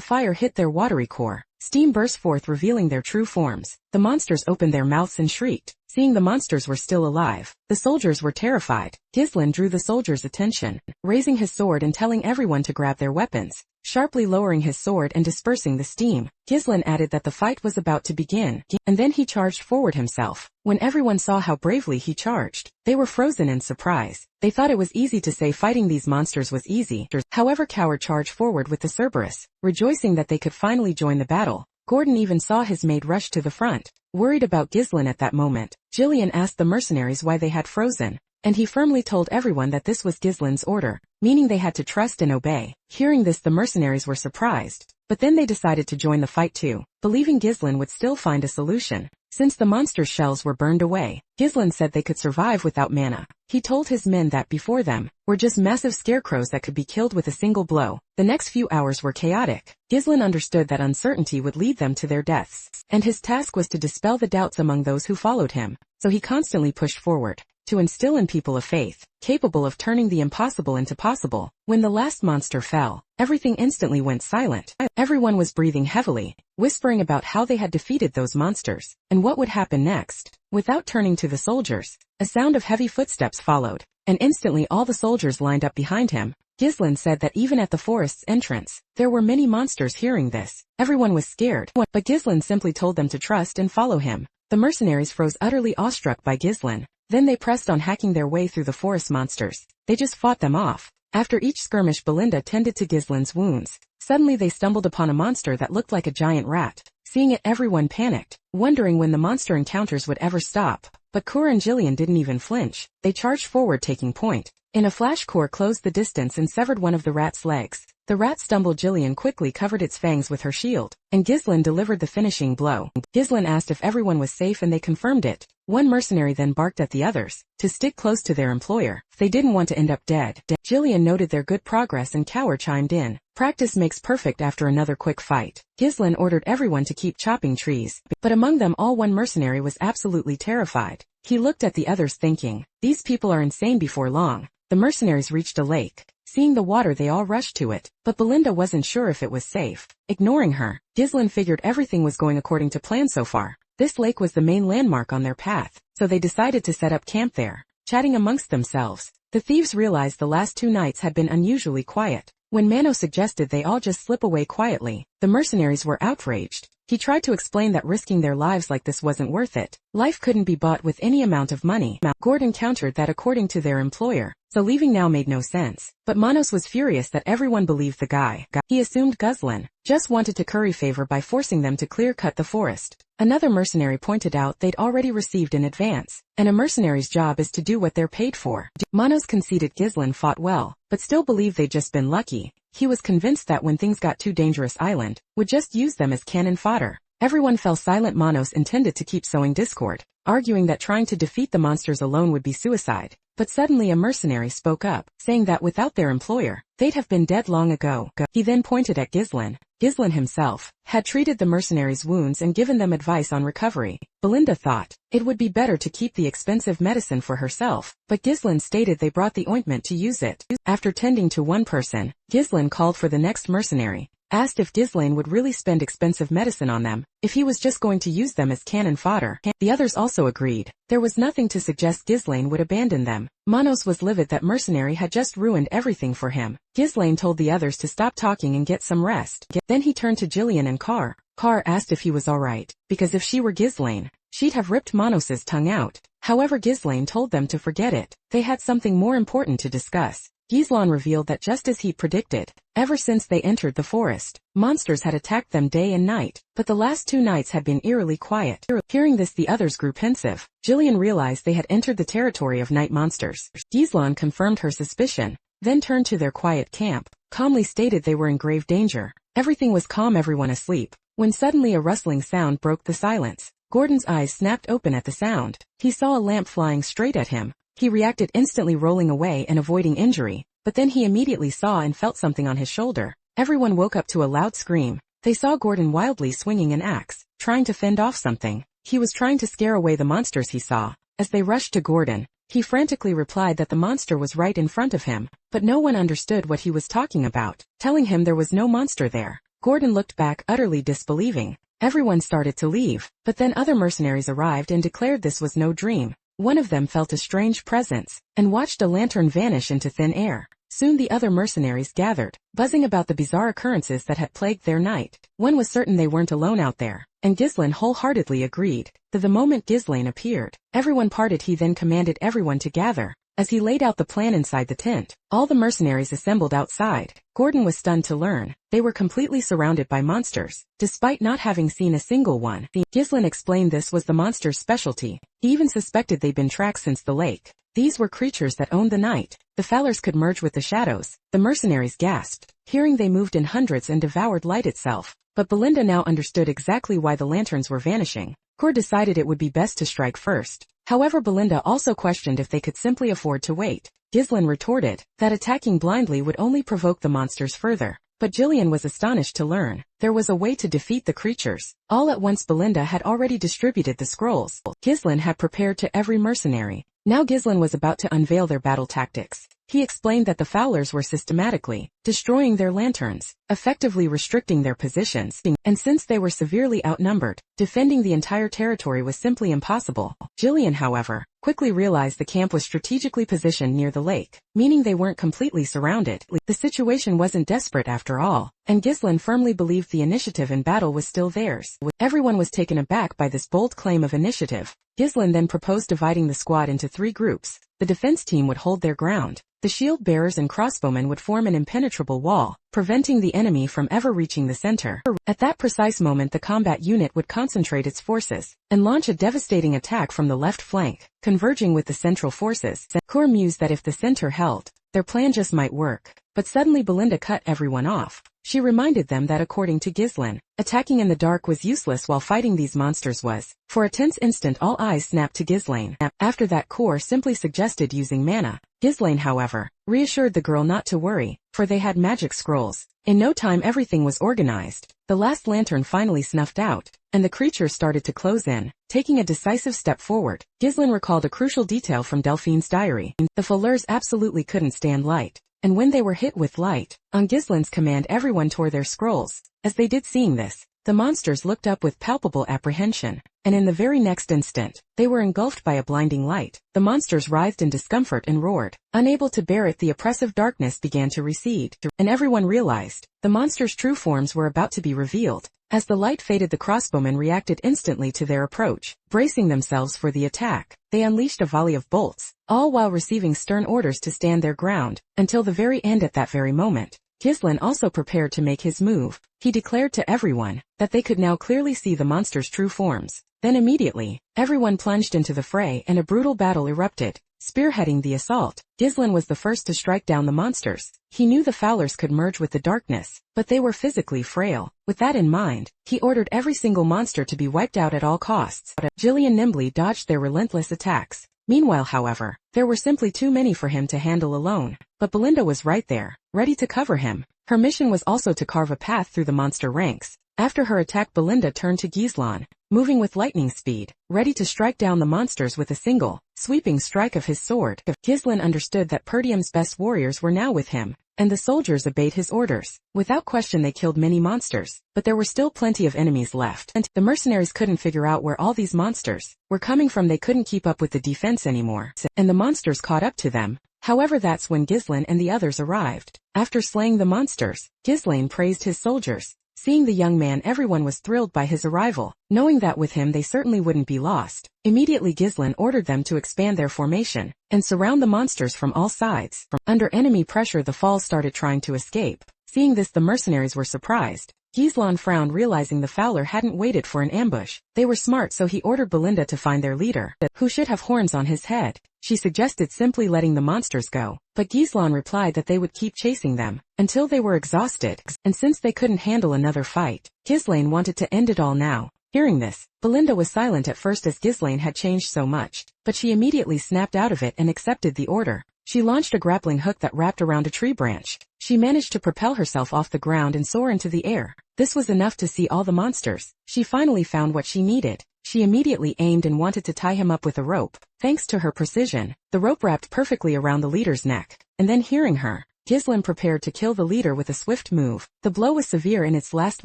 fire hit their watery core, steam burst forth, revealing their true forms. The monsters opened their mouths and shrieked. Seeing the monsters were still alive, the soldiers were terrified. Ghislain drew the soldiers' attention, raising his sword and telling everyone to grab their weapons. Sharply lowering his sword and dispersing the steam, Ghislain added that the fight was about to begin, and then he charged forward himself. When everyone saw how bravely he charged, they were frozen in surprise. They thought it was easy to say fighting these monsters was easy. However, Coward charged forward with the Cerberus, rejoicing that they could finally join the battle. Gordon even saw his maid rush to the front. Worried about Ghislain at that moment, Jillian asked the mercenaries why they had frozen, and he firmly told everyone that this was Ghislain's order, meaning they had to trust and obey. Hearing this, the mercenaries were surprised, but then they decided to join the fight too, believing Ghislain would still find a solution. Since the monster's shells were burned away, Ghislain said they could survive without mana. He told his men that before them were just massive scarecrows that could be killed with a single blow. The next few hours were chaotic. Ghislain understood that uncertainty would lead them to their deaths, and his task was to dispel the doubts among those who followed him. So he constantly pushed forward to instill in people a faith capable of turning the impossible into possible. When the last monster fell, everything instantly went silent. Everyone was breathing heavily, whispering about how they had defeated those monsters, and what would happen next. Without turning to the soldiers, a sound of heavy footsteps followed, and instantly all the soldiers lined up behind him. Ghislain said that even at the forest's entrance, there were many monsters. Hearing this, everyone was scared, but Ghislain simply told them to trust and follow him. The mercenaries froze, utterly awestruck by Ghislain. Then they pressed on, hacking their way through the forest monsters. They just fought them off. After each skirmish, Belinda tended to Ghislain's wounds. Suddenly they stumbled upon a monster that looked like a giant rat. Seeing it, everyone panicked, wondering when the monster encounters would ever stop. But Cor and Jillian didn't even flinch. They charged forward, taking point. In a flash, Cor closed the distance and severed one of the rat's legs. The rat stumbled. Jillian quickly covered its fangs with her shield, and Ghislain delivered the finishing blow. Ghislain asked if everyone was safe, and they confirmed it. One mercenary then barked at the others to stick close to their employer. They didn't want to end up dead. Jillian noted their good progress, and Coward chimed in. Practice makes perfect. After another quick fight, Ghislain ordered everyone to keep chopping trees, but among them all, one mercenary was absolutely terrified. He looked at the others, thinking, these people are insane. Before long, the mercenaries reached a lake. Seeing the water, they all rushed to it, but Belinda wasn't sure if it was safe. Ignoring her, Ghislain figured everything was going according to plan so far. This lake was the main landmark on their path, so they decided to set up camp there. Chatting amongst themselves, the thieves realized the last 2 nights had been unusually quiet. When Mano suggested they all just slip away quietly, the mercenaries were outraged. He tried to explain that risking their lives like this wasn't worth it. Life couldn't be bought with any amount of money. Gordon countered that according to their employer, so leaving now made no sense. But Manos was furious that everyone believed the guy. He assumed Guzlin just wanted to curry favor by forcing them to clear-cut the forest. Another mercenary pointed out they'd already received in advance, and a mercenary's job is to do what they're paid for. Manos conceded Gizlin fought well, but still believed they'd just been lucky. He was convinced that when things got too dangerous Island would just use them as cannon fodder. Everyone fell silent. Manos intended to keep sowing discord, arguing that trying to defeat the monsters alone would be suicide. But suddenly a mercenary spoke up, saying that without their employer, they'd have been dead long ago. He then pointed at Gizlin. Gizlin himself had treated the mercenaries' wounds and given them advice on recovery. Belinda thought it would be better to keep the expensive medicine for herself, but Gizlin stated they brought the ointment to use it. After tending to one person, Gizlin called for the next mercenary, asked if Gizlin would really spend expensive medicine on them, if he was just going to use them as cannon fodder. The others also agreed. There was nothing to suggest Gizlin would abandon them. Manos was livid that mercenary had just ruined everything for him. Gizlin told the others to stop talking and get some rest. Then he turned to Jillian and Carr. Carr asked if he was alright, because if she were Gizlin, she'd have ripped Manos's tongue out. However, Gizlin told them to forget it. They had something more important to discuss. Gizlin revealed that just as he'd predicted, ever since they entered the forest, monsters had attacked them day and night, but the last 2 nights had been eerily quiet. Hearing this, the others grew pensive. Jillian realized they had entered the territory of night monsters. Gizlin confirmed her suspicion, then turned to their quiet camp, calmly stated they were in grave danger. Everything was calm, everyone asleep, when suddenly a rustling sound broke the silence. Gordon's eyes snapped open at the sound. He saw a lamp flying straight at him. He reacted instantly, rolling away and avoiding injury, but then he immediately saw and felt something on his shoulder. Everyone woke up to a loud scream. They saw Gordon wildly swinging an axe, trying to fend off something. He was trying to scare away the monsters he saw. As they rushed to Gordon, he frantically replied that the monster was right in front of him, but no one understood what he was talking about, telling him there was no monster there. Gordon looked back, utterly disbelieving. Everyone started to leave, but then other mercenaries arrived and declared this was no dream. One of them felt a strange presence, and watched a lantern vanish into thin air. Soon the other mercenaries gathered, buzzing about the bizarre occurrences that had plagued their night. One was certain they weren't alone out there, and Gizlin wholeheartedly agreed. The moment Gizlin appeared, everyone parted. He then commanded everyone to gather. As he laid out the plan inside the tent, all the mercenaries assembled outside. Gordon was stunned to learn they were completely surrounded by monsters, despite not having seen a single one. Gizlin explained this was the monster's specialty. He even suspected they'd been tracked since the lake. These were creatures that owned the night. The Fowlers could merge with the shadows. The mercenaries gasped, hearing they moved in hundreds and devoured light itself. But Belinda now understood exactly why the lanterns were vanishing. Core decided it would be best to strike first. However, Belinda also questioned if they could simply afford to wait. Gizlin retorted that attacking blindly would only provoke the monsters further. But Jillian was astonished to learn there was a way to defeat the creatures. All at once, Belinda had already distributed the scrolls Gizlin had prepared to every mercenary. Now Gizlin was about to unveil their battle tactics. He explained that the Fowlers were systematically destroying their lanterns, effectively restricting their positions, and since they were severely outnumbered, defending the entire territory was simply impossible. Jillian, however, quickly realized the camp was strategically positioned near the lake, meaning they weren't completely surrounded. The situation wasn't desperate after all, and Gizlin firmly believed the initiative in battle was still theirs. Everyone was taken aback by this bold claim of initiative. Gizlin then proposed dividing the squad into 3 groups. The defense team would hold their ground. The shield bearers and crossbowmen would form an impenetrable wall, preventing the enemy from ever reaching the center. At that precise moment, the combat unit would concentrate its forces and launch a devastating attack from the left flank, converging with the central forces. Core mused that if the center held, their plan just might work. But suddenly Belinda cut everyone off. She reminded them that according to Gizlin, attacking in the dark was useless while fighting these monsters was. For a tense instant, all eyes snapped to Gizlin. After that, Core simply suggested using mana. Gizlin, however, reassured the girl not to worry, for they had magic scrolls. In no time, everything was organized. The last lantern finally snuffed out, and the creatures started to close in. Taking a decisive step forward, Gizlin recalled a crucial detail from Delphine's diary. The Fowlers absolutely couldn't stand light, and when they were hit with light, on Gizlin's command, everyone tore their scrolls. As they did, seeing this, the monsters looked up with palpable apprehension, and in the very next instant, they were engulfed by a blinding light. The monsters writhed in discomfort and roared. Unable to bear it, the oppressive darkness began to recede, and everyone realized the monsters' true forms were about to be revealed. As the light faded, the crossbowmen reacted instantly to their approach. Bracing themselves for the attack, they unleashed a volley of bolts, all while receiving stern orders to stand their ground, until the very end. At that very moment, Ghislain also prepared to make his move. He declared to everyone that they could now clearly see the monster's true forms. Then immediately, everyone plunged into the fray and a brutal battle erupted. Spearheading the assault, Ghislain was the first to strike down the monsters. He knew the Fowlers could merge with the darkness, but they were physically frail. With that in mind, he ordered every single monster to be wiped out at all costs. Jillian nimbly dodged their relentless attacks. Meanwhile, however, there were simply too many for him to handle alone. But Belinda was right there, ready to cover him. Her mission was also to carve a path through the monster ranks. After her attack, Belinda turned to Ghislain, moving with lightning speed, ready to strike down the monsters with a single, sweeping strike of his sword. Ghislain understood that Perdium's best warriors were now with him, and the soldiers obeyed his orders. Without question, they killed many monsters, but there were still plenty of enemies left. And the mercenaries couldn't figure out where all these monsters were coming from. They couldn't keep up with the defense anymore, and the monsters caught up to them. However, that's when Ghislain and the others arrived. After slaying the monsters, Ghislain praised his soldiers. Seeing the young man, everyone was thrilled by his arrival, knowing that with him they certainly wouldn't be lost. Immediately Ghislain ordered them to expand their formation and surround the monsters from all sides. Under enemy pressure, the Falls started trying to escape. Seeing this, the mercenaries were surprised. Ghislain frowned, realizing the Fowler hadn't waited for an ambush. They were smart, so he ordered Belinda to find their leader, who should have horns on his head. She suggested simply letting the monsters go, but Ghislain replied that they would keep chasing them until they were exhausted, and since they couldn't handle another fight, Ghislain wanted to end it all now. Hearing this, Belinda was silent at first, as Ghislain had changed so much, but she immediately snapped out of it and accepted the order. She launched a grappling hook that wrapped around a tree branch. She managed to propel herself off the ground and soar into the air. This was enough to see all the monsters. She finally found what she needed. She immediately aimed and wanted to tie him up with a rope. Thanks to her precision, the rope wrapped perfectly around the leader's neck. And then, hearing her, Ghislain prepared to kill the leader with a swift move. The blow was severe in its last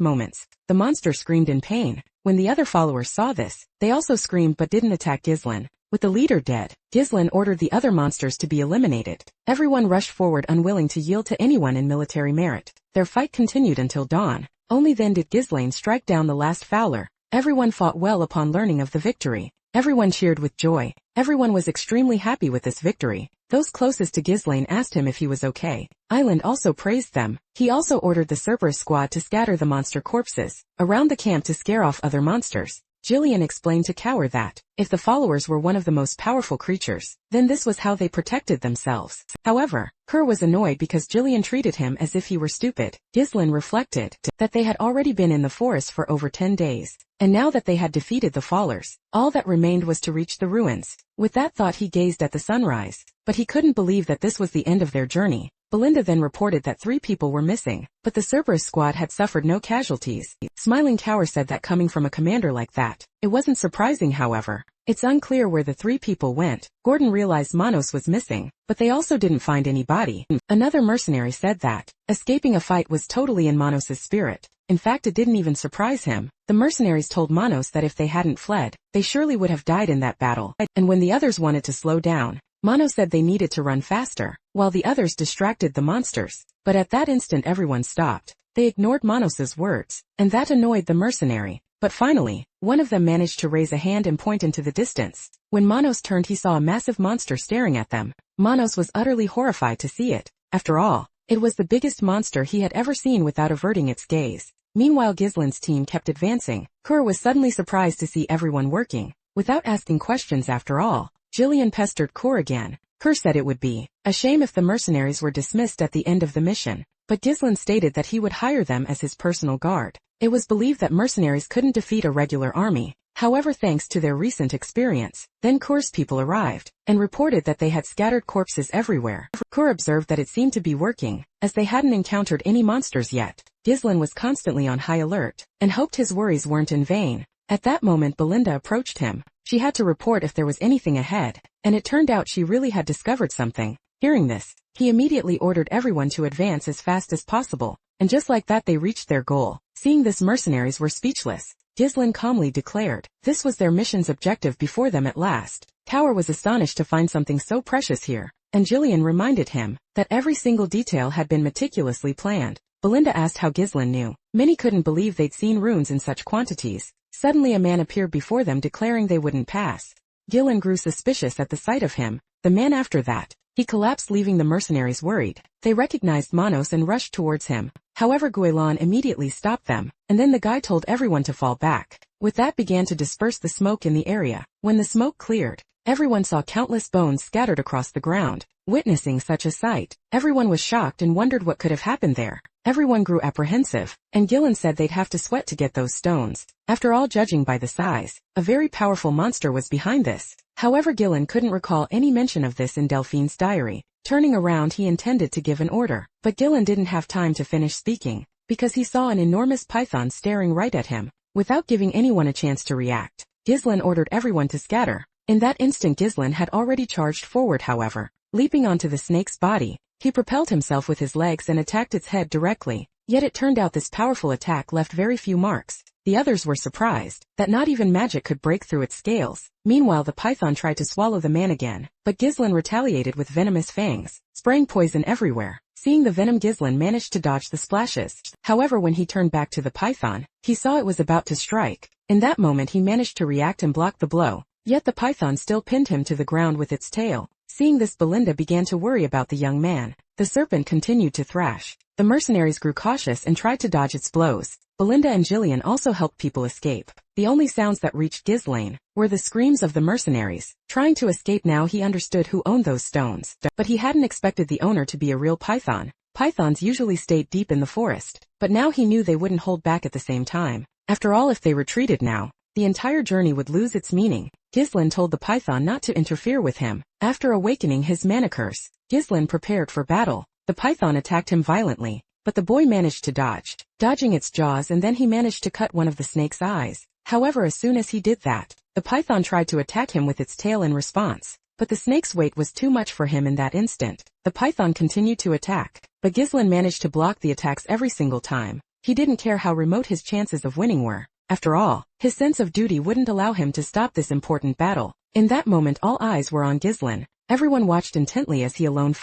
moments. The monster screamed in pain. When the other followers saw this, they also screamed but didn't attack Ghislain. With the leader dead, Ghislain ordered the other monsters to be eliminated. Everyone rushed forward, unwilling to yield to anyone in military merit. Their fight continued until dawn. Only then did Ghislain strike down the last Fowler. Everyone fought well upon learning of the victory. Everyone cheered with joy. Everyone was extremely happy with this victory. Those closest to Ghislain asked him if he was okay. Island also praised them. He also ordered the Cerberus squad to scatter the monster corpses around the camp to scare off other monsters. Jillian explained to Cower that, if the followers were one of the most powerful creatures, then this was how they protected themselves. However, Kerr was annoyed because Jillian treated him as if he were stupid. Ghislain reflected that they had already been in the forest for over 10 days, and now that they had defeated the Fallers, all that remained was to reach the ruins. With that thought, he gazed at the sunrise, but he couldn't believe that this was the end of their journey. Belinda then reported that 3 people were missing, but the Cerberus squad had suffered no casualties. Smiling, Cower said that coming from a commander like that, it wasn't surprising. However, it's unclear where the 3 people went. Gordon realized Manos was missing, but they also didn't find any body. Another mercenary said that escaping a fight was totally in Manos's spirit. In fact, it didn't even surprise him. The mercenaries told Manos that if they hadn't fled, they surely would have died in that battle. And when the others wanted to slow down, Manos said they needed to run faster, while the others distracted the monsters. But at that instant, everyone stopped. They ignored Manos's words, and that annoyed the mercenary. But finally, one of them managed to raise a hand and point into the distance. When Manos turned, he saw a massive monster staring at them. Manos was utterly horrified to see it. After all, it was the biggest monster he had ever seen without averting its gaze. Meanwhile, Ghislain's team kept advancing. Kerr was suddenly surprised to see everyone working without asking questions. After all, Jillian pestered Kerr again. Kerr said it would be a shame if the mercenaries were dismissed at the end of the mission, but Ghislain stated that he would hire them as his personal guard. It was believed that mercenaries couldn't defeat a regular army. However, thanks to their recent experience, then Kerr's people arrived and reported that they had scattered corpses everywhere. Kerr observed that it seemed to be working, as they hadn't encountered any monsters yet. Ghislain was constantly on high alert and hoped his worries weren't in vain. At that moment, Belinda approached him. She had to report if there was anything ahead, and it turned out she really had discovered something. Hearing this, he immediately ordered everyone to advance as fast as possible, and just like that they reached their goal. Seeing this, mercenaries were speechless. Ghislain calmly declared this was their mission's objective before them at last. Cower was astonished to find something so precious here, and Jillian reminded him that every single detail had been meticulously planned. Belinda asked how Ghislain knew. Many couldn't believe they'd seen runes in such quantities. Suddenly a man appeared before them declaring they wouldn't pass. Gillen grew suspicious at the sight of him. The man after that. He collapsed, leaving the mercenaries worried. They recognized Manos and rushed towards him. However, Guilan immediately stopped them, and then the guy told everyone to fall back. With that began to disperse the smoke in the area. When the smoke cleared, everyone saw countless bones scattered across the ground. Witnessing such a sight, everyone was shocked and wondered what could have happened there. Everyone grew apprehensive, and Gillen said they'd have to sweat to get those stones. After all, judging by the size, a very powerful monster was behind this. However, Gillen couldn't recall any mention of this in Delphine's diary. Turning around, he intended to give an order, but Gillen didn't have time to finish speaking, because he saw an enormous python staring right at him. Without giving anyone a chance to react, Ghislain ordered everyone to scatter. In that instant, Ghislain had already charged forward. However, leaping onto the snake's body, he propelled himself with his legs and attacked its head directly. Yet it turned out this powerful attack left very few marks. The others were surprised that not even magic could break through its scales. Meanwhile, the python tried to swallow the man again, but Ghislain retaliated with venomous fangs, spraying poison everywhere. Seeing the venom, Ghislain managed to dodge the splashes. However, when he turned back to the python, he saw it was about to strike. In that moment, he managed to react and block the blow. Yet the python still pinned him to the ground with its tail. Seeing this, Belinda began to worry about the young man. The serpent continued to thrash. The mercenaries grew cautious and tried to dodge its blows. Belinda and Gillian also helped people escape. The only sounds that reached Ghislain were the screams of the mercenaries. Trying to escape now, he understood who owned those stones, but he hadn't expected the owner to be a real python. Pythons usually stayed deep in the forest, but now he knew they wouldn't hold back at the same time. After all, if they retreated now, the entire journey would lose its meaning. Ghislain told the python not to interfere with him. After awakening his mana curse, Ghislain prepared for battle. The python attacked him violently, but the boy managed to dodging its jaws, and then he managed to cut one of the snake's eyes. However, as soon as he did that, the python tried to attack him with its tail in response, but the snake's weight was too much for him in that instant. The python continued to attack, but Ghislain managed to block the attacks every single time. He didn't care how remote his chances of winning were. After all, his sense of duty wouldn't allow him to stop this important battle. In that moment, all eyes were on Ghislain. Everyone watched intently as he alone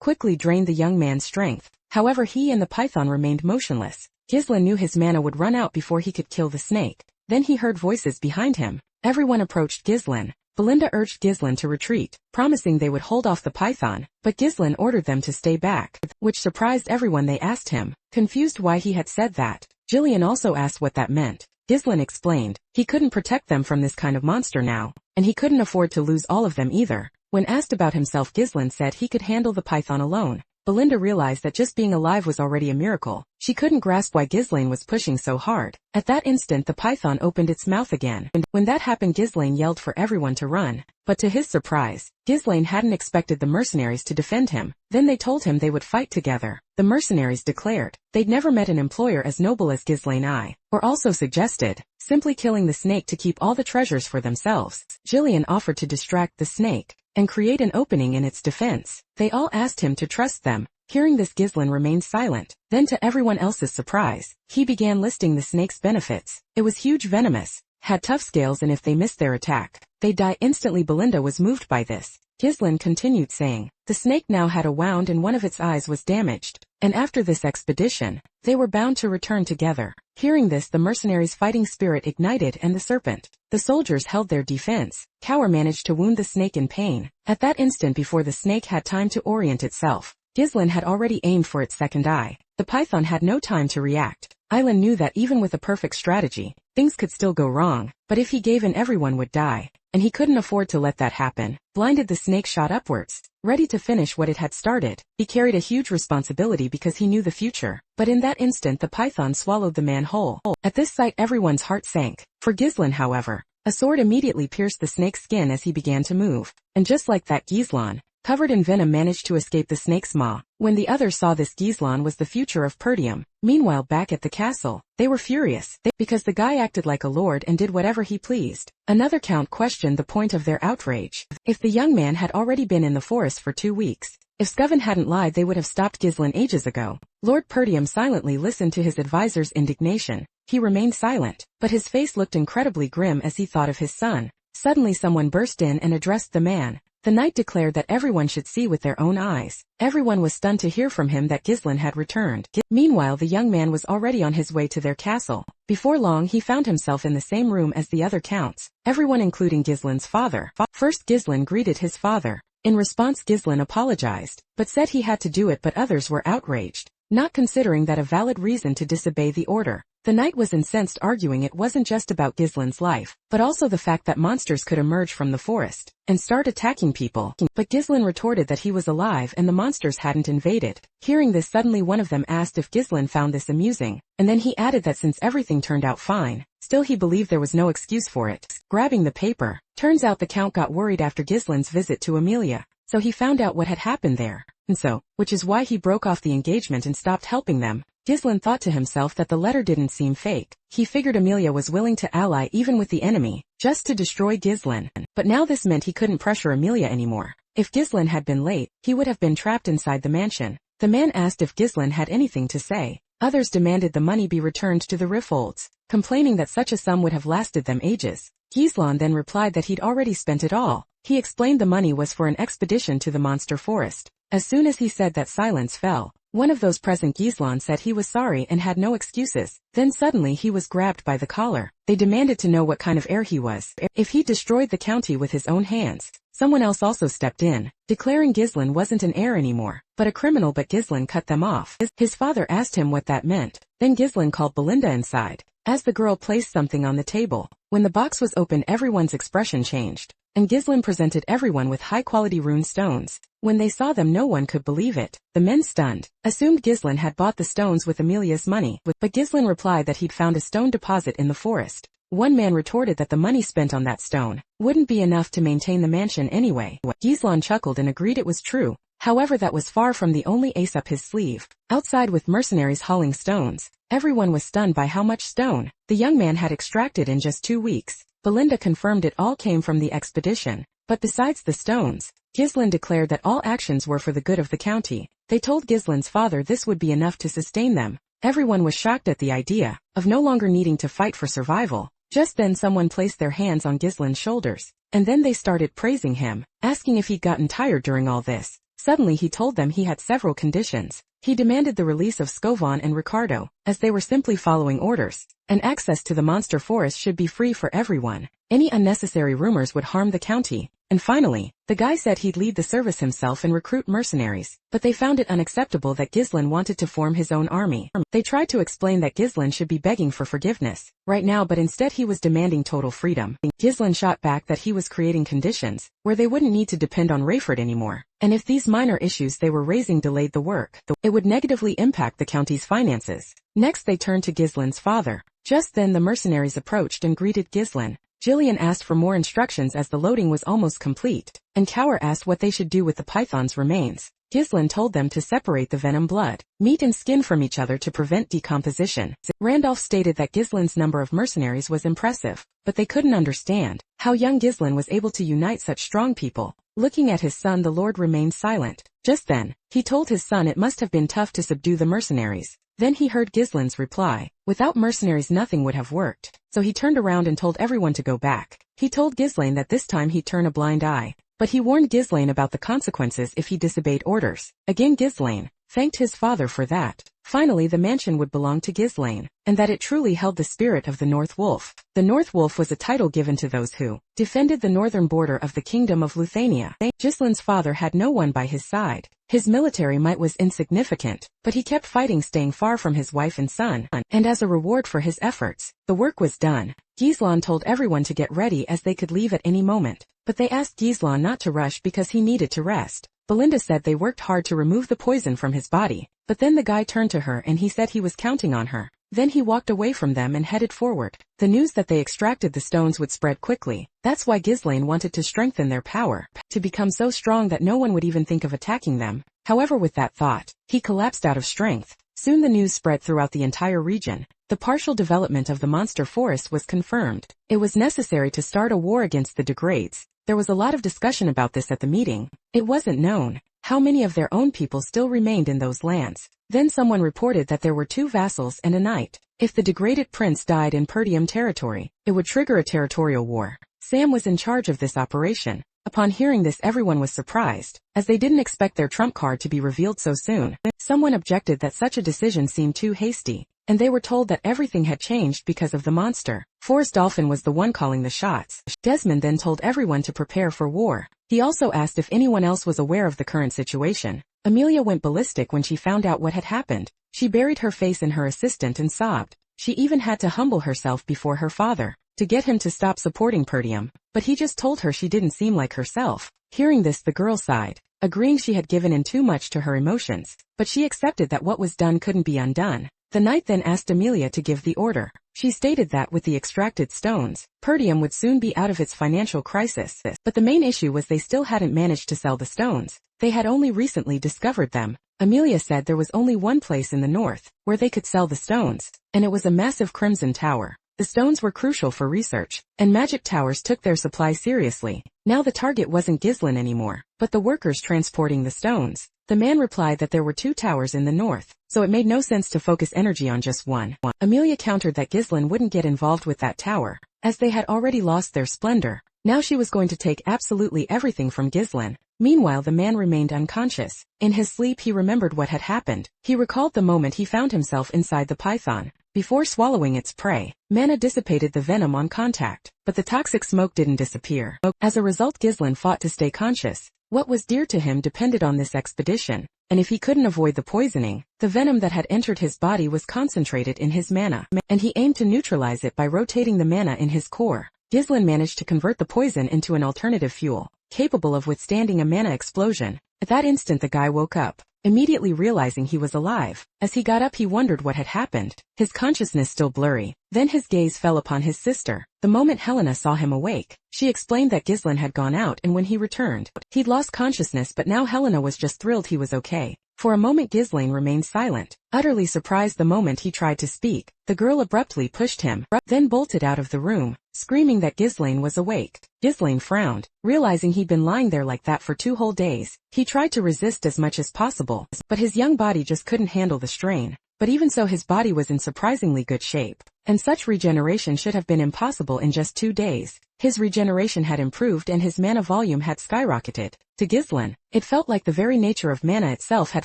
quickly drained the young man's strength. However, he and the python remained motionless. Ghislain knew his mana would run out before he could kill the snake. Then he heard voices behind him. Everyone approached Ghislain. Belinda urged Ghislain to retreat, promising they would hold off the python, but Ghislain ordered them to stay back, which surprised everyone. They asked him, confused, why he had said that. Gillian also asked what that meant. Ghislain explained he couldn't protect them from this kind of monster now, and he couldn't afford to lose all of them either. When asked about himself, Ghislain said he could handle the python alone. Belinda realized that just being alive was already a miracle. She couldn't grasp why Ghislain was pushing so hard. At that instant, the python opened its mouth again, and when that happened, Ghislain yelled for everyone to run. But to his surprise, Ghislain hadn't expected the mercenaries to defend him. Then they told him they would fight together. The mercenaries declared they'd never met an employer as noble as Ghislain I, or also suggested simply killing the snake to keep all the treasures for themselves. Gillian offered to distract the snake and create an opening in its defense. They all asked him to trust them. Hearing this, Ghislain remained silent. Then, to everyone else's surprise, he began listing the snake's benefits. It was huge, venomous, had tough scales, and if they missed their attack, they'd die instantly. Belinda was moved by this. Ghislain continued saying, the snake now had a wound and one of its eyes was damaged, and after this expedition, they were bound to return together. Hearing this, the mercenaries' fighting spirit ignited, and the soldiers held their defense. Kaur managed to wound the snake in pain. At that instant, before the snake had time to orient itself, Ghislain had already aimed for its second eye. The python had no time to react. Island knew that even with a perfect strategy, things could still go wrong, but if he gave in, everyone would die, and he couldn't afford to let that happen. Blinded, the snake shot upwards, ready to finish what it had started. He carried a huge responsibility because he knew the future, but in that instant the python swallowed the man whole. At this sight, everyone's heart sank. For Ghislain, however, a sword immediately pierced the snake's skin as he began to move, and just like that, Ghislain, covered in venom, managed to escape the snake's maw. When the others saw this, Ghislain was the future of Perdium. Meanwhile, back at the castle, they were furious, because the guy acted like a lord and did whatever he pleased. Another count questioned the point of their outrage. If the young man had already been in the forest for 2 weeks, if Scoven hadn't lied, they would have stopped Ghislain ages ago. Lord Perdium silently listened to his advisor's indignation. He remained silent, but his face looked incredibly grim as he thought of his son. Suddenly someone burst in and addressed the man. The knight declared that everyone should see with their own eyes. Everyone was stunned to hear from him that Ghislain had returned. Meanwhile, the young man was already on his way to their castle. Before long, he found himself in the same room as the other counts, everyone including Ghislain's father. First, Ghislain greeted his father. In response, Ghislain apologized, but said he had to do it, but others were outraged, not considering that a valid reason to disobey the order. The knight was incensed, arguing it wasn't just about Ghislain's life, but also the fact that monsters could emerge from the forest and start attacking people. But Ghislain retorted that he was alive and the monsters hadn't invaded. Hearing this, suddenly one of them asked if Ghislain found this amusing, and then he added that since everything turned out fine, still he believed there was no excuse for it. Grabbing the paper, turns out the count got worried after Ghislain's visit to Amelia, so he found out what had happened there, and so, which is why he broke off the engagement and stopped helping them. Ghislain thought to himself that the letter didn't seem fake. He figured Amelia was willing to ally even with the enemy, just to destroy Ghislain. But now this meant he couldn't pressure Amelia anymore. If Ghislain had been late, he would have been trapped inside the mansion. The man asked if Ghislain had anything to say. Others demanded the money be returned to the Riffolds, complaining that such a sum would have lasted them ages. Ghislain then replied that he'd already spent it all. He explained the money was for an expedition to the monster forest. As soon as he said that, silence fell. One of those present, Ghislain, said he was sorry and had no excuses. Then suddenly he was grabbed by the collar. They demanded to know what kind of heir he was, if he destroyed the county with his own hands. Someone else also stepped in, declaring Ghislain wasn't an heir anymore, but a criminal, but Ghislain cut them off. His father asked him what that meant. Then Ghislain called Belinda inside, as the girl placed something on the table. When the box was opened, everyone's expression changed, and Ghislain presented everyone with high-quality rune stones. When they saw them, no one could believe it. The men, stunned, assumed Ghislain had bought the stones with Amelia's money, but Ghislain replied that he'd found a stone deposit in the forest. One man retorted that the money spent on that stone wouldn't be enough to maintain the mansion anyway. Ghislain chuckled and agreed it was true. However, that was far from the only ace up his sleeve. Outside, with mercenaries hauling stones, everyone was stunned by how much stone the young man had extracted in just 2 weeks. Belinda confirmed it all came from the expedition. But besides the stones, Ghislain declared that all actions were for the good of the county. They told Ghislain's father this would be enough to sustain them. Everyone was shocked at the idea of no longer needing to fight for survival. Just then someone placed their hands on Ghislain's shoulders, and then they started praising him, asking if he'd gotten tired during all this. Suddenly he told them he had several conditions. He demanded the release of Scovon and Ricardo, as they were simply following orders, and access to the monster forest should be free for everyone. Any unnecessary rumors would harm the county. And finally, the guy said he'd lead the service himself and recruit mercenaries, but they found it unacceptable that Ghislain wanted to form his own army. They tried to explain that Ghislain should be begging for forgiveness right now, but instead he was demanding total freedom. Ghislain shot back that he was creating conditions where they wouldn't need to depend on Rayford anymore, and if these minor issues they were raising delayed the work, it would negatively impact the county's finances. Next they turned to Ghislain's father. Just then the mercenaries approached and greeted Ghislain. Jillian asked for more instructions as the loading was almost complete, and Cower asked what they should do with the python's remains. Ghislain told them to separate the venom blood, meat and skin from each other to prevent decomposition. Randolph stated that Ghislain's number of mercenaries was impressive, but they couldn't understand how young Ghislain was able to unite such strong people. Looking at his son, the Lord remained silent. Just then, he told his son it must have been tough to subdue the mercenaries. Then he heard Ghislain's reply. Without mercenaries nothing would have worked, so he turned around and told everyone to go back. He told Ghislain that this time he'd turn a blind eye, but he warned Ghislain about the consequences if he disobeyed orders. Again Ghislain thanked his father for that. Finally the mansion would belong to Ghislain, and that it truly held the spirit of the North Wolf. The North Wolf was a title given to those who defended the northern border of the Kingdom of Luthania. Ghislain's father had no one by his side. His military might was insignificant, but he kept fighting, staying far from his wife and son, and as a reward for his efforts, the work was done. Ghislain told everyone to get ready as they could leave at any moment, but they asked Ghislain not to rush because he needed to rest. Belinda said they worked hard to remove the poison from his body, but then the guy turned to her and he said he was counting on her. Then he walked away from them and headed forward. The news that they extracted the stones would spread quickly. That's why Ghislain wanted to strengthen their power, to become so strong that no one would even think of attacking them. However, with that thought, he collapsed out of strength. Soon the news spread throughout the entire region. The partial development of the monster forest was confirmed. It was necessary to start a war against the degrades. There was a lot of discussion about this at the meeting. It wasn't known how many of their own people still remained in those lands. Then someone reported that there were 2 vassals and a knight. If the degraded prince died in Perdium territory, it would trigger a territorial war. Sam was in charge of this operation. Upon hearing this, everyone was surprised, as they didn't expect their trump card to be revealed so soon. Someone objected that such a decision seemed too hasty, and they were told that everything had changed because of the monster. Forrest Dolphin was the one calling the shots. Desmond then told everyone to prepare for war. He also asked if anyone else was aware of the current situation. Amelia went ballistic when she found out what had happened. She buried her face in her assistant and sobbed. She even had to humble herself before her father to get him to stop supporting Perdium, but he just told her she didn't seem like herself. Hearing this, the girl sighed, agreeing she had given in too much to her emotions, but she accepted that what was done couldn't be undone. The knight then asked Amelia to give the order. She stated that with the extracted stones, Perdium would soon be out of its financial crisis. But the main issue was they still hadn't managed to sell the stones. They had only recently discovered them. Amelia said there was only one place in the north where they could sell the stones, and it was a massive crimson tower. The stones were crucial for research, and magic towers took their supply seriously. Now the target wasn't Ghislaine anymore, but the workers transporting the stones. The man replied that there were 2 towers in the north, so it made no sense to focus energy on just one. Amelia countered that Ghislaine wouldn't get involved with that tower, as they had already lost their splendor. Now she was going to take absolutely everything from Ghislaine. Meanwhile, the man remained unconscious. In his sleep, he remembered what had happened. He recalled the moment he found himself inside the python. Before swallowing its prey, Mana dissipated the venom on contact, but the toxic smoke didn't disappear. As a result, Ghislaine fought to stay conscious. What was dear to him depended on this expedition, and if he couldn't avoid the poisoning, the venom that had entered his body was concentrated in his mana, and he aimed to neutralize it by rotating the mana in his core. Ghislaine managed to convert the poison into an alternative fuel, capable of withstanding a mana explosion. At that instant, the guy woke up, immediately realizing he was alive. As he got up, he wondered what had happened, his consciousness still blurry. Then his gaze fell upon his sister. The moment Helena saw him awake, she explained that Ghislaine had gone out, and when he returned, he'd lost consciousness, but now Helena was just thrilled he was okay. For a moment, Ghislaine remained silent, utterly surprised. The moment he tried to speak, the girl abruptly pushed him, then bolted out of the room, screaming that Ghislaine was awake. Ghislaine frowned, realizing he'd been lying there like that for 2 whole days. He tried to resist as much as possible, but his young body just couldn't handle the strain. But even so, his body was in surprisingly good shape, and such regeneration should have been impossible in just 2 days. His regeneration had improved and his mana volume had skyrocketed. To Ghislaine, it felt like the very nature of mana itself had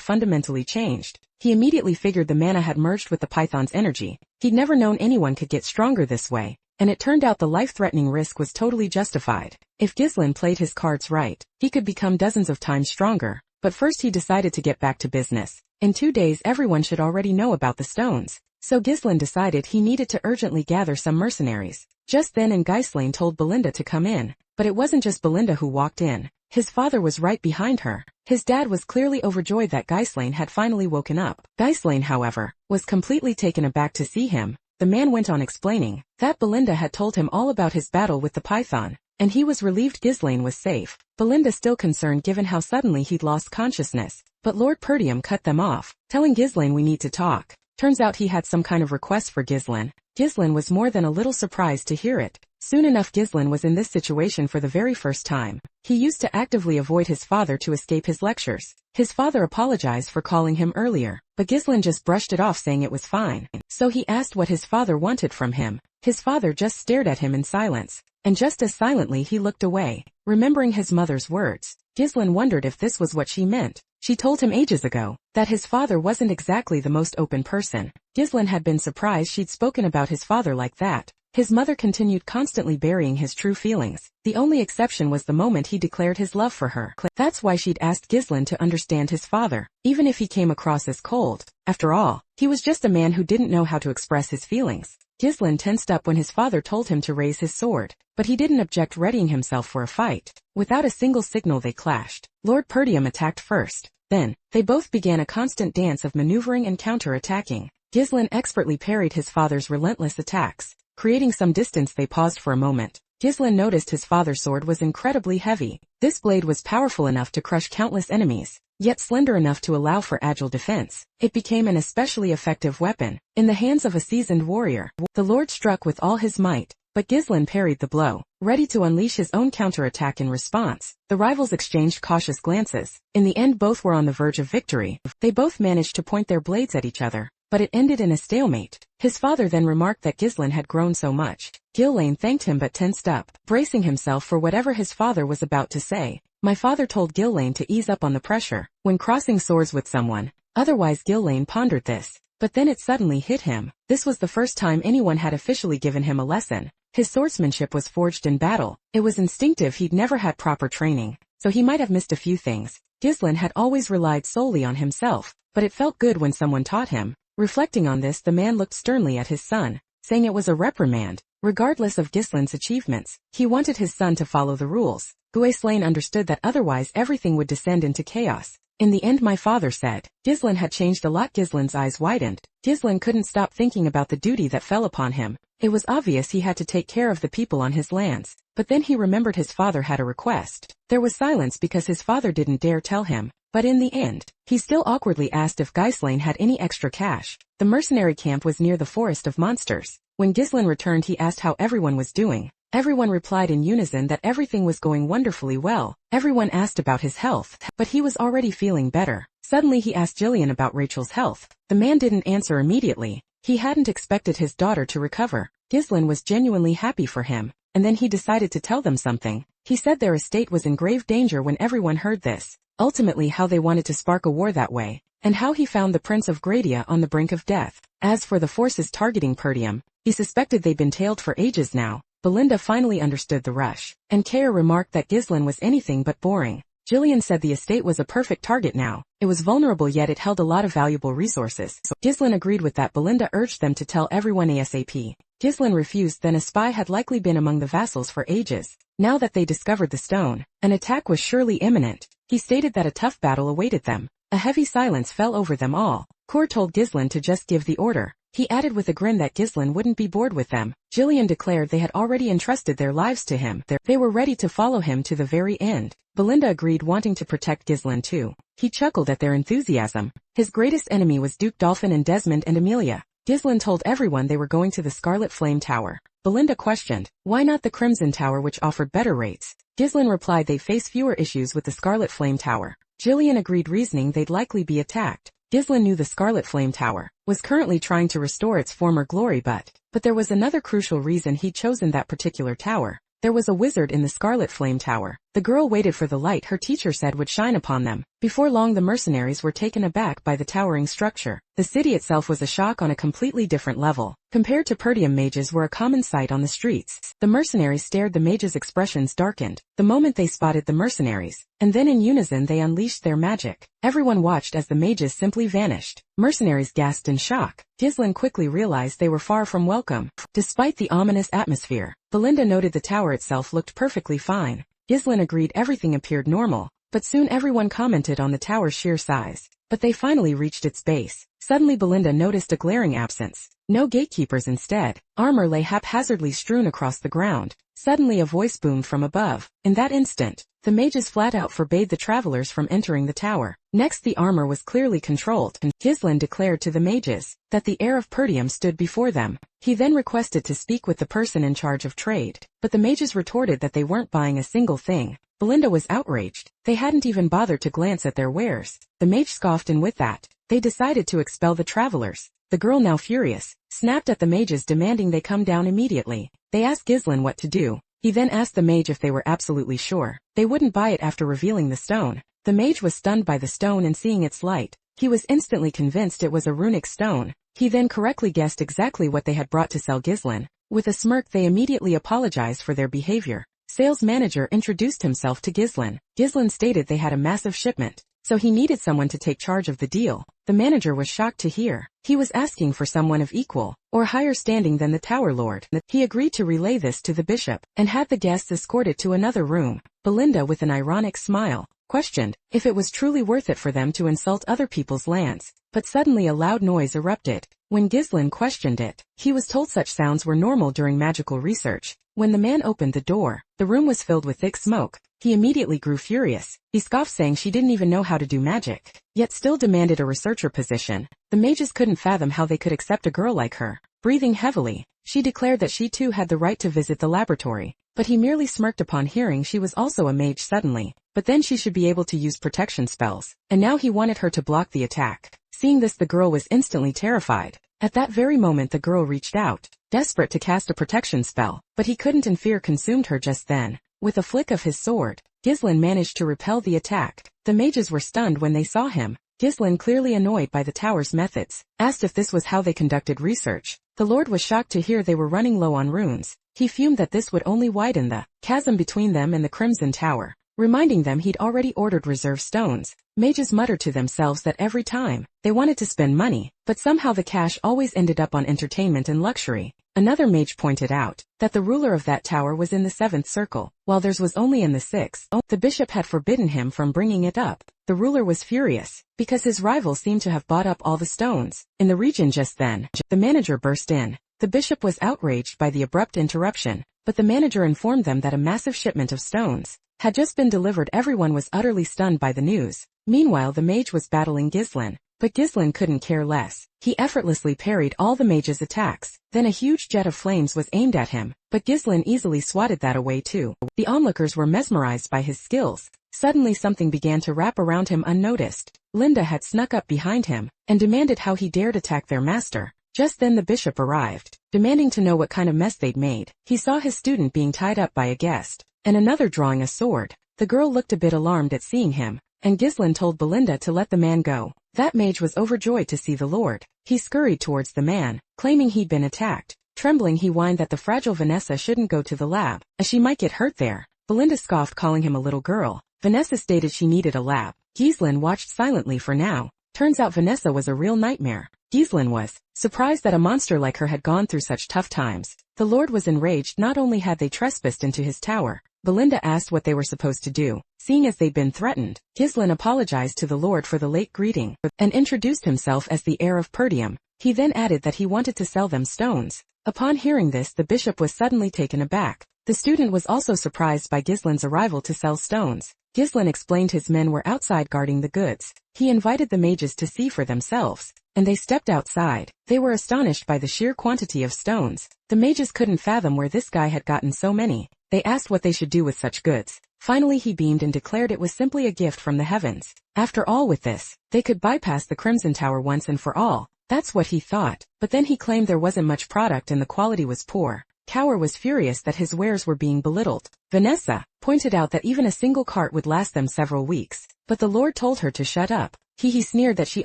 fundamentally changed. He immediately figured the mana had merged with the python's energy. He'd never known anyone could get stronger this way, and it turned out the life-threatening risk was totally justified. If Ghislaine played his cards right, he could become dozens of times stronger. But first he decided to get back to business. In 2 days everyone should already know about the stones, so Ghislaine decided he needed to urgently gather some mercenaries. Just then Ghislaine told Belinda to come in, but it wasn't just Belinda who walked in. His father was right behind her. His dad was clearly overjoyed that Ghislaine had finally woken up. Ghislaine, however, was completely taken aback to see him. The man went on explaining that Belinda had told him all about his battle with the python, and he was relieved Ghislaine was safe. Belinda still concerned given how suddenly he'd lost consciousness, but Lord Perdium cut them off, telling Ghislaine, "We need to talk." Turns out he had some kind of request for Ghislaine. Ghislaine was more than a little surprised to hear it. Soon enough, Ghislaine was in this situation for the very first time. He used to actively avoid his father to escape his lectures. His father apologized for calling him earlier, but Ghislaine just brushed it off, saying it was fine. So he asked what his father wanted from him. His father just stared at him in silence, and just as silently he looked away, remembering his mother's words. Ghislaine wondered if this was what she meant. She told him ages ago that his father wasn't exactly the most open person. Ghislaine had been surprised she'd spoken about his father like that. His mother continued constantly burying his true feelings. The only exception was the moment he declared his love for her. That's why she'd asked Ghislaine to understand his father, even if he came across as cold. After all, he was just a man who didn't know how to express his feelings. Ghislaine tensed up when his father told him to raise his sword, but he didn't object, readying himself for a fight. Without a single signal they clashed. Lord Perdium attacked first. Then, they both began a constant dance of maneuvering and counter-attacking. Ghislaine expertly parried his father's relentless attacks. Creating some distance, they paused for a moment. Ghislaine noticed his father's sword was incredibly heavy. This blade was powerful enough to crush countless enemies, yet slender enough to allow for agile defense. It became an especially effective weapon in the hands of a seasoned warrior. The Lord struck with all his might, but Ghislaine parried the blow, ready to unleash his own counterattack in response. The rivals exchanged cautious glances. In the end, both were on the verge of victory. They both managed to point their blades at each other, but it ended in a stalemate. His father then remarked that Ghislaine had grown so much. Ghislaine thanked him but tensed up, bracing himself for whatever his father was about to say. My father told Ghislaine to ease up on the pressure when crossing swords with someone. Otherwise Ghislaine pondered this. But then it suddenly hit him. This was the first time anyone had officially given him a lesson. His swordsmanship was forged in battle. It was instinctive, he'd never had proper training, so he might have missed a few things. Ghislaine had always relied solely on himself, but it felt good when someone taught him. Reflecting on this, the man looked sternly at his son, saying it was a reprimand. Regardless of Ghislaine's achievements, he wanted his son to follow the rules. Ghislaine understood that otherwise everything would descend into chaos. In the end, my father said. Ghislaine had changed a lot. Ghislaine's eyes widened. Ghislaine couldn't stop thinking about the duty that fell upon him. It was obvious he had to take care of the people on his lands, but then he remembered his father had a request. There was silence because his father didn't dare tell him, but in the end, he still awkwardly asked if Ghislaine had any extra cash. The mercenary camp was near the Forest of Monsters. When Ghislaine returned, he asked how everyone was doing. Everyone replied in unison that everything was going wonderfully well. Everyone asked about his health, but he was already feeling better. Suddenly he asked Jillian about Rachel's health. The man didn't answer immediately. He hadn't expected his daughter to recover. Ghislaine was genuinely happy for him, and then he decided to tell them something. He said their estate was in grave danger when everyone heard this. Ultimately how they wanted to spark a war that way, and how he found the Prince of Gradia on the brink of death. As for the forces targeting Perdium, he suspected they'd been tailed for ages now. Belinda finally understood the rush, and Kaya remarked that Ghislaine was anything but boring. Jillian said the estate was a perfect target now. It was vulnerable, yet it held a lot of valuable resources. So Ghislaine agreed with that. Belinda urged them to tell everyone ASAP. Ghislaine refused. Then a spy had likely been among the vassals for ages. Now that they discovered the stone, an attack was surely imminent. He stated that a tough battle awaited them. A heavy silence fell over them all. Kor told Ghislaine to just give the order. He added with a grin that Ghislaine wouldn't be bored with them. Jillian declared they had already entrusted their lives to him. They were ready to follow him to the very end. Belinda agreed, wanting to protect Ghislaine too. He chuckled at their enthusiasm. His greatest enemy was Duke Dolphin and Desmond and Amelia. Ghislaine told everyone they were going to the Scarlet Flame Tower. Belinda questioned, why not the Crimson Tower, which offered better rates? Ghislaine replied they face fewer issues with the Scarlet Flame Tower. Jillian agreed, reasoning they'd likely be attacked. Ghislaine knew the Scarlet Flame Tower was currently trying to restore its former glory, but there was another crucial reason he'd chosen that particular tower. There was a wizard in the Scarlet Flame Tower. The girl waited for the light her teacher said would shine upon them. Before long the mercenaries were taken aback by the towering structure. The city itself was a shock on a completely different level. Compared to Perdium, mages were a common sight on the streets. The mercenaries stared. The mages' expressions darkened the moment they spotted the mercenaries, and then in unison they unleashed their magic. Everyone watched as the mages simply vanished. Mercenaries gasped in shock. Ghislaine quickly realized they were far from welcome. Despite the ominous atmosphere, Belinda noted the tower itself looked perfectly fine. Ghislaine agreed everything appeared normal, but soon everyone commented on the tower's sheer size. But they finally reached its base. Suddenly Belinda noticed a glaring absence. No gatekeepers, instead. Armor lay haphazardly strewn across the ground. Suddenly a voice boomed from above. In that instant, the mages flat out forbade the travelers from entering the tower. Next, the armor was clearly controlled, and Ghislaine declared to the mages that the heir of Perdium stood before them. He then requested to speak with the person in charge of trade, but the mages retorted that they weren't buying a single thing. Belinda was outraged. They hadn't even bothered to glance at their wares. The mage scoffed, and with that, they decided to expel the travelers. The girl, now furious, snapped at the mages, demanding they come down immediately. They asked Ghislaine what to do. He then asked the mage if they were absolutely sure they wouldn't buy it after revealing the stone. The mage was stunned by the stone and seeing its light. He was instantly convinced it was a runic stone. He then correctly guessed exactly what they had brought to sell Ghislaine. With a smirk, they immediately apologized for their behavior. Sales manager introduced himself to Ghislaine. Ghislaine stated they had a massive shipment, so he needed someone to take charge of the deal. The manager was shocked to hear he was asking for someone of equal or higher standing than the Tower Lord. He agreed to relay this to the bishop and had the guests escorted to another room. Belinda, with an ironic smile, questioned if it was truly worth it for them to insult other people's lands. But suddenly a loud noise erupted. When Ghislaine questioned it, he was told such sounds were normal during magical research. When the man opened the door, the room was filled with thick smoke. He immediately grew furious. He scoffed, saying she didn't even know how to do magic, yet still demanded a researcher position. The mages couldn't fathom how they could accept a girl like her. Breathing heavily, she declared that she too had the right to visit the laboratory, but he merely smirked upon hearing she was also a mage suddenly. But then she should be able to use protection spells, and now he wanted her to block the attack. Seeing this, the girl was instantly terrified. At that very moment the girl reached out, desperate to cast a protection spell, but he couldn't and fear consumed her just then. With a flick of his sword, Ghislain managed to repel the attack. The mages were stunned when they saw him. Ghislain, clearly annoyed by the tower's methods, asked if this was how they conducted research. The Lord was shocked to hear they were running low on runes. He fumed that this would only widen the chasm between them and the Crimson Tower, reminding them he'd already ordered reserve stones. Mages muttered to themselves that every time they wanted to spend money, but somehow the cash always ended up on entertainment and luxury. Another mage pointed out that the ruler of that tower was in the 7th circle, while theirs was only in the 6th. The bishop had forbidden him from bringing it up. The ruler was furious, because his rival seemed to have bought up all the stones in the region just then. The manager burst in. The bishop was outraged by the abrupt interruption, but the manager informed them that a massive shipment of stones had just been delivered. Everyone was utterly stunned by the news. Meanwhile, the mage was battling Ghislain, but Ghislain couldn't care less. He effortlessly parried all the mage's attacks. Then a huge jet of flames was aimed at him, but Ghislain easily swatted that away too. The onlookers were mesmerized by his skills. Suddenly something began to wrap around him unnoticed. Linda had snuck up behind him and demanded how he dared attack their master. Just then the bishop arrived, demanding to know what kind of mess they'd made. He saw his student being tied up by a guest, and another drawing a sword. The girl looked a bit alarmed at seeing him, and Ghislain told Belinda to let the man go. That mage was overjoyed to see the Lord. He scurried towards the man, claiming he'd been attacked. Trembling, he whined that the fragile Vanessa shouldn't go to the lab, as she might get hurt there. Belinda scoffed, calling him a little girl. Vanessa stated she needed a lab. Ghislain watched silently for now. Turns out Vanessa was a real nightmare. Ghislain was surprised that a monster like her had gone through such tough times. The Lord was enraged. Not only had they trespassed into his tower, Belinda asked what they were supposed to do. Seeing as they'd been threatened, Ghislain apologized to the Lord for the late greeting, and introduced himself as the heir of Perdium. He then added that he wanted to sell them stones. Upon hearing this, the bishop was suddenly taken aback. The student was also surprised by Ghislain's arrival to sell stones. Ghislain explained his men were outside guarding the goods. He invited the mages to see for themselves, and they stepped outside. They were astonished by the sheer quantity of stones. The mages couldn't fathom where this guy had gotten so many. They asked what they should do with such goods. Finally he beamed and declared it was simply a gift from the heavens. After all, with this, they could bypass the Crimson Tower once and for all. That's what he thought. But then he claimed there wasn't much product and the quality was poor. Cower was furious that his wares were being belittled. Vanessa pointed out that even a single cart would last them several weeks, but the Lord told her to shut up. He sneered that she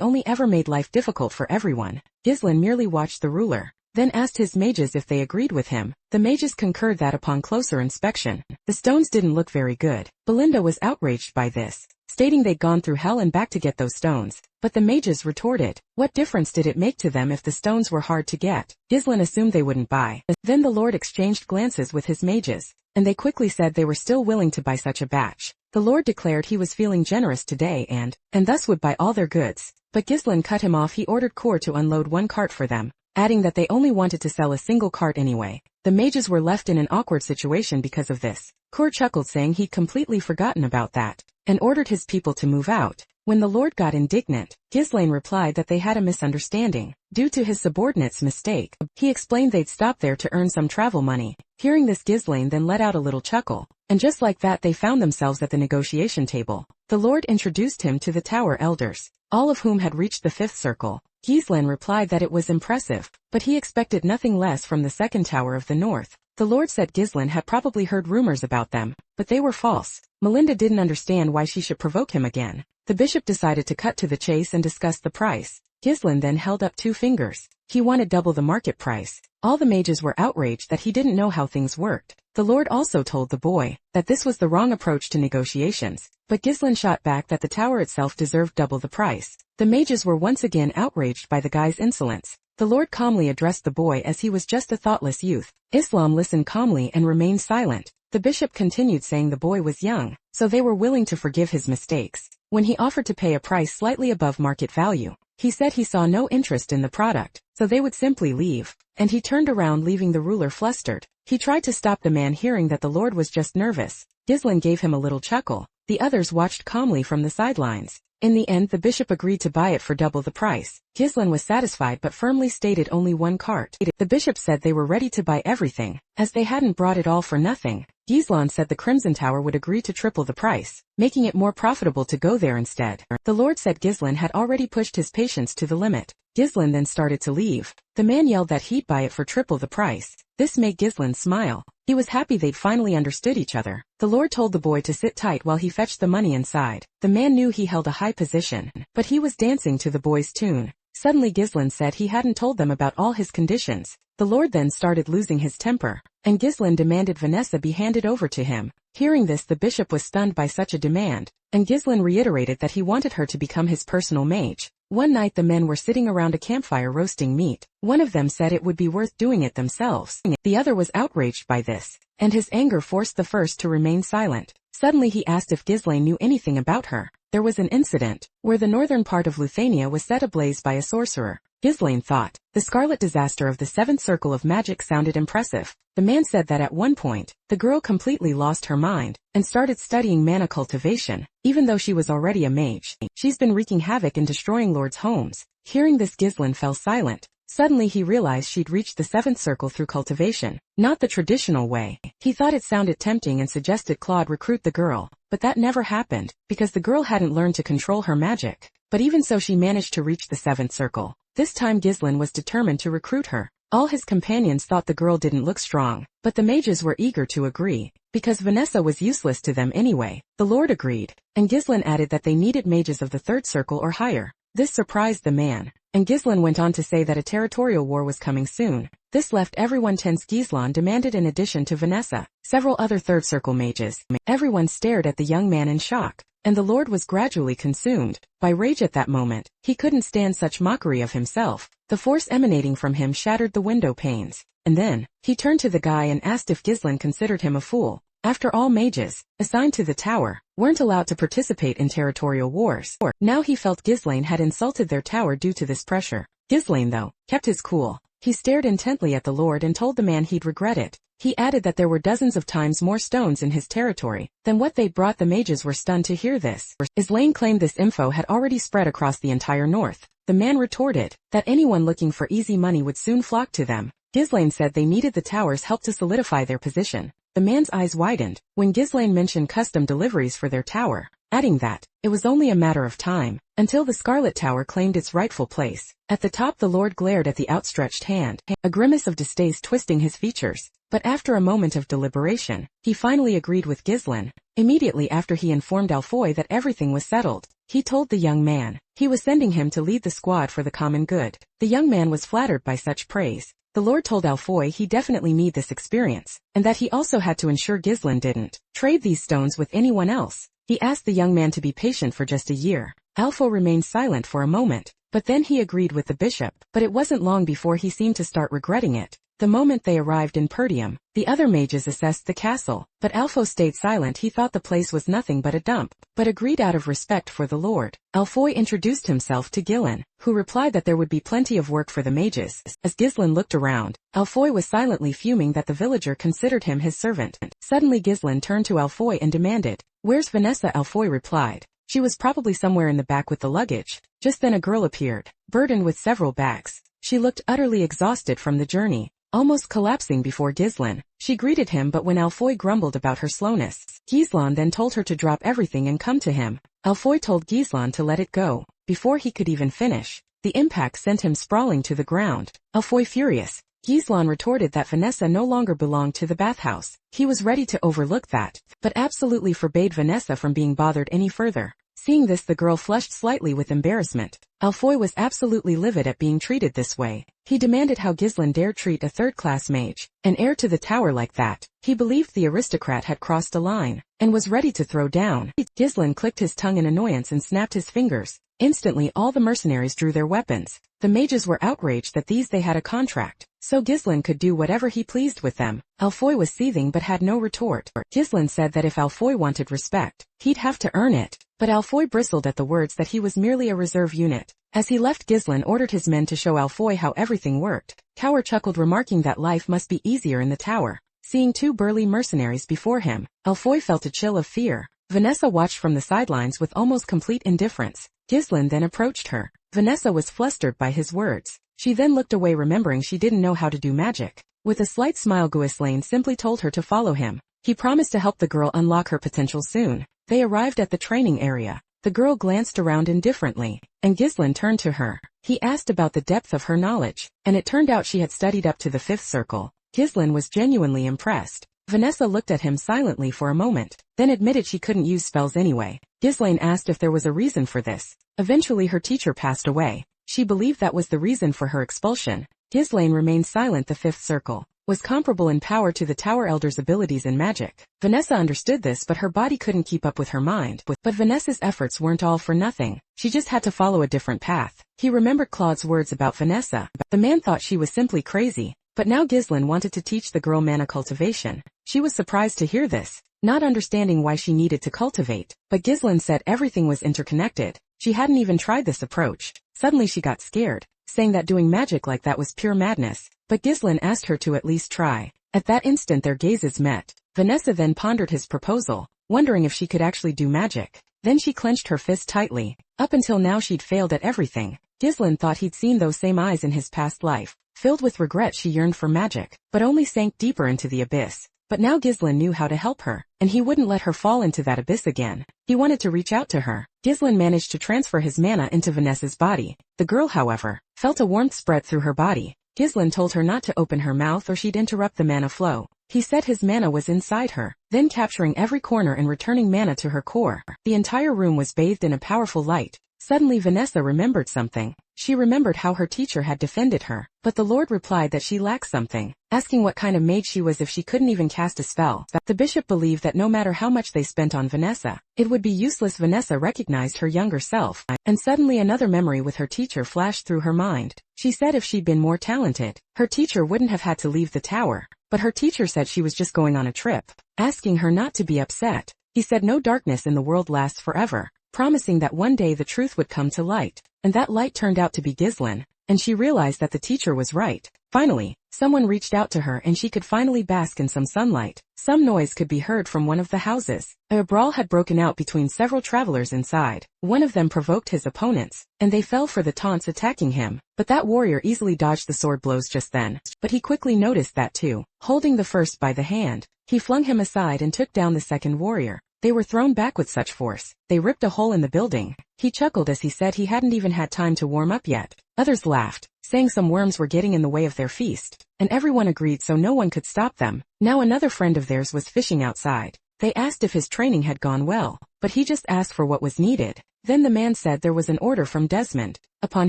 only ever made life difficult for everyone. Ghislain merely watched the ruler, then asked his mages if they agreed with him. The mages concurred that upon closer inspection, the stones didn't look very good. Belinda was outraged by this, stating they'd gone through hell and back to get those stones. But the mages retorted, what difference did it make to them if the stones were hard to get? Ghislain assumed they wouldn't buy. Then the Lord exchanged glances with his mages, and they quickly said they were still willing to buy such a batch. The Lord declared he was feeling generous today and thus would buy all their goods. But Ghislain cut him off. He ordered Kor to unload one cart for them, adding that they only wanted to sell a single cart anyway. The mages were left in an awkward situation because of this. Kor chuckled, saying he'd completely forgotten about that, and ordered his people to move out. When the Lord got indignant, Ghislain replied that they had a misunderstanding, due to his subordinate's mistake. He explained they'd stopped there to earn some travel money. Hearing this, Ghislain then let out a little chuckle, and just like that they found themselves at the negotiation table. The Lord introduced him to the tower elders, all of whom had reached the 5th circle. Ghislain replied that it was impressive, but he expected nothing less from the 2nd tower of the north. The Lord said Ghislain had probably heard rumors about them, but they were false. Melinda didn't understand why she should provoke him again. The bishop decided to cut to the chase and discuss the price. Ghislain then held up 2 fingers. He wanted double the market price. All the mages were outraged that he didn't know how things worked. The Lord also told the boy that this was the wrong approach to negotiations, but Ghislain shot back that the tower itself deserved double the price. The mages were once again outraged by the guy's insolence. The Lord calmly addressed the boy as he was just a thoughtless youth. Islam listened calmly and remained silent. The bishop continued, saying the boy was young, so they were willing to forgive his mistakes. When he offered to pay a price slightly above market value, he said he saw no interest in the product, so they would simply leave. And he turned around, leaving the ruler flustered. He tried to stop the man, hearing that the Lord was just nervous. Ghislain gave him a little chuckle. The others watched calmly from the sidelines. In the end the bishop agreed to buy it for double the price. Ghislain was satisfied but firmly stated only one cart. The bishop said they were ready to buy everything, as they hadn't brought it all for nothing. Ghislain said the Crimson Tower would agree to triple the price, making it more profitable to go there instead. The Lord said Ghislain had already pushed his patience to the limit. Ghislain then started to leave. The man yelled that he'd buy it for triple the price. This made Ghislain smile. He was happy they'd finally understood each other. The Lord told the boy to sit tight while he fetched the money inside. The man knew he held a high position, but he was dancing to the boy's tune. Suddenly Ghislain said he hadn't told them about all his conditions. The Lord then started losing his temper, and Ghislain demanded Vanessa be handed over to him. Hearing this the bishop was stunned by such a demand, and Ghislain reiterated that he wanted her to become his personal mage. One night the men were sitting around a campfire roasting meat. One of them said it would be worth doing it themselves. The other was outraged by this, and his anger forced the first to remain silent. Suddenly he asked if Ghislain knew anything about her. There was an incident where the northern part of Luthania was set ablaze by a sorcerer. Ghislain thought the scarlet disaster of the seventh circle of magic sounded impressive. The man said that at one point, the girl completely lost her mind and started studying mana cultivation, even though she was already a mage. She's been wreaking havoc and destroying lords' homes. Hearing this Ghislain fell silent. Suddenly he realized she'd reached the seventh circle through cultivation, not the traditional way. He thought it sounded tempting and suggested Claude recruit the girl, but that never happened, because the girl hadn't learned to control her magic. But even so she managed to reach the seventh circle. This time Ghislain was determined to recruit her. All his companions thought the girl didn't look strong, but the mages were eager to agree, because Vanessa was useless to them anyway. The Lord agreed, and Ghislain added that they needed mages of the third circle or higher. This surprised the man, and Ghislain went on to say that a territorial war was coming soon. This left everyone tense. Ghislain demanded in addition to Vanessa, several other third circle mages. Everyone stared at the young man in shock, and the Lord was gradually consumed by rage at that moment. He couldn't stand such mockery of himself. The force emanating from him shattered the window panes, and then he turned to the guy and asked if Ghislain considered him a fool. After all, mages assigned to the tower weren't allowed to participate in territorial wars. Now he felt Ghislain had insulted their tower due to this pressure. Ghislain, though, kept his cool. He stared intently at the Lord and told the man he'd regret it. He added that there were dozens of times more stones in his territory than what they'd brought. The mages were stunned to hear this. Islaine claimed this info had already spread across the entire north. The man retorted that anyone looking for easy money would soon flock to them. Ghislain said they needed the tower's help to solidify their position. The man's eyes widened when Ghislain mentioned custom deliveries for their tower, adding that it was only a matter of time until the Scarlet Tower claimed its rightful place. At the top the Lord glared at the outstretched hand, a grimace of distaste twisting his features. But after a moment of deliberation, he finally agreed with Ghislain. Immediately after he informed Alfoy that everything was settled, he told the young man he was sending him to lead the squad for the common good. The young man was flattered by such praise. The Lord told Alfoy he definitely need this experience, and that he also had to ensure Ghislain didn't trade these stones with anyone else. He asked the young man to be patient for just a year. Alfoy remained silent for a moment, but then he agreed with the bishop. But it wasn't long before he seemed to start regretting it. The moment they arrived in Perdium, the other mages assessed the castle, but Alfoy stayed silent. He thought the place was nothing but a dump, but agreed out of respect for the Lord. Alfoy introduced himself to Ghislain, who replied that there would be plenty of work for the mages. As Ghislain looked around, Alfoy was silently fuming that the villager considered him his servant. Suddenly Ghislain turned to Alfoy and demanded, "Where's Vanessa?" Alfoy replied, "She was probably somewhere in the back with the luggage." Just then a girl appeared, burdened with several bags. She looked utterly exhausted from the journey, almost collapsing before Ghislain. She greeted him, but when Alfoy grumbled about her slowness, Ghislain then told her to drop everything and come to him. Alfoy told Ghislain to let it go. Before he could even finish, the impact sent him sprawling to the ground. Alfoy furious, Ghislain retorted that Vanessa no longer belonged to the bathhouse. He was ready to overlook that, but absolutely forbade Vanessa from being bothered any further. Seeing this the girl flushed slightly with embarrassment. Alfoy was absolutely livid at being treated this way. He demanded how Ghislain dared treat a third-class mage, an heir to the tower, like that. He believed the aristocrat had crossed a line, and was ready to throw down. Ghislain clicked his tongue in annoyance and snapped his fingers. Instantly all the mercenaries drew their weapons. The mages were outraged that they had a contract, so Ghislain could do whatever he pleased with them. Alfoy was seething but had no retort. Ghislain said that if Alfoy wanted respect, he'd have to earn it. But Alfoy bristled at the words that he was merely a reserve unit. As he left, Ghislain ordered his men to show Alfoy how everything worked. Cower chuckled, remarking that life must be easier in the tower. Seeing two burly mercenaries before him, Alfoy felt a chill of fear. Vanessa watched from the sidelines with almost complete indifference. Ghislaine then approached her. Vanessa was flustered by his words. She then looked away, remembering she didn't know how to do magic. With a slight smile, Ghislaine simply told her to follow him. He promised to help the girl unlock her potential soon. They arrived at the training area. The girl glanced around indifferently, and Ghislaine turned to her. He asked about the depth of her knowledge, and it turned out she had studied up to the 5th circle. Ghislaine was genuinely impressed. Vanessa looked at him silently for a moment, then admitted she couldn't use spells anyway. Ghislaine asked if there was a reason for this. Eventually her teacher passed away. She believed that was the reason for her expulsion. Ghislaine remained silent. The 5th circle was comparable in power to the Tower Elder's abilities in magic. Vanessa understood this, but her body couldn't keep up with her mind. But Vanessa's efforts weren't all for nothing. She just had to follow a different path. He remembered Claude's words about Vanessa. The man thought she was simply crazy. But now Ghislaine wanted to teach the girl mana cultivation. She was surprised to hear this, not understanding why she needed to cultivate. But Ghislaine said everything was interconnected. She hadn't even tried this approach. Suddenly she got scared, saying that doing magic like that was pure madness. But Ghislaine asked her to at least try. At that instant their gazes met. Vanessa then pondered his proposal, wondering if she could actually do magic. Then she clenched her fist tightly. Up until now she'd failed at everything. Ghislaine thought he'd seen those same eyes in his past life. Filled with regret, she yearned for magic, but only sank deeper into the abyss. But now Ghislaine knew how to help her, and he wouldn't let her fall into that abyss again. He wanted to reach out to her. Ghislaine managed to transfer his mana into Vanessa's body. The girl, however, felt a warmth spread through her body. Ghislaine told her not to open her mouth or she'd interrupt the mana flow. He said his mana was inside her, then capturing every corner and returning mana to her core. The entire room was bathed in a powerful light. Suddenly Vanessa remembered something. She remembered how her teacher had defended her, but the Lord replied that she lacked something, asking what kind of mage she was if she couldn't even cast a spell. The bishop believed that no matter how much they spent on Vanessa, it would be useless. Vanessa recognized her younger self, and suddenly another memory with her teacher flashed through her mind. She said if she'd been more talented, her teacher wouldn't have had to leave the tower. But her teacher said she was just going on a trip, asking her not to be upset. He said no darkness in the world lasts forever, promising that one day the truth would come to light. And that light turned out to be Ghislaine, and she realized that the teacher was right. Finally, someone reached out to her and she could finally bask in some sunlight. Some noise could be heard from one of the houses. A brawl had broken out between several travelers inside. One of them provoked his opponents, and they fell for the taunts attacking him. But that warrior easily dodged the sword blows just then. But he quickly noticed that too. Holding the first by the hand, he flung him aside and took down the second warrior. They were thrown back with such force, they ripped a hole in the building. He chuckled as he said he hadn't even had time to warm up yet. Others laughed, saying some worms were getting in the way of their feast, and everyone agreed so no one could stop them. Now another friend of theirs was fishing outside. They asked if his training had gone well, but he just asked for what was needed. Then the man said there was an order from Desmond. Upon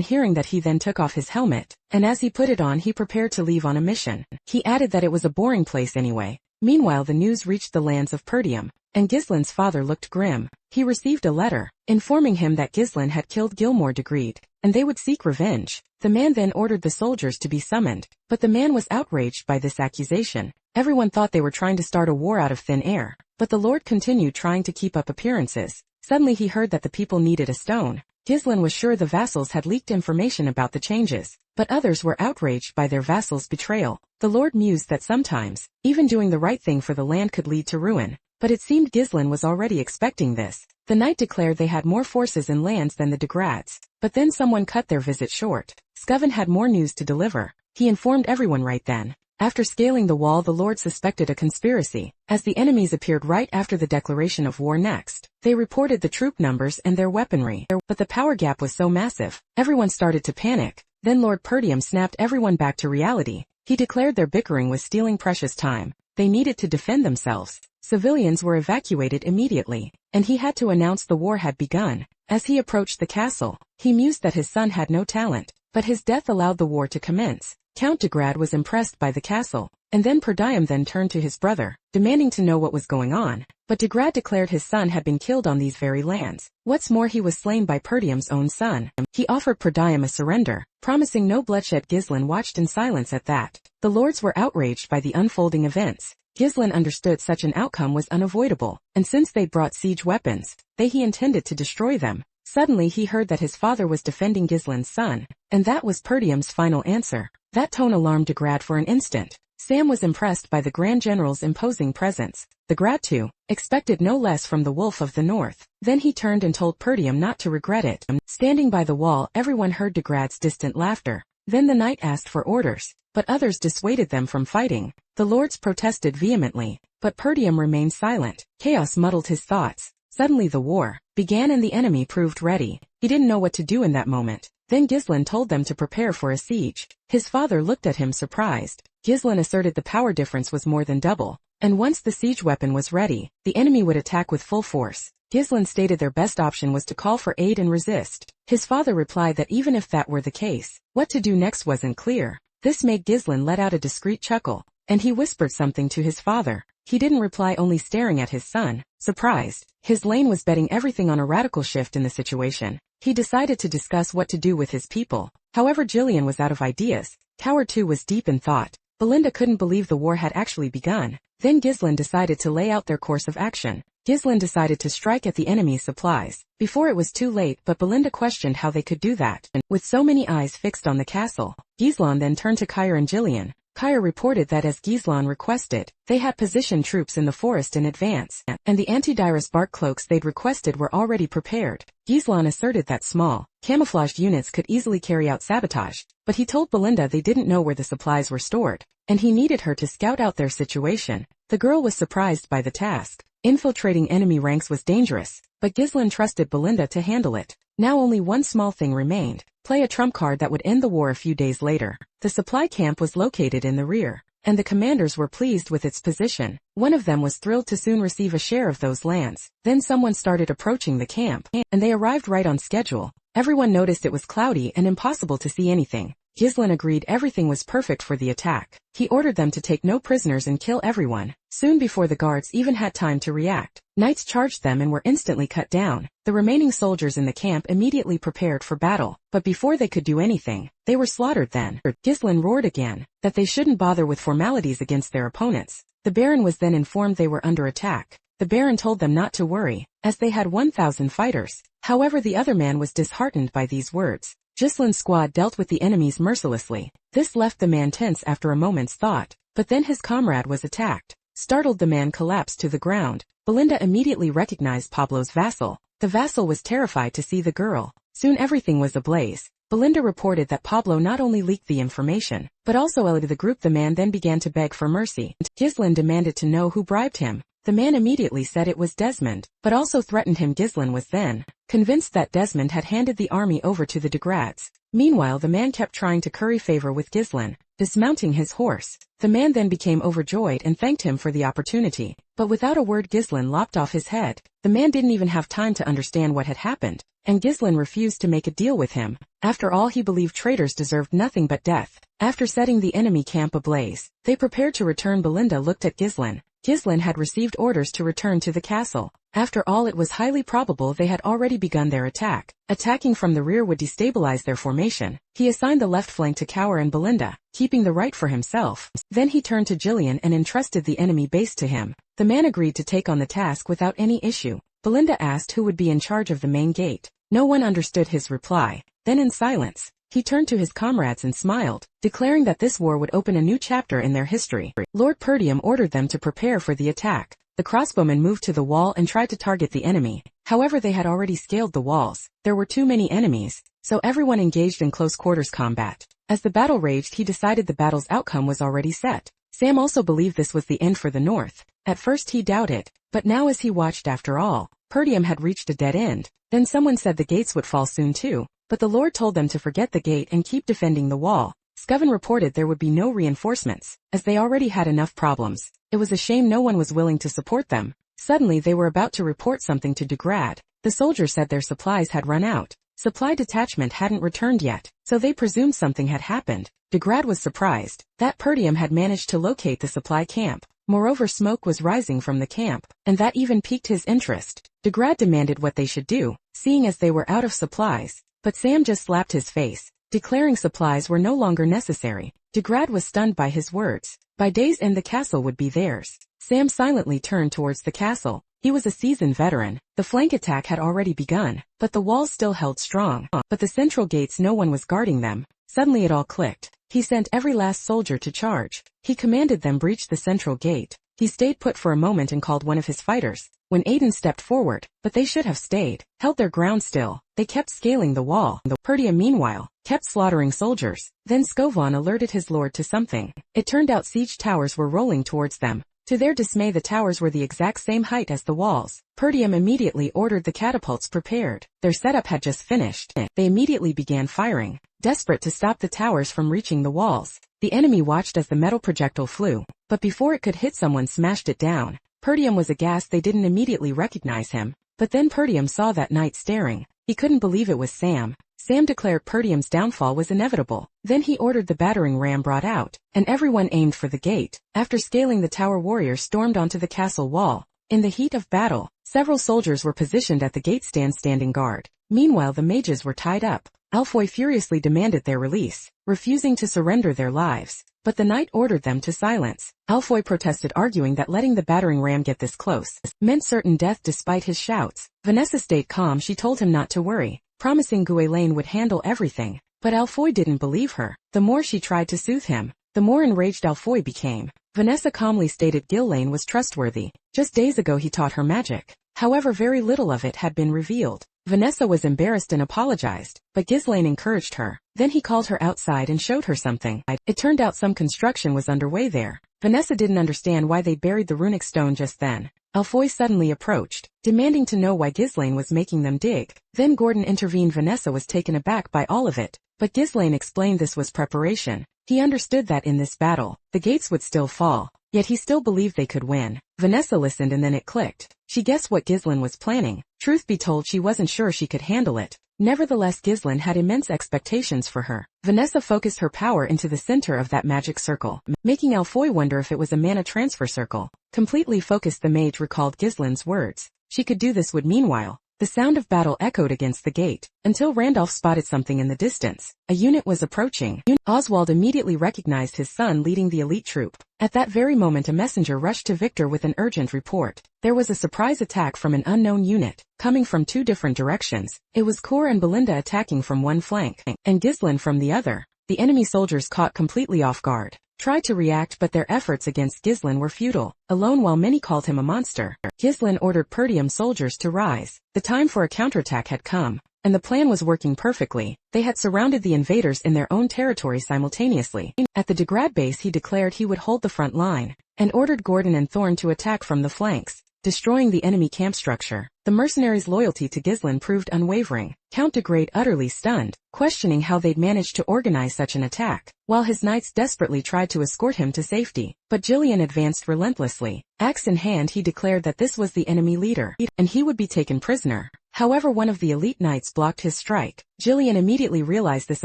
hearing that, he then took off his helmet, and as he put it on he prepared to leave on a mission. He added that it was a boring place anyway. Meanwhile the news reached the lands of Perdium, and Ghislaine's father looked grim. He received a letter, informing him that Ghislaine had killed Gilmore de Greed, and they would seek revenge. The man then ordered the soldiers to be summoned, but the man was outraged by this accusation. Everyone thought they were trying to start a war out of thin air, but the Lord continued trying to keep up appearances. Suddenly he heard that the people needed a stone. Ghislaine was sure the vassals had leaked information about the changes, but others were outraged by their vassals' betrayal. The Lord mused that sometimes, even doing the right thing for the land could lead to ruin. But it seemed Ghislaine was already expecting this. The knight declared they had more forces and lands than the de Grads, but then someone cut their visit short. Scoven had more news to deliver. He informed everyone right then. After scaling the wall, the Lord suspected a conspiracy, as the enemies appeared right after the declaration of war next. They reported the troop numbers and their weaponry, but the power gap was so massive, everyone started to panic. Then Lord Perdium snapped everyone back to reality. He declared their bickering was stealing precious time. They needed to defend themselves. Civilians were evacuated immediately, and he had to announce the war had begun. As he approached the castle, he mused that his son had no talent, but his death allowed the war to commence. Count de Grad was impressed by the castle, and then Perdium then turned to his brother, demanding to know what was going on. But de Grad declared his son had been killed on these very lands. What's more, he was slain by Perdium's own son. He offered Perdium a surrender, promising no bloodshed. Ghislaine watched in silence at that. The lords were outraged by the unfolding events. Ghislaine understood such an outcome was unavoidable, and since they brought siege weapons, he intended to destroy them. Suddenly he heard that his father was defending Ghislaine's son, and that was Perdium's final answer. That tone alarmed de Grad for an instant. Sam was impressed by the Grand General's imposing presence. The Grad-2 expected no less from the Wolf of the North. Then he turned and told Perdium not to regret it. Standing by the wall, everyone heard Degrad's distant laughter. Then the knight asked for orders, but others dissuaded them from fighting. The lords protested vehemently, but Perdium remained silent. Chaos muddled his thoughts. Suddenly the war began and the enemy proved ready. He didn't know what to do in that moment. Then Gislen told them to prepare for a siege. His father looked at him surprised. Gislen asserted the power difference was more than double, and once the siege weapon was ready, the enemy would attack with full force. Gislen stated their best option was to call for aid and resist. His father replied that even if that were the case, what to do next wasn't clear. This made Gislen let out a discreet chuckle, and he whispered something to his father. He didn't reply, only staring at his son, surprised. His Lane was betting everything on a radical shift in the situation. He decided to discuss what to do with his people. However, Jillian was out of ideas. Coward 2 was deep in thought. Belinda couldn't believe the war had actually begun. Then Gislen decided to lay out their course of action. Gislen decided to strike at the enemy's supplies before it was too late, but Belinda questioned how they could do that. With so many eyes fixed on the castle, Gislan then turned to Kyre and Jillian. Kyre reported that as Gislan requested, they had positioned troops in the forest in advance, and the anti-Dirus bark cloaks they'd requested were already prepared. Gislan asserted that small, camouflaged units could easily carry out sabotage, but he told Belinda they didn't know where the supplies were stored, and he needed her to scout out their situation. The girl was surprised by the task. Infiltrating enemy ranks was dangerous, but Gislan trusted Belinda to handle it. Now only one small thing remained: play a trump card that would end the war a few days later. The supply camp was located in the rear, and the commanders were pleased with its position. One of them was thrilled to soon receive a share of those lands. Then someone started approaching the camp, and they arrived right on schedule. Everyone noticed it was cloudy and impossible to see anything. Gislen agreed everything was perfect for the attack. He ordered them to take no prisoners and kill everyone. Soon before the guards even had time to react, knights charged them and were instantly cut down. The remaining soldiers in the camp immediately prepared for battle, but before they could do anything, they were slaughtered. Then Gislen roared again that they shouldn't bother with formalities against their opponents. The Baron was then informed they were under attack. The Baron told them not to worry, as they had 1,000 fighters. However, the other man was disheartened by these words. Gislen's squad dealt with the enemies mercilessly. This left the man tense after a moment's thought, but then his comrade was attacked. Startled, the man collapsed to the ground. Belinda immediately recognized Pablo's vassal. The vassal was terrified to see the girl. Soon everything was ablaze. Belinda reported that Pablo not only leaked the information, but also alerted the group. The man then began to beg for mercy. Gislen demanded to know who bribed him. The man immediately said it was Desmond, but also threatened him. Gislen was then convinced that Desmond had handed the army over to the Degrads. Meanwhile, the man kept trying to curry favor with Gislen, dismounting his horse. The man then became overjoyed and thanked him for the opportunity, but without a word Gislen lopped off his head. The man didn't even have time to understand what had happened, and Gislen refused to make a deal with him. After all, he believed traitors deserved nothing but death. After setting the enemy camp ablaze, they prepared to return. Belinda looked at Gislen. Gislen had received orders to return to the castle. After all, it was highly probable they had already begun their attack. Attacking from the rear would destabilize their formation. He assigned the left flank to Cowher and Belinda, keeping the right for himself. Then he turned to Jillian and entrusted the enemy base to him. The man agreed to take on the task without any issue. Belinda asked who would be in charge of the main gate. No one understood his reply. Then in silence, he turned to his comrades and smiled, declaring that this war would open a new chapter in their history. Lord Perdium ordered them to prepare for the attack. The crossbowmen moved to the wall and tried to target the enemy. However, they had already scaled the walls. There were too many enemies, so everyone engaged in close quarters combat. As the battle raged, he decided the battle's outcome was already set. Sam also believed this was the end for the North. At first he doubted, but now as he watched, after all, Perdium had reached a dead end. Then someone said the gates would fall soon too, but the Lord told them to forget the gate and keep defending the wall. Scoven reported there would be no reinforcements, as they already had enough problems. It was a shame no one was willing to support them. Suddenly they were about to report something to Degrad. The soldiers said their supplies had run out. Supply detachment hadn't returned yet, so they presumed something had happened. Degrad was surprised that Perdium had managed to locate the supply camp. Moreover, smoke was rising from the camp, and that even piqued his interest. Degrad demanded what they should do, seeing as they were out of supplies. But Sam just slapped his face, declaring supplies were no longer necessary. Degrad was stunned by his words. By day's end the castle would be theirs. Sam silently turned towards the castle. He was a seasoned veteran. The flank attack had already begun, but the walls still held strong. But the central gates, no one was guarding them. Suddenly it all clicked. He sent every last soldier to charge. He commanded them breach the central gate. He stayed put for a moment and called one of his fighters. When Aiden stepped forward, but they should have stayed, held their ground still. They kept scaling the wall. Perdium, meanwhile, kept slaughtering soldiers. Then Scovon alerted his lord to something. It turned out siege towers were rolling towards them. To their dismay, the towers were the exact same height as the walls. Perdium immediately ordered the catapults prepared. Their setup had just finished. They immediately began firing, desperate to stop the towers from reaching the walls. The enemy watched as the metal projectile flew, but before it could hit someone, smashed it down. Perdium was aghast. They didn't immediately recognize him. But then Perdium saw that knight staring. He couldn't believe it was Sam. Sam declared Perdium's downfall was inevitable. Then he ordered the battering ram brought out, and everyone aimed for the gate. After scaling the tower, warriors stormed onto the castle wall. In the heat of battle, several soldiers were positioned at the gate standing guard. Meanwhile, the mages were tied up. Alfoy furiously demanded their release, refusing to surrender their lives. But the knight ordered them to silence. Alfoy protested, arguing that letting the battering ram get this close meant certain death despite his shouts. Vanessa stayed calm. She told him not to worry, promising Guylaine would handle everything. But Alfoy didn't believe her. The more she tried to soothe him, the more enraged Alfoy became. Vanessa calmly stated Guylaine was trustworthy. Just days ago he taught her magic. However, very little of it had been revealed. Vanessa was embarrassed and apologized, but Ghislaine encouraged her. Then he called her outside and showed her something. It turned out some construction was underway there. Vanessa didn't understand why they buried the runic stone just then. Alfoy suddenly approached, demanding to know why Ghislaine was making them dig. Then Gordon intervened. Vanessa was taken aback by all of it, but Ghislaine explained this was preparation. He understood that in this battle, the gates would still fall, yet he still believed they could win. Vanessa listened and then it clicked. She guessed what Ghislaine was planning. Truth be told, she wasn't sure she could handle it. Nevertheless, Ghislaine had immense expectations for her. Vanessa focused her power into the center of that magic circle, making Alfoy wonder if it was a mana transfer circle. Completely focused, the mage recalled Ghislaine's words. She could do this. Meanwhile, the sound of battle echoed against the gate, until Randolph spotted something in the distance. A unit was approaching. Oswald immediately recognized his son leading the elite troop. At that very moment, a messenger rushed to Victor with an urgent report. There was a surprise attack from an unknown unit, coming from two different directions. It was Cor and Belinda attacking from one flank, and Ghislaine from the other. The enemy soldiers, caught completely off guard, tried to react, but their efforts against Ghislaine were futile. Alone, while many called him a monster, Ghislaine ordered Perdium soldiers to rise. The time for a counterattack had come, and the plan was working perfectly. They had surrounded the invaders in their own territory simultaneously. At the Degrad base, he declared he would hold the front line, and ordered Gordon and Thorn to attack from the flanks, destroying the enemy camp structure. The mercenaries' loyalty to Ghislaine proved unwavering. Count de Grade utterly stunned, questioning how they'd managed to organize such an attack, while his knights desperately tried to escort him to safety. But Jillian advanced relentlessly. Axe in hand, he declared that this was the enemy leader, and he would be taken prisoner. However, one of the elite knights blocked his strike. Jillian immediately realized this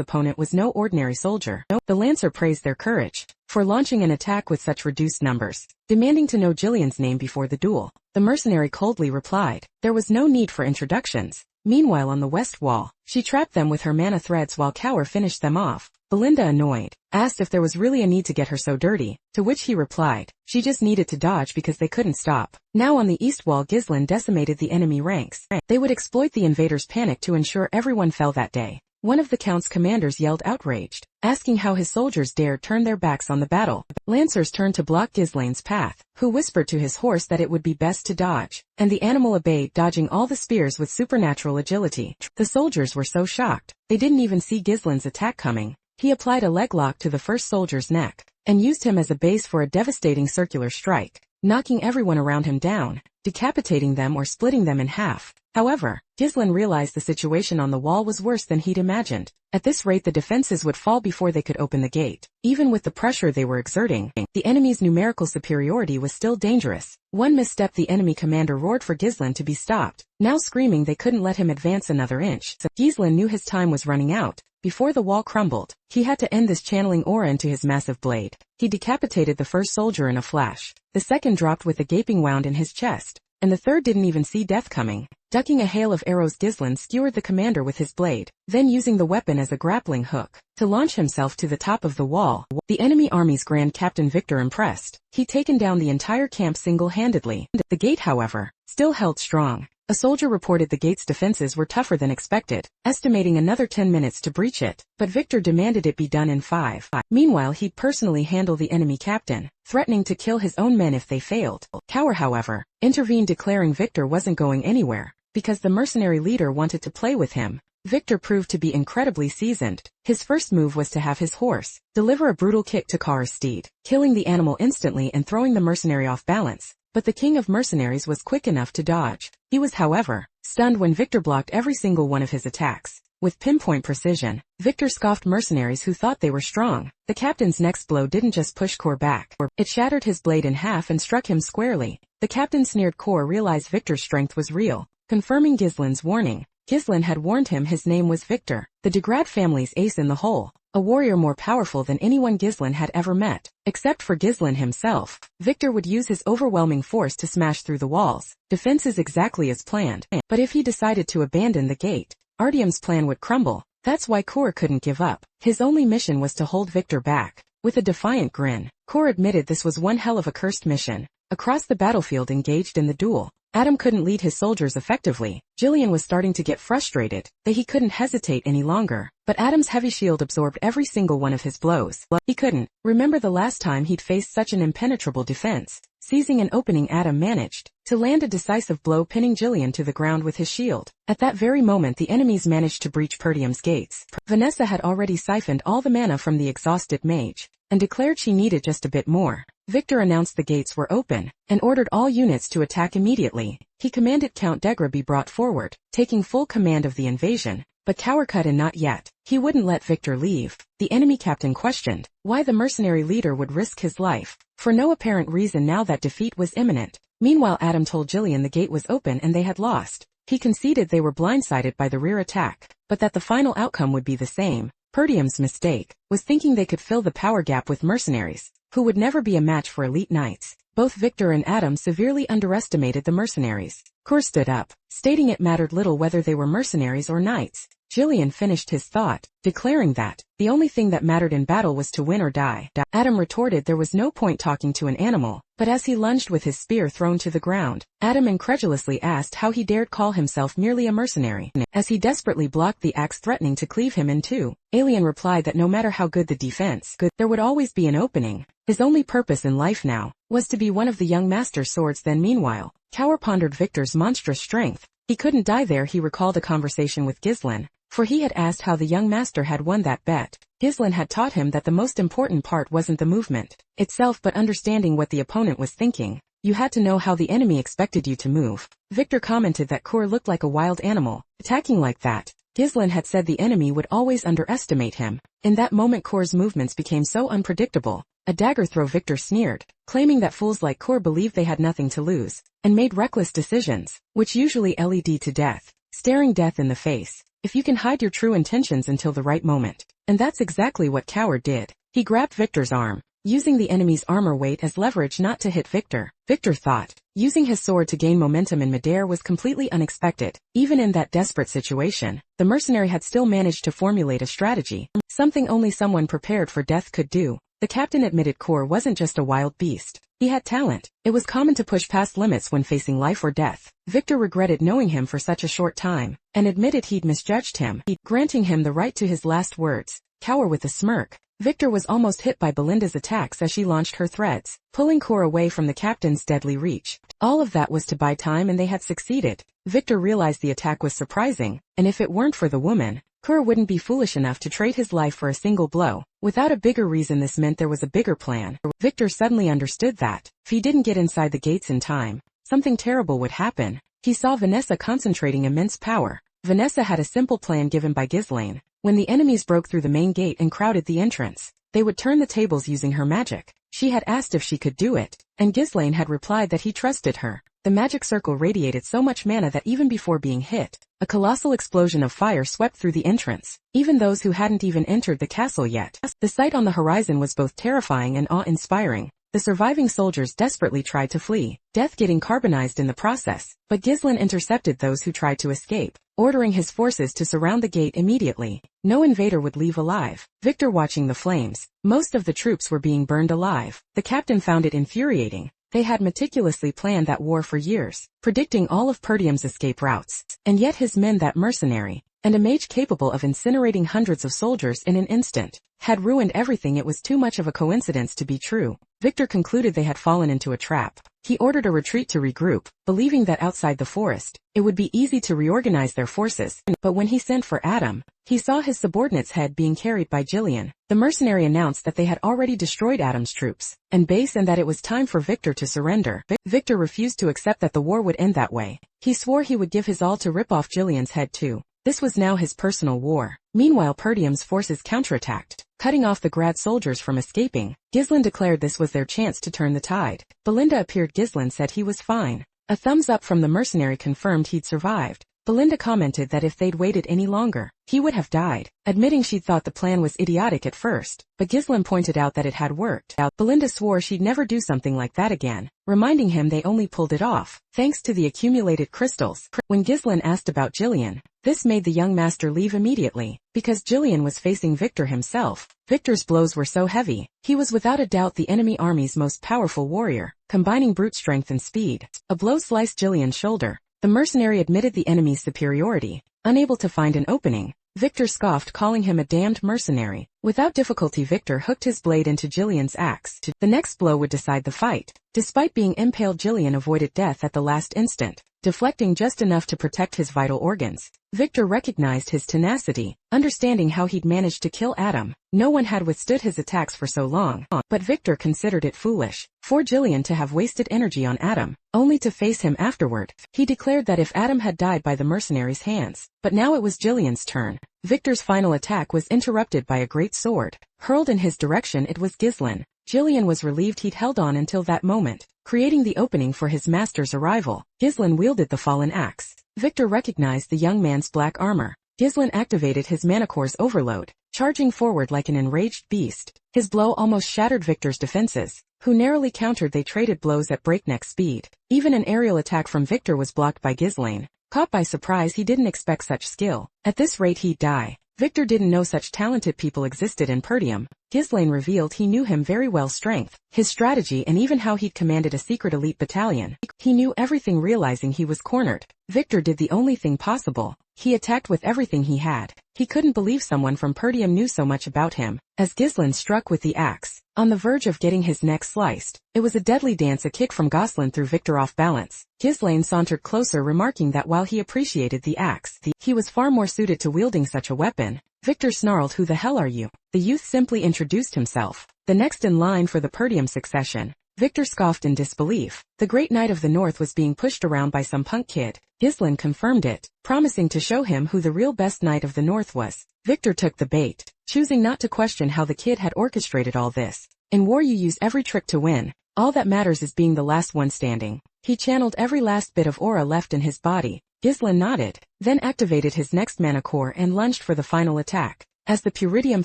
opponent was no ordinary soldier. The Lancer praised their courage for launching an attack with such reduced numbers, demanding to know Jillian's name before the duel. The mercenary coldly replied there was no need for introductions. Meanwhile, on the west wall, she trapped them with her mana threads while Cower finished them off. Belinda, annoyed, asked if there was really a need to get her so dirty, to which he replied she just needed to dodge because they couldn't stop. Now on the east wall, Ghislaine decimated the enemy ranks. They would exploit the invaders' panic to ensure everyone fell that day. One of the Count's commanders yelled outraged, asking how his soldiers dared turn their backs on the battle. Lancers turned to block Ghislaine's path, who whispered to his horse that it would be best to dodge, and the animal obeyed, dodging all the spears with supernatural agility. The soldiers were so shocked, they didn't even see Ghislaine's attack coming. He applied a leg lock to the first soldier's neck, and used him as a base for a devastating circular strike, knocking everyone around him down, decapitating them or splitting them in half. However, Ghislaine realized the situation on the wall was worse than he'd imagined. At this rate, the defenses would fall before they could open the gate. Even with the pressure they were exerting, the enemy's numerical superiority was still dangerous. One misstep, the enemy commander roared for Ghislaine to be stopped, now screaming they couldn't let him advance another inch. So Ghislaine knew his time was running out. Before the wall crumbled, he had to end this, channeling aura into his massive blade. He decapitated the first soldier in a flash. The second dropped with a gaping wound in his chest, and the third didn't even see death coming. Ducking a hail of arrows, Ghislaine skewered the commander with his blade, then using the weapon as a grappling hook to launch himself to the top of the wall. The enemy army's Grand Captain Victor, impressed, he'd taken down the entire camp single-handedly. The gate, however, still held strong. A soldier reported the gate's defenses were tougher than expected, estimating another 10 minutes to breach it, but Victor demanded it be done in 5. Meanwhile, he'd personally handle the enemy captain, threatening to kill his own men if they failed. Cower, however, intervened, declaring Victor wasn't going anywhere, because the mercenary leader wanted to play with him. Victor proved to be incredibly seasoned. His first move was to have his horse deliver a brutal kick to Cower's steed, killing the animal instantly and throwing the mercenary off balance. But the king of mercenaries was quick enough to dodge. He was, however, stunned when Victor blocked every single one of his attacks. With pinpoint precision, Victor scoffed mercenaries who thought they were strong. The captain's next blow didn't just push Coeur back. It shattered his blade in half and struck him squarely. The captain sneered. Coeur realized Victor's strength was real, confirming Ghislaine's warning. Ghislaine had warned him his name was Victor, the de Grad family's ace in the hole. A warrior more powerful than anyone Ghislaine had ever met. Except for Ghislaine himself, Victor would use his overwhelming force to smash through the walls. Defenses exactly as planned. But if he decided to abandon the gate, Artyom's plan would crumble. That's why Coeur couldn't give up. His only mission was to hold Victor back. With a defiant grin, Coeur admitted this was one hell of a cursed mission. Across the battlefield, engaged in the duel, Adam couldn't lead his soldiers effectively. Jillian was starting to get frustrated that he couldn't hesitate any longer. But Adam's heavy shield absorbed every single one of his blows. He couldn't remember the last time he'd faced such an impenetrable defense. Seizing an opening, Adam managed to land a decisive blow, pinning Jillian to the ground with his shield. At that very moment, the enemies managed to breach Perdium's gates. Vanessa had already siphoned all the mana from the exhausted mage, and declared she needed just a bit more. Victor announced the gates were open, and ordered all units to attack immediately. He commanded Count Degra be brought forward, taking full command of the invasion. But Cower cut in. Not yet. He wouldn't let Victor leave. The enemy captain questioned why the mercenary leader would risk his life, for no apparent reason now that defeat was imminent. Meanwhile, Adam told Jillian the gate was open and they had lost. He conceded they were blindsided by the rear attack, but that the final outcome would be the same. Perdium's mistake was thinking they could fill the power gap with mercenaries, who would never be a match for elite knights. Both Victor and Adam severely underestimated the mercenaries. Coeur stood up, stating it mattered little whether they were mercenaries or knights. Jillian finished his thought, declaring that the only thing that mattered in battle was to win or die. Adam retorted there was no point talking to an animal, but as he lunged with his spear thrown to the ground, Adam incredulously asked how he dared call himself merely a mercenary, as he desperately blocked the axe threatening to cleave him in two. Alien replied that no matter how good the defense, there would always be an opening. His only purpose in life now was to be one of the young master's swords. Then meanwhile, Cower pondered Victor's monstrous strength. He couldn't die there. He recalled a conversation with Ghislaine, for he had asked how the young master had won that bet. Ghislaine had taught him that the most important part wasn't the movement itself but understanding what the opponent was thinking. You had to know how the enemy expected you to move. Victor commented that Coeur looked like a wild animal, attacking like that. Ghislaine had said the enemy would always underestimate him. In that moment, Coeur's movements became so unpredictable. A dagger throw, Victor sneered, claiming that fools like Coeur believed they had nothing to lose, and made reckless decisions, which usually led to death. Staring death in the face, if you can hide your true intentions until the right moment. And that's exactly what Cower did. He grabbed Victor's arm, using the enemy's armor weight as leverage not to hit Victor. Victor thought using his sword to gain momentum in midair was completely unexpected. Even in that desperate situation, the mercenary had still managed to formulate a strategy, something only someone prepared for death could do. The captain admitted Coeur wasn't just a wild beast. He had talent. It was common to push past limits when facing life or death. Victor regretted knowing him for such a short time, and admitted he'd misjudged him, granting him the right to his last words. Cower with a smirk. Victor was almost hit by Belinda's attacks as she launched her threads, pulling Coeur away from the captain's deadly reach. All of that was to buy time, and they had succeeded. Victor realized the attack was surprising, and if it weren't for the woman, Coeur wouldn't be foolish enough to trade his life for a single blow. Without a bigger reason, this meant there was a bigger plan. Victor suddenly understood that if he didn't get inside the gates in time, something terrible would happen. He saw Vanessa concentrating immense power. Vanessa had a simple plan given by Ghislaine. When the enemies broke through the main gate and crowded the entrance, they would turn the tables using her magic. She had asked if she could do it, and Ghislaine had replied that he trusted her. The magic circle radiated so much mana that even before being hit, a colossal explosion of fire swept through the entrance, even those who hadn't even entered the castle yet. The sight on the horizon was both terrifying and awe-inspiring. The surviving soldiers desperately tried to flee, death getting carbonized in the process, but Ghislaine intercepted those who tried to escape, ordering his forces to surround the gate immediately. No invader would leave alive. Victor watching the flames. Most of the troops were being burned alive. The captain found it infuriating. They had meticulously planned that war for years, predicting all of Perdium's escape routes. And yet his men, that mercenary, and a mage capable of incinerating hundreds of soldiers in an instant, had ruined everything. It was too much of a coincidence to be true. Victor concluded they had fallen into a trap. He ordered a retreat to regroup, believing that outside the forest, it would be easy to reorganize their forces. But when he sent for Adam, he saw his subordinate's head being carried by Jillian. The mercenary announced that they had already destroyed Adam's troops and base and that it was time for Victor to surrender. Victor refused to accept that the war would end that way. He swore he would give his all to rip off Jillian's head too. This was now his personal war. Meanwhile, Perdium's forces counterattacked, cutting off the Grad soldiers from escaping. Ghislain declared this was their chance to turn the tide. Belinda appeared. Ghislain said he was fine. A thumbs up from the mercenary confirmed he'd survived. Belinda commented that if they'd waited any longer, he would have died, admitting she'd thought the plan was idiotic at first, but Ghislain pointed out that it had worked. Belinda swore she'd never do something like that again, reminding him they only pulled it off, thanks to the accumulated crystals. When Ghislain asked about Jillian, this made the young master leave immediately, because Jillian was facing Victor himself. Victor's blows were so heavy, he was without a doubt the enemy army's most powerful warrior, combining brute strength and speed. A blow sliced Jillian's shoulder. The mercenary admitted the enemy's superiority. Unable to find an opening, Victor scoffed, calling him a damned mercenary. Without difficulty, Victor hooked his blade into Jillian's axe. The next blow would decide the fight. Despite being impaled, Jillian avoided death at the last instant, deflecting just enough to protect his vital organs. Victor recognized his tenacity, understanding how he'd managed to kill Adam. No one had withstood his attacks for so long, but Victor considered it foolish for Jillian to have wasted energy on Adam, only to face him afterward. He declared that if Adam had died by the mercenary's hands, but now it was Jillian's turn. Victor's final attack was interrupted by a great sword. Hurled in his direction, it was Ghislain. Jillian was relieved he'd held on until that moment, creating the opening for his master's arrival. Ghislain wielded the fallen axe. Victor recognized the young man's black armor. Ghislain activated his Manicore's overload, charging forward like an enraged beast. His blow almost shattered Victor's defenses, who narrowly countered. They traded blows at breakneck speed. Even an aerial attack from Victor was blocked by Ghislain. Caught by surprise, he didn't expect such skill. At this rate he'd die. Victor didn't know such talented people existed in Perdium. Ghislain revealed he knew him very well: strength, his strategy, and even how he'd commanded a secret elite battalion. He knew everything. Realizing he was cornered, Victor did the only thing possible. He attacked with everything he had. He couldn't believe someone from Perdium knew so much about him. As Ghislain struck with the axe, on the verge of getting his neck sliced, it was a deadly dance. A kick from Ghislain threw Victor off balance. Ghislain sauntered closer, remarking that while he appreciated the axe, he was far more suited to wielding such a weapon. Victor snarled, "Who the hell are you?" The youth simply introduced himself, the next in line for the Perdium succession. Victor scoffed in disbelief. The great knight of the north was being pushed around by some punk kid. Ghislain confirmed it, promising to show him who the real best knight of the north was. Victor took the bait, choosing not to question how the kid had orchestrated all this. In war you use every trick to win. All that matters is being the last one standing. He channeled every last bit of aura left in his body. Ghislain nodded, then activated his next Manicore and lunged for the final attack. As the Puridium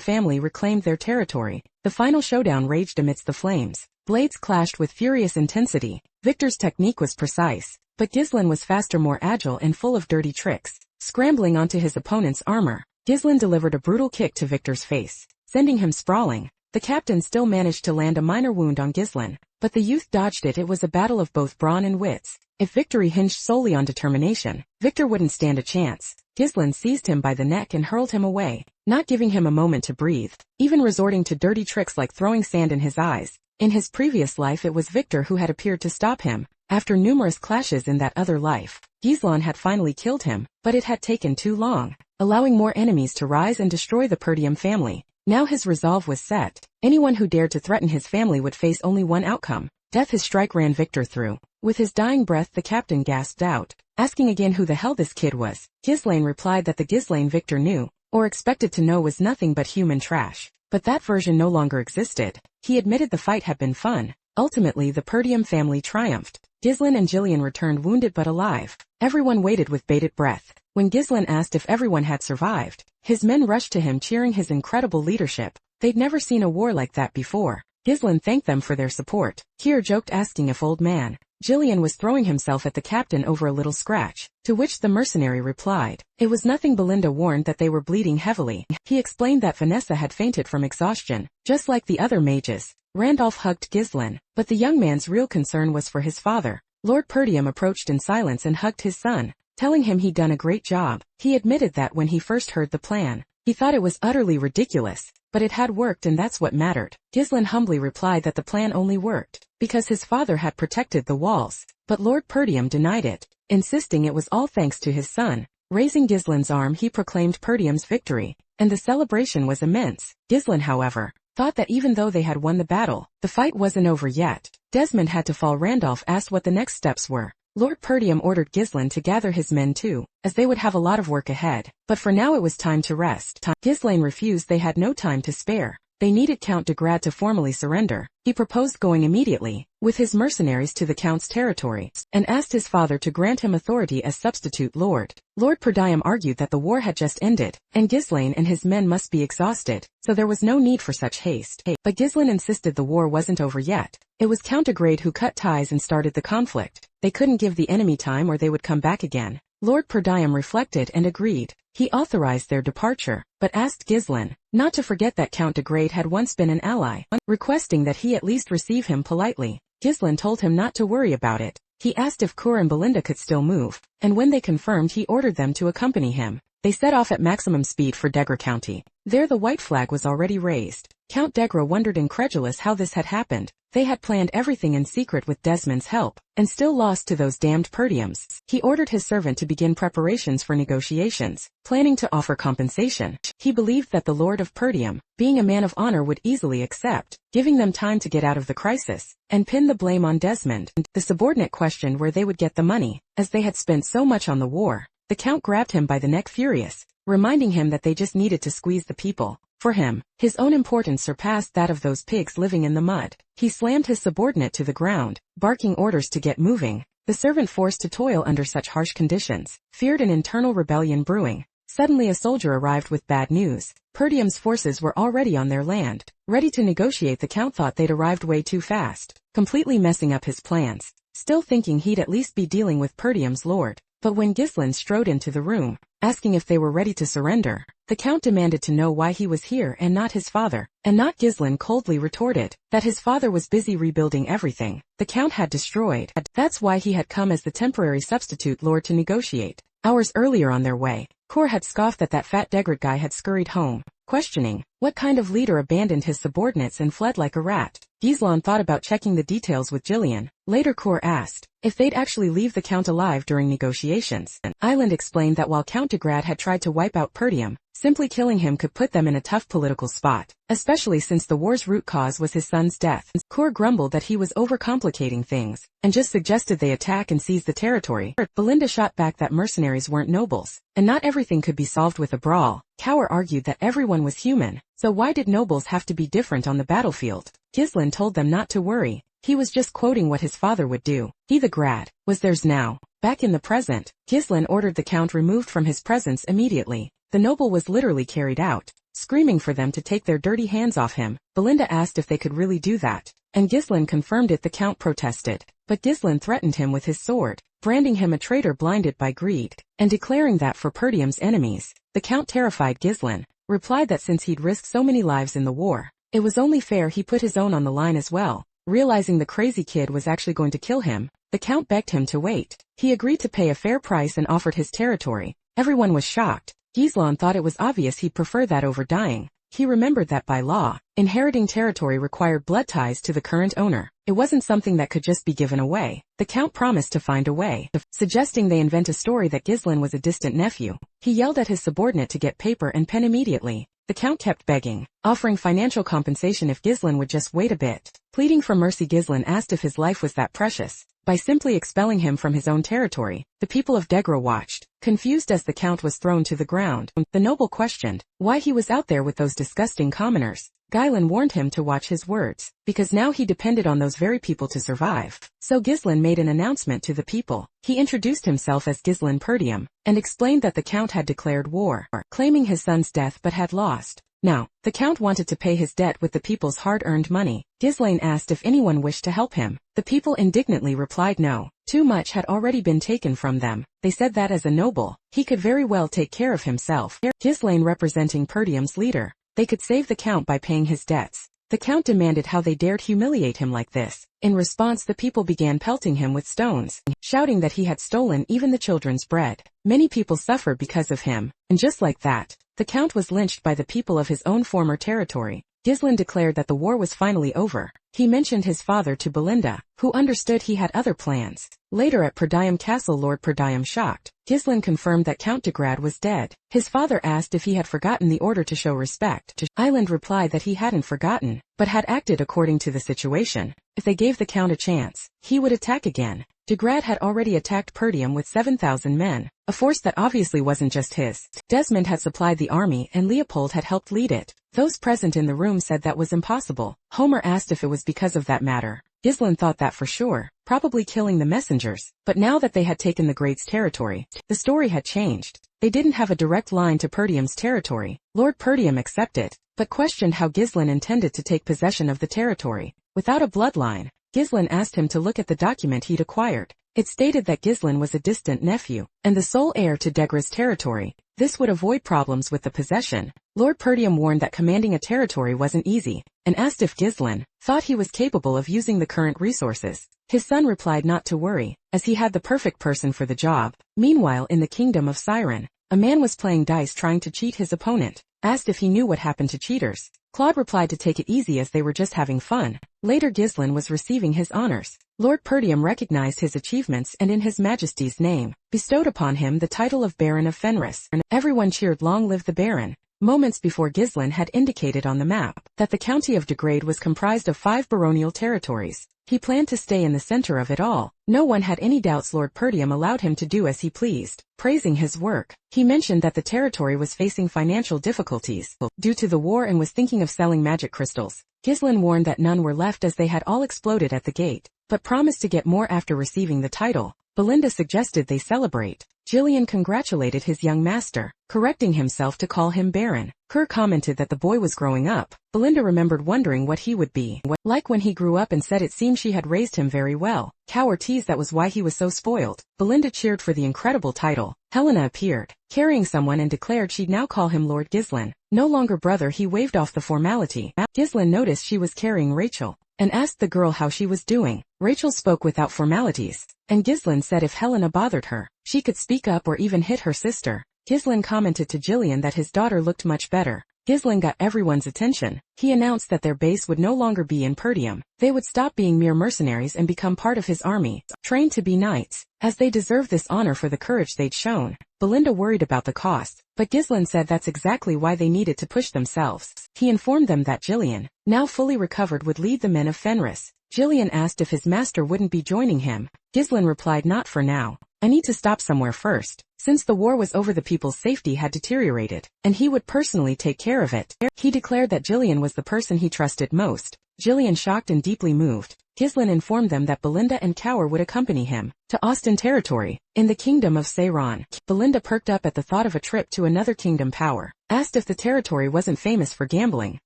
family reclaimed their territory, the final showdown raged amidst the flames. Blades clashed with furious intensity. Victor's technique was precise, but Ghislain was faster, more agile, and full of dirty tricks. Scrambling onto his opponent's armor, Ghislain delivered a brutal kick to Victor's face, sending him sprawling. The captain still managed to land a minor wound on Ghislain, but the youth dodged it. It was a battle of both brawn and wits. If victory hinged solely on determination, Victor wouldn't stand a chance. Ghislain seized him by the neck and hurled him away, not giving him a moment to breathe, even resorting to dirty tricks like throwing sand in his eyes. In his previous life, it was Victor who had appeared to stop him. After numerous clashes in that other life, Ghislain had finally killed him, but it had taken too long, allowing more enemies to rise and destroy the Perdium family. Now his resolve was set. Anyone who dared to threaten his family would face only one outcome: death. His strike ran Victor through. With his dying breath, the captain gasped out, asking again who the hell this kid was. Ghislain replied that the Ghislain Victor knew, or expected to know, was nothing but human trash. But that version no longer existed. He admitted the fight had been fun. Ultimately, the Perdium family triumphed. Ghislain and Jillian returned wounded but alive. Everyone waited with bated breath. When Ghislain asked if everyone had survived, his men rushed to him, cheering his incredible leadership. They'd never seen a war like that before. Ghislain thanked them for their support. Kier joked, asking if old man Jillian was throwing himself at the captain over a little scratch, to which the mercenary replied it was nothing. Belinda warned that they were bleeding heavily. He explained that Vanessa had fainted from exhaustion, just like the other mages. Randolph hugged Ghislaine, but the young man's real concern was for his father. Lord Perdium approached in silence and hugged his son, telling him he'd done a great job. He admitted that when he first heard the plan, he thought it was utterly ridiculous, but it had worked and that's what mattered. Ghislaine humbly replied that the plan only worked because his father had protected the walls, but Lord Perdium denied it, insisting it was all thanks to his son. Raising Ghislaine's arm, he proclaimed Perdium's victory, and the celebration was immense. Ghislaine, however, thought that even though they had won the battle, the fight wasn't over yet. Desmond had to fall. Randolph asked what the next steps were. Lord Perdium ordered Ghislaine to gather his men too, as they would have a lot of work ahead, but for now it was time to rest. Ghislaine refused. They had no time to spare. They needed Count de Grad to formally surrender. He proposed going immediately, with his mercenaries to the Count's territory, and asked his father to grant him authority as substitute lord. Lord Perdium argued that the war had just ended, and Ghislaine and his men must be exhausted, so there was no need for such haste. But Ghislaine insisted the war wasn't over yet. It was Count de Grade who cut ties and started the conflict. They couldn't give the enemy time or they would come back again. Lord Perdium reflected and agreed. He authorized their departure, but asked Ghislaine not to forget that Count de Grade had once been an ally, requesting that he at least receive him politely. Ghislaine told him not to worry about it. He asked if Coeur and Belinda could still move, and when they confirmed, he ordered them to accompany him. They set off at maximum speed for Degra County. There the white flag was already raised. Count Degra wondered incredulous how this had happened. They had planned everything in secret with Desmond's help, and still lost to those damned Perdiums. He ordered his servant to begin preparations for negotiations, planning to offer compensation. He believed that the Lord of Perdium, being a man of honor, would easily accept, giving them time to get out of the crisis, and pin the blame on Desmond. The subordinate questioned where they would get the money, as they had spent so much on the war. The Count grabbed him by the neck, furious, reminding him that they just needed to squeeze the people. For him, his own importance surpassed that of those pigs living in the mud. He slammed his subordinate to the ground, barking orders to get moving. The servant, forced to toil under such harsh conditions, feared an internal rebellion brewing. Suddenly a soldier arrived with bad news. Perdium's forces were already on their land, ready to negotiate. The Count thought they'd arrived way too fast, completely messing up his plans, still thinking he'd at least be dealing with Perdium's lord. But when Ghislaine strode into the room, asking if they were ready to surrender, the Count demanded to know why he was here and not his father. And not. Ghislaine coldly retorted that his father was busy rebuilding everything the Count had destroyed. That's why he had come as the temporary substitute lord to negotiate. Hours earlier, on their way, Coeur had scoffed that fat Degrad guy had scurried home, questioning what kind of leader abandoned his subordinates and fled like a rat. Ghislaine thought about checking the details with Gillian. Later Coeur asked if they'd actually leave the Count alive during negotiations. Island explained that while Count de Grad had tried to wipe out Perdium, simply killing him could put them in a tough political spot, especially since the war's root cause was his son's death. Coeur grumbled that he was overcomplicating things, and just suggested they attack and seize the territory. Belinda shot back that mercenaries weren't nobles, and not everything could be solved with a brawl. Coeur argued that everyone was human, so why did nobles have to be different on the battlefield? Ghislaine told them not to worry. He was just quoting what his father would do. He, the Grad, was theirs now. Back in the present, Ghislaine ordered the Count removed from his presence immediately. The noble was literally carried out, screaming for them to take their dirty hands off him. Belinda asked if they could really do that, and Ghislaine confirmed it. The Count protested, but Ghislaine threatened him with his sword, branding him a traitor blinded by greed, and declaring that for Perdium's enemies. The Count, terrified, Ghislaine replied that since he'd risked so many lives in the war, it was only fair he put his own on the line as well. Realizing the crazy kid was actually going to kill him, the Count begged him to wait. He agreed to pay a fair price and offered his territory. Everyone was shocked. Ghislaine thought it was obvious he'd prefer that over dying. He remembered that by law, inheriting territory required blood ties to the current owner. It wasn't something that could just be given away. The Count promised to find a way, suggesting they invent a story that Ghislaine was a distant nephew. He yelled at his subordinate to get paper and pen immediately. The Count kept begging, offering financial compensation if Ghislaine would just wait a bit. Pleading for mercy, Ghislaine asked if his life was that precious. By simply expelling him from his own territory, the people of Degra watched, confused as the Count was thrown to the ground. The noble questioned why he was out there with those disgusting commoners. Ghislaine warned him to watch his words, because now he depended on those very people to survive. So Ghislaine made an announcement to the people. He introduced himself as Ghislaine Perdium, and explained that the Count had declared war, claiming his son's death but had lost. Now, the Count wanted to pay his debt with the people's hard-earned money. Ghislaine asked if anyone wished to help him. The people indignantly replied no. Too much had already been taken from them. They said that as a noble, he could very well take care of himself. Ghislaine representing Perdium's leader. They could save the Count by paying his debts. The count demanded how they dared humiliate him like this. In response, the people began pelting him with stones, shouting that he had stolen even the children's bread. Many people suffered because of him, and just like that, the count was lynched by the people of his own former territory. Gislen declared that the war was finally over. He mentioned his father to Belinda, who understood he had other plans. Later at Prydium Castle, Lord Prydium, shocked, Gislen confirmed that Count de Grad was dead. His father asked if he had forgotten the order to show respect. Island replied that he hadn't forgotten, but had acted according to the situation. If they gave the count a chance, he would attack again. De Grad had already attacked Prydium with 7,000 men, a force that obviously wasn't just his. Desmond had supplied the army and Leopold had helped lead it. Those present in the room said that was impossible. Homer asked if it was because of that matter. Gislen thought that for sure, probably killing the messengers. But now that they had taken the Greats' territory, the story had changed. They didn't have a direct line to Prydium's territory. Lord Prydium accepted, but questioned how Gislen intended to take possession of the territory. Without a bloodline, Gislen asked him to look at the document he'd acquired. It stated that Gislen was a distant nephew, and the sole heir to Degrad's territory. This would avoid problems with the possession. Lord Prydium warned that commanding a territory wasn't easy, and asked if Gislen thought he was capable of using the current resources. His son replied not to worry, as he had the perfect person for the job. Meanwhile, in the kingdom of Siren, a man was playing dice trying to cheat his opponent. Asked if he knew what happened to cheaters. Claude replied to take it easy as they were just having fun. Later, Gislen was receiving his honors. Lord Prydium recognized his achievements and in His Majesty's name, bestowed upon him the title of Baron of Fenris. Everyone cheered long live the Baron. Moments before, Gislen had indicated on the map that the county of de Grade was comprised of 5 baronial territories. He planned to stay in the center of it all. No one had any doubts Lord Prydium allowed him to do as he pleased. Praising his work, he mentioned that the territory was facing financial difficulties due to the war and was thinking of selling magic crystals. Gislen warned that none were left as they had all exploded at the gate, but promised to get more after receiving the title. Belinda suggested they celebrate. Gillian congratulated his young master, correcting himself to call him Baron. Kerr commented that the boy was growing up. Belinda remembered wondering what he would be like when he grew up and said it seemed she had raised him very well. Cower teased that was why he was so spoiled. Belinda cheered for the incredible title. Helena appeared, carrying someone, and declared she'd now call him Lord Gislen. No longer brother, he waved off the formality. Gislen noticed she was carrying Rachel, and asked the girl how she was doing. Rachel spoke without formalities, and Gislen said if Helena bothered her, she could speak up or even hit her sister. Gislen commented to Gillian that his daughter looked much better. Gislen got everyone's attention. He announced that their base would no longer be in Prydium. They would stop being mere mercenaries and become part of his army, trained to be knights, as they deserve this honor for the courage they'd shown. Belinda worried about the cost, but Gislen said that's exactly why they needed to push themselves. He informed them that Gillian, now fully recovered, would lead the men of Fenris. Gillian asked if his master wouldn't be joining him. Gislen replied, not for now. I need to stop somewhere first. Since the war was over, the people's safety had deteriorated, and he would personally take care of it. He declared that Gillian was the person he trusted most. Gillian, shocked and deeply moved, Gislen informed them that Belinda and Cower would accompany him to Austin territory, in the kingdom of Seiron. Belinda perked up at the thought of a trip to another kingdom power, asked if the territory wasn't famous for gambling,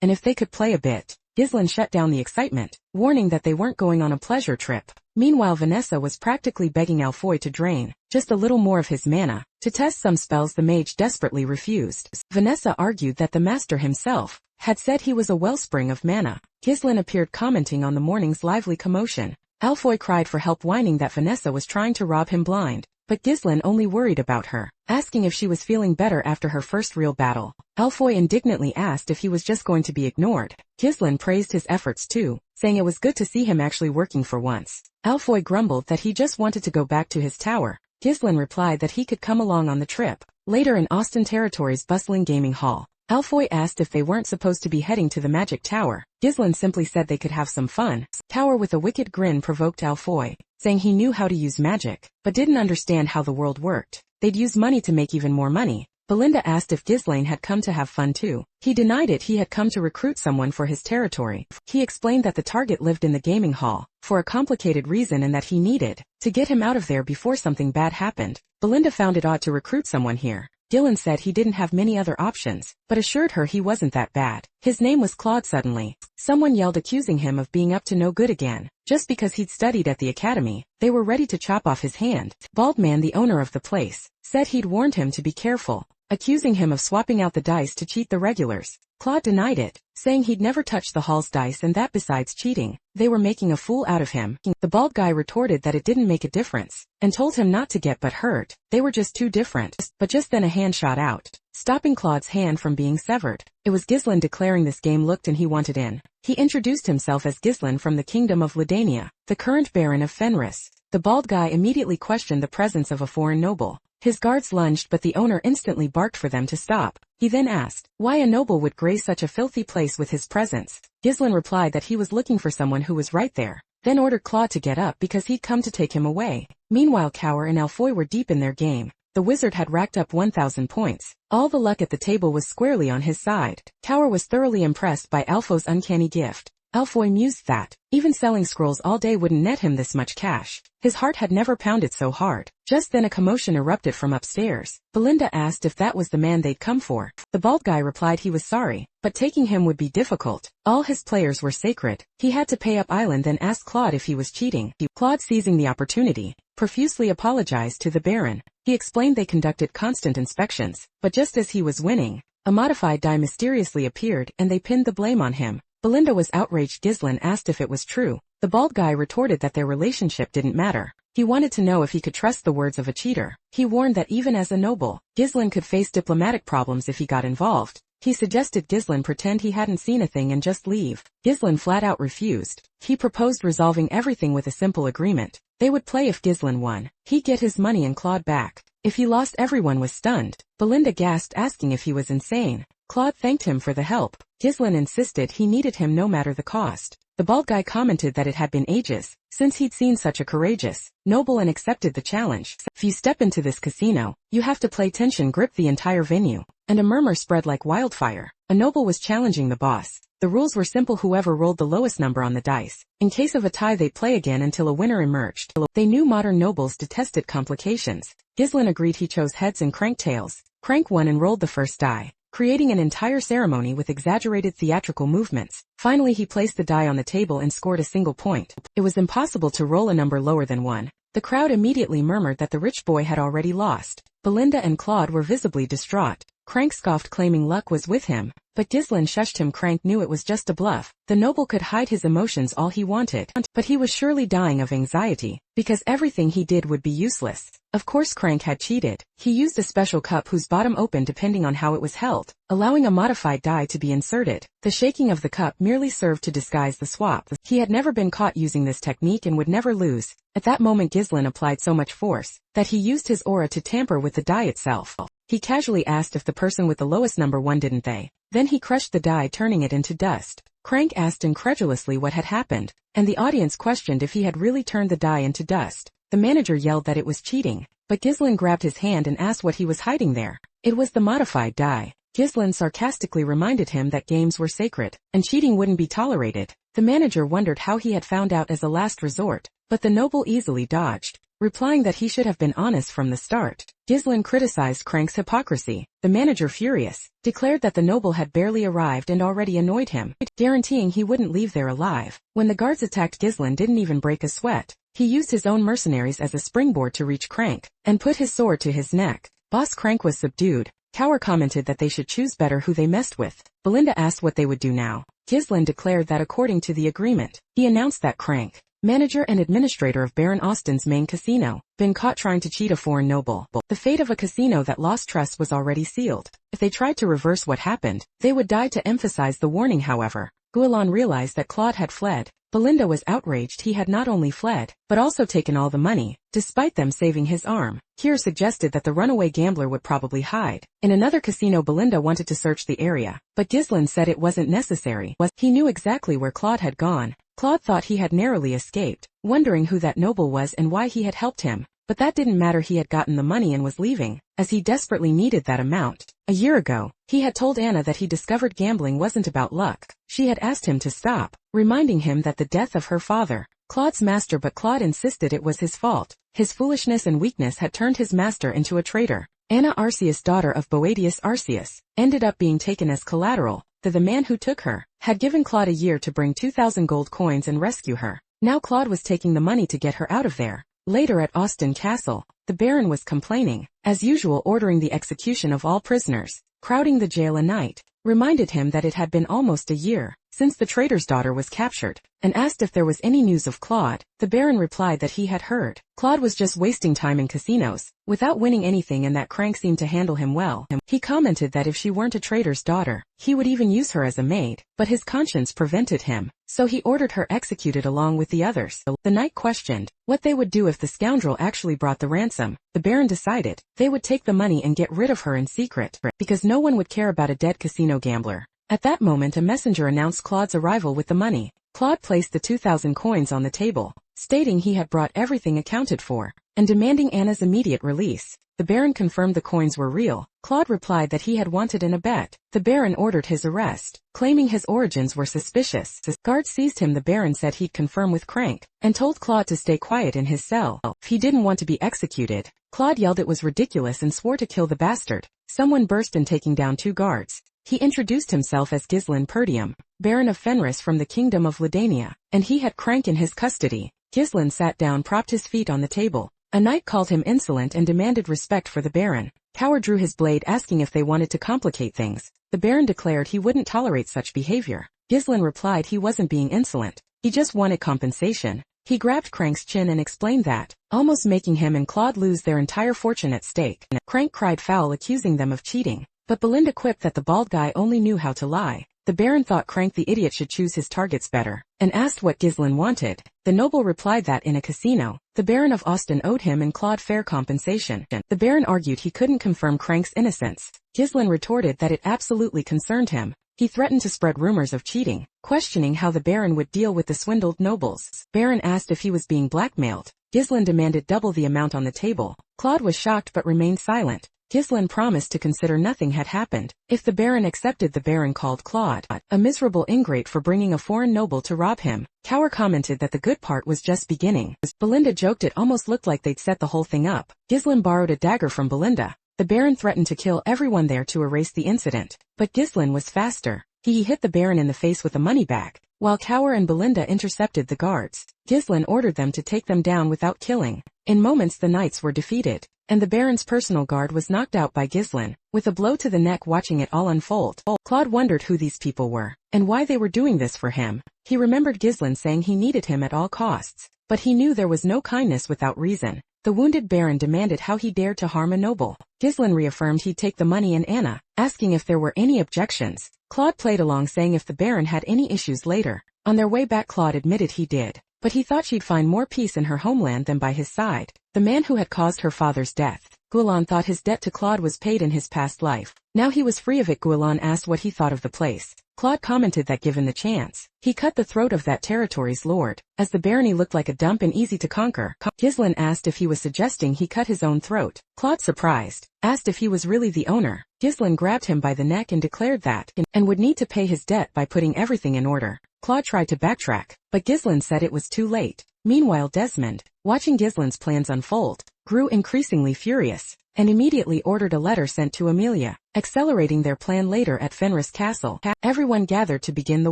and if they could play a bit. Gislen shut down the excitement, warning that they weren't going on a pleasure trip. Meanwhile, Vanessa was practically begging Alfoy to drain just a little more of his mana. To test some spells, the mage desperately refused. Vanessa argued that the master himself had said he was a wellspring of mana. Gislen appeared, commenting on the morning's lively commotion. Alfoy cried for help, whining that Vanessa was trying to rob him blind. But Gislen only worried about her, asking if she was feeling better after her first real battle. Alfoy indignantly asked if he was just going to be ignored. Gislen praised his efforts too, saying it was good to see him actually working for once. Alfoy grumbled that he just wanted to go back to his tower. Gislen replied that he could come along on the trip. Later, in Austin territory's bustling gaming hall, Alfoy asked if they weren't supposed to be heading to the magic tower. Gislen simply said they could have some fun. Cower, with a wicked grin, provoked Alfoy, saying he knew how to use magic, but didn't understand how the world worked. They'd use money to make even more money. Belinda asked if Gislen had come to have fun too. He denied it. He had come to recruit someone for his territory. He explained that the target lived in the gaming hall for a complicated reason and that he needed to get him out of there before something bad happened. Belinda found it odd to recruit someone here. Gislen said he didn't have many other options, but assured her he wasn't that bad. His name was Claude. Suddenly, someone yelled, accusing him of being up to no good again, just because he'd studied at the academy. They were ready to chop off his hand. Baldman, the owner of the place, said he'd warned him to be careful, accusing him of swapping out the dice to cheat the regulars. Claude denied it, saying he'd never touched the hall's dice and that besides cheating, they were making a fool out of him. The bald guy retorted that it didn't make a difference, and told him not to get but hurt, they were just too different. But just then a hand shot out, stopping Claude's hand from being severed. It was Ghislain declaring this game looked and he wanted in. He introduced himself as Ghislain from the Kingdom of Ledania, the current Baron of Fenris. The bald guy immediately questioned the presence of a foreign noble. His guards lunged but the owner instantly barked for them to stop. He then asked why a noble would grace such a filthy place with his presence. Ghislain replied that he was looking for someone who was right there, then ordered Claude to get up because he'd come to take him away. Meanwhile Cower and Alfoy were deep in their game. The wizard had racked up 1,000 points. All the luck at the table was squarely on his side. Cower was thoroughly impressed by Alfoy's uncanny gift. Alfoy mused that even selling scrolls all day wouldn't net him this much cash. His heart had never pounded so hard. Just then a commotion erupted from upstairs. Belinda asked if that was the man they'd come for. The bald guy replied he was sorry, but taking him would be difficult. All his players were sacred. He had to pay up island then asked Claude if he was cheating. Claude, seizing the opportunity, profusely apologized to the Baron. He explained they conducted constant inspections, but just as he was winning, a modified die mysteriously appeared and they pinned the blame on him. Belinda was outraged. Ghislain asked if it was true. The bald guy retorted that their relationship didn't matter. He wanted to know if he could trust the words of a cheater. He warned that even as a noble, Ghislain could face diplomatic problems if he got involved. He suggested Ghislain pretend he hadn't seen a thing and just leave. Ghislain flat out refused. He proposed resolving everything with a simple agreement. They would play if Ghislain won. He'd get his money and Claude back. If he lost, everyone was stunned. Belinda gasped, asking if he was insane. Claude thanked him for the help. Ghislain insisted he needed him no matter the cost. The bald guy commented that it had been ages since he'd seen such a courageous noble and accepted the challenge. If you step into this casino, you have to play. Tension gripped the entire venue, and a murmur spread like wildfire. A noble was challenging the boss. The rules were simple: whoever rolled the lowest number on the dice. In case of a tie, they'd play again until a winner emerged. They knew modern nobles detested complications. Ghislain agreed. He chose heads and Crank tails. Crank won and rolled the first die, creating an entire ceremony with exaggerated theatrical movements. Finally he placed the die on the table and scored a single point. It was impossible to roll a number lower than 1. The crowd immediately murmured that the rich boy had already lost. Belinda and Claude were visibly distraught. Crank scoffed, claiming luck was with him, but Ghislain shushed him. Crank knew it was just a bluff. The noble could hide his emotions all he wanted, but he was surely dying of anxiety, because everything he did would be useless. Of course Crank had cheated. He used a special cup whose bottom opened depending on how it was held, allowing a modified die to be inserted. The shaking of the cup merely served to disguise the swap. He had never been caught using this technique and would never lose. At that moment Ghislain applied so much force that he used his aura to tamper with the die itself. He casually asked if the person with the lowest number won, didn't they? Then he crushed the die, turning it into dust. Crank asked incredulously what had happened, and the audience questioned if he had really turned the die into dust. The manager yelled that it was cheating, but Ghislain grabbed his hand and asked what he was hiding there. It was the modified die. Ghislain sarcastically reminded him that games were sacred, and cheating wouldn't be tolerated. The manager wondered how he had found out as a last resort, but the noble easily dodged, replying that he should have been honest from the start. Ghislain criticized Crank's hypocrisy. The manager, furious, declared that the noble had barely arrived and already annoyed him, guaranteeing he wouldn't leave there alive. When the guards attacked, Ghislain didn't even break a sweat. He used his own mercenaries as a springboard to reach Crank, and put his sword to his neck. Boss Crank was subdued. Cower commented that they should choose better who they messed with. Belinda asked what they would do now. Ghislain declared that according to the agreement, he announced that Crank, manager and administrator of Baron Austin's main casino, been caught trying to cheat a foreign noble. The fate of a casino that lost trust was already sealed. If they tried to reverse what happened, they would die. To emphasize the warning, however, Guilin realized that Claude had fled. Belinda was outraged. He had not only fled, but also taken all the money, despite them saving his arm. Kier suggested that the runaway gambler would probably hide in another casino. Belinda wanted to search the area, but Ghislain said it wasn't necessary. He knew exactly where Claude had gone. Claude thought he had narrowly escaped, wondering who that noble was and why he had helped him. But that didn't matter. He had gotten the money and was leaving, as he desperately needed that amount. A year ago, he had told Anna that he discovered gambling wasn't about luck. She had asked him to stop, reminding him that the death of her father, Claude's master, but Claude insisted it was his fault. His foolishness and weakness had turned his master into a traitor. Anna Arceus, daughter of Boadius Arceus, ended up being taken as collateral. The man who took her had given Claude a year to bring 2,000 gold coins and rescue her. Now Claude was taking the money to get her out of there. Later at Austin Castle, the Baron was complaining, as usual, ordering the execution of all prisoners, crowding the jail a night. reminded him that it had been almost a year since the trader's daughter was captured, and asked if there was any news of Claude. The Baron replied that he had heard Claude was just wasting time in casinos, without winning anything, and that Crank seemed to handle him well. He commented that if she weren't a trader's daughter, he would even use her as a maid, but his conscience prevented him, so he ordered her executed along with the others. The knight questioned what they would do if the scoundrel actually brought the ransom. The Baron decided they would take the money and get rid of her in secret, because no one would care about a dead casino gambler. At that moment, a messenger announced Claude's arrival with the money. Claude placed the 2,000 coins on the table, stating he had brought everything accounted for, and demanding Anna's immediate release. The Baron confirmed the coins were real. Claude replied that he had wanted in a bet. The Baron ordered his arrest, claiming his origins were suspicious. As guards seized him, the Baron said he'd confirm with Crank, and told Claude to stay quiet in his cell if he didn't want to be executed. Claude yelled it was ridiculous and swore to kill the bastard. Someone burst in, taking down 2 guards. He introduced himself as Ghislain Perdium, Baron of Fenris from the Kingdom of Ladania, and he had Crank in his custody. Ghislain sat down, propped his feet on the table. A knight called him insolent and demanded respect for the Baron. Cower drew his blade, asking if they wanted to complicate things. The Baron declared he wouldn't tolerate such behavior. Ghislain replied he wasn't being insolent, he just wanted compensation. He grabbed Crank's chin and explained that, almost making him and Claude lose their entire fortune at stake. Crank cried foul, accusing them of cheating, but Belinda quipped that the bald guy only knew how to lie. The Baron thought Crank the idiot should choose his targets better, and asked what Ghislain wanted. The noble replied that in a casino, the Baron of Austin owed him and Claude fair compensation. The Baron argued he couldn't confirm Crank's innocence. Ghislain retorted that it absolutely concerned him. He threatened to spread rumors of cheating, questioning how the Baron would deal with the swindled nobles. Baron asked if he was being blackmailed. Ghislain demanded double the amount on the table. Claude was shocked but remained silent. Ghislain promised to consider nothing had happened if the Baron accepted. The Baron called Claude a miserable ingrate for bringing a foreign noble to rob him. Cower commented that the good part was just beginning. Belinda joked it almost looked like they'd set the whole thing up. Ghislain borrowed a dagger from Belinda. The Baron threatened to kill everyone there to erase the incident, but Ghislain was faster. He hit the Baron in the face with a money bag, while Cower and Belinda intercepted the guards. Ghislain ordered them to take them down without killing. In moments the knights were defeated, and the Baron's personal guard was knocked out by Ghislain, with a blow to the neck. Watching it all unfold, Claude wondered who these people were, and why they were doing this for him. He remembered Ghislain saying he needed him at all costs, but he knew there was no kindness without reason. The wounded Baron demanded how he dared to harm a noble. Ghislain reaffirmed he'd take the money and Anna, asking if there were any objections. Claude played along, saying if the Baron had any issues later. On their way back, Claude admitted he did, but he thought she'd find more peace in her homeland than by his side. The man who had caused her father's death, Guilan, thought his debt to Claude was paid in his past life. Now he was free of it. Guilan asked what he thought of the place. Claude commented that given the chance, he cut the throat of that territory's lord, as the barony looked like a dump and easy to conquer. Ghislain asked if he was suggesting he cut his own throat. Claude, surprised, asked if he was really the owner. Ghislain grabbed him by the neck and declared that, and would need to pay his debt by putting everything in order. Claude tried to backtrack, but Ghislain said it was too late. Meanwhile, Desmond, watching Ghislain's plans unfold, grew increasingly furious, and immediately ordered a letter sent to Amelia, accelerating their plan later at Fenris Castle. Everyone gathered to begin the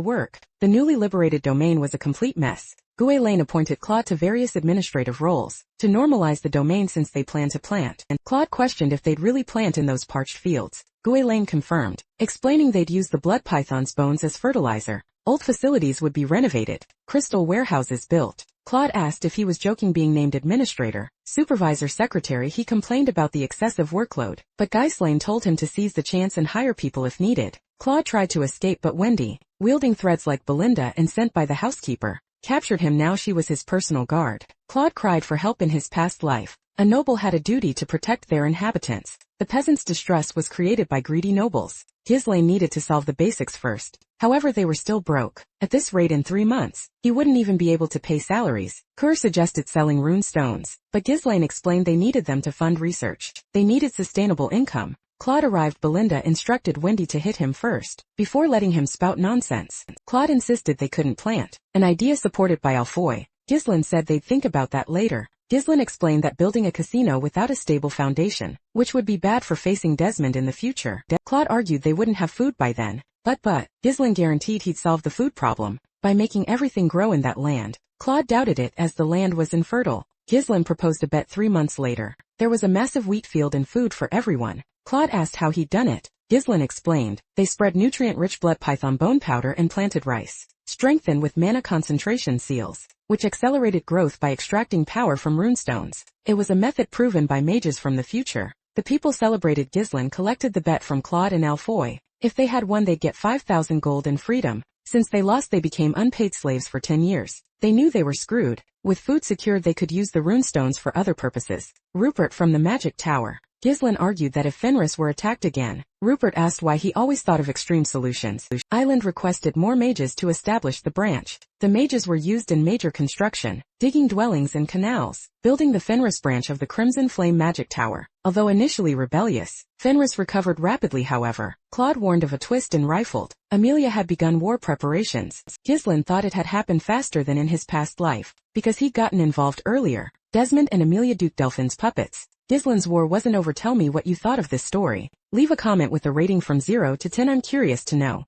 work. The newly liberated domain was a complete mess. Guilain appointed Claude to various administrative roles to normalize the domain since they planned to plant, and Claude questioned if they'd really plant in those parched fields. Guilain confirmed, explaining they'd use the blood python's bones as fertilizer. Old facilities would be renovated, crystal warehouses built. Claude asked if he was joking being named administrator, supervisor, secretary. He complained about the excessive workload, but Ghislain told him to seize the chance and hire people if needed. Claude tried to escape, but Wendy, wielding threads like Belinda and sent by the housekeeper, captured him. Now she was his personal guard. Claude cried for help. In his past life, a noble had a duty to protect their inhabitants. The peasants' distress was created by greedy nobles. Ghislain needed to solve the basics first. However, they were still broke. At this rate, in 3 months, he wouldn't even be able to pay salaries. Kerr suggested selling rune stones, but Ghislain explained they needed them to fund research. They needed sustainable income. Claude arrived. Belinda instructed Wendy to hit him first, before letting him spout nonsense. Claude insisted they couldn't plant, an idea supported by Alfoy. Ghislain said they'd think about that later. Ghislain explained that building a casino without a stable foundation, which would be bad for facing Desmond in the future. Claude argued they wouldn't have food by then, but Ghislain guaranteed he'd solve the food problem by making everything grow in that land. Claude doubted it, as the land was infertile. Ghislain proposed a bet. 3 months later, there was a massive wheat field and food for everyone. Claude asked how he'd done it. Ghislaine explained. They spread nutrient-rich blood python bone powder and planted rice, strengthened with mana concentration seals, which accelerated growth by extracting power from runestones. It was a method proven by mages from the future. The people celebrated. Ghislaine collected the bet from Claude and Alfoy. If they had won, they'd get 5,000 gold and freedom. Since they lost, they became unpaid slaves for 10 years. They knew they were screwed. With food secured, they could use the runestones for other purposes. Rupert from the Magic Tower. Ghislaine argued that if Fenris were attacked again, Rupert asked why. He always thought of extreme solutions. Island requested more mages to establish the branch. The mages were used in major construction, digging dwellings and canals, building the Fenris branch of the Crimson Flame Magic Tower. Although initially rebellious, Fenris recovered rapidly. However, Claude warned of a twist and rifled. Amelia had begun war preparations. Ghislaine thought it had happened faster than in his past life, because he'd gotten involved earlier. Desmond and Amelia Duke Delphin's puppets. Ghislaine's war wasn't over. Tell me what you thought of this story. Leave a comment with a rating from 0 to 10. I'm curious to know.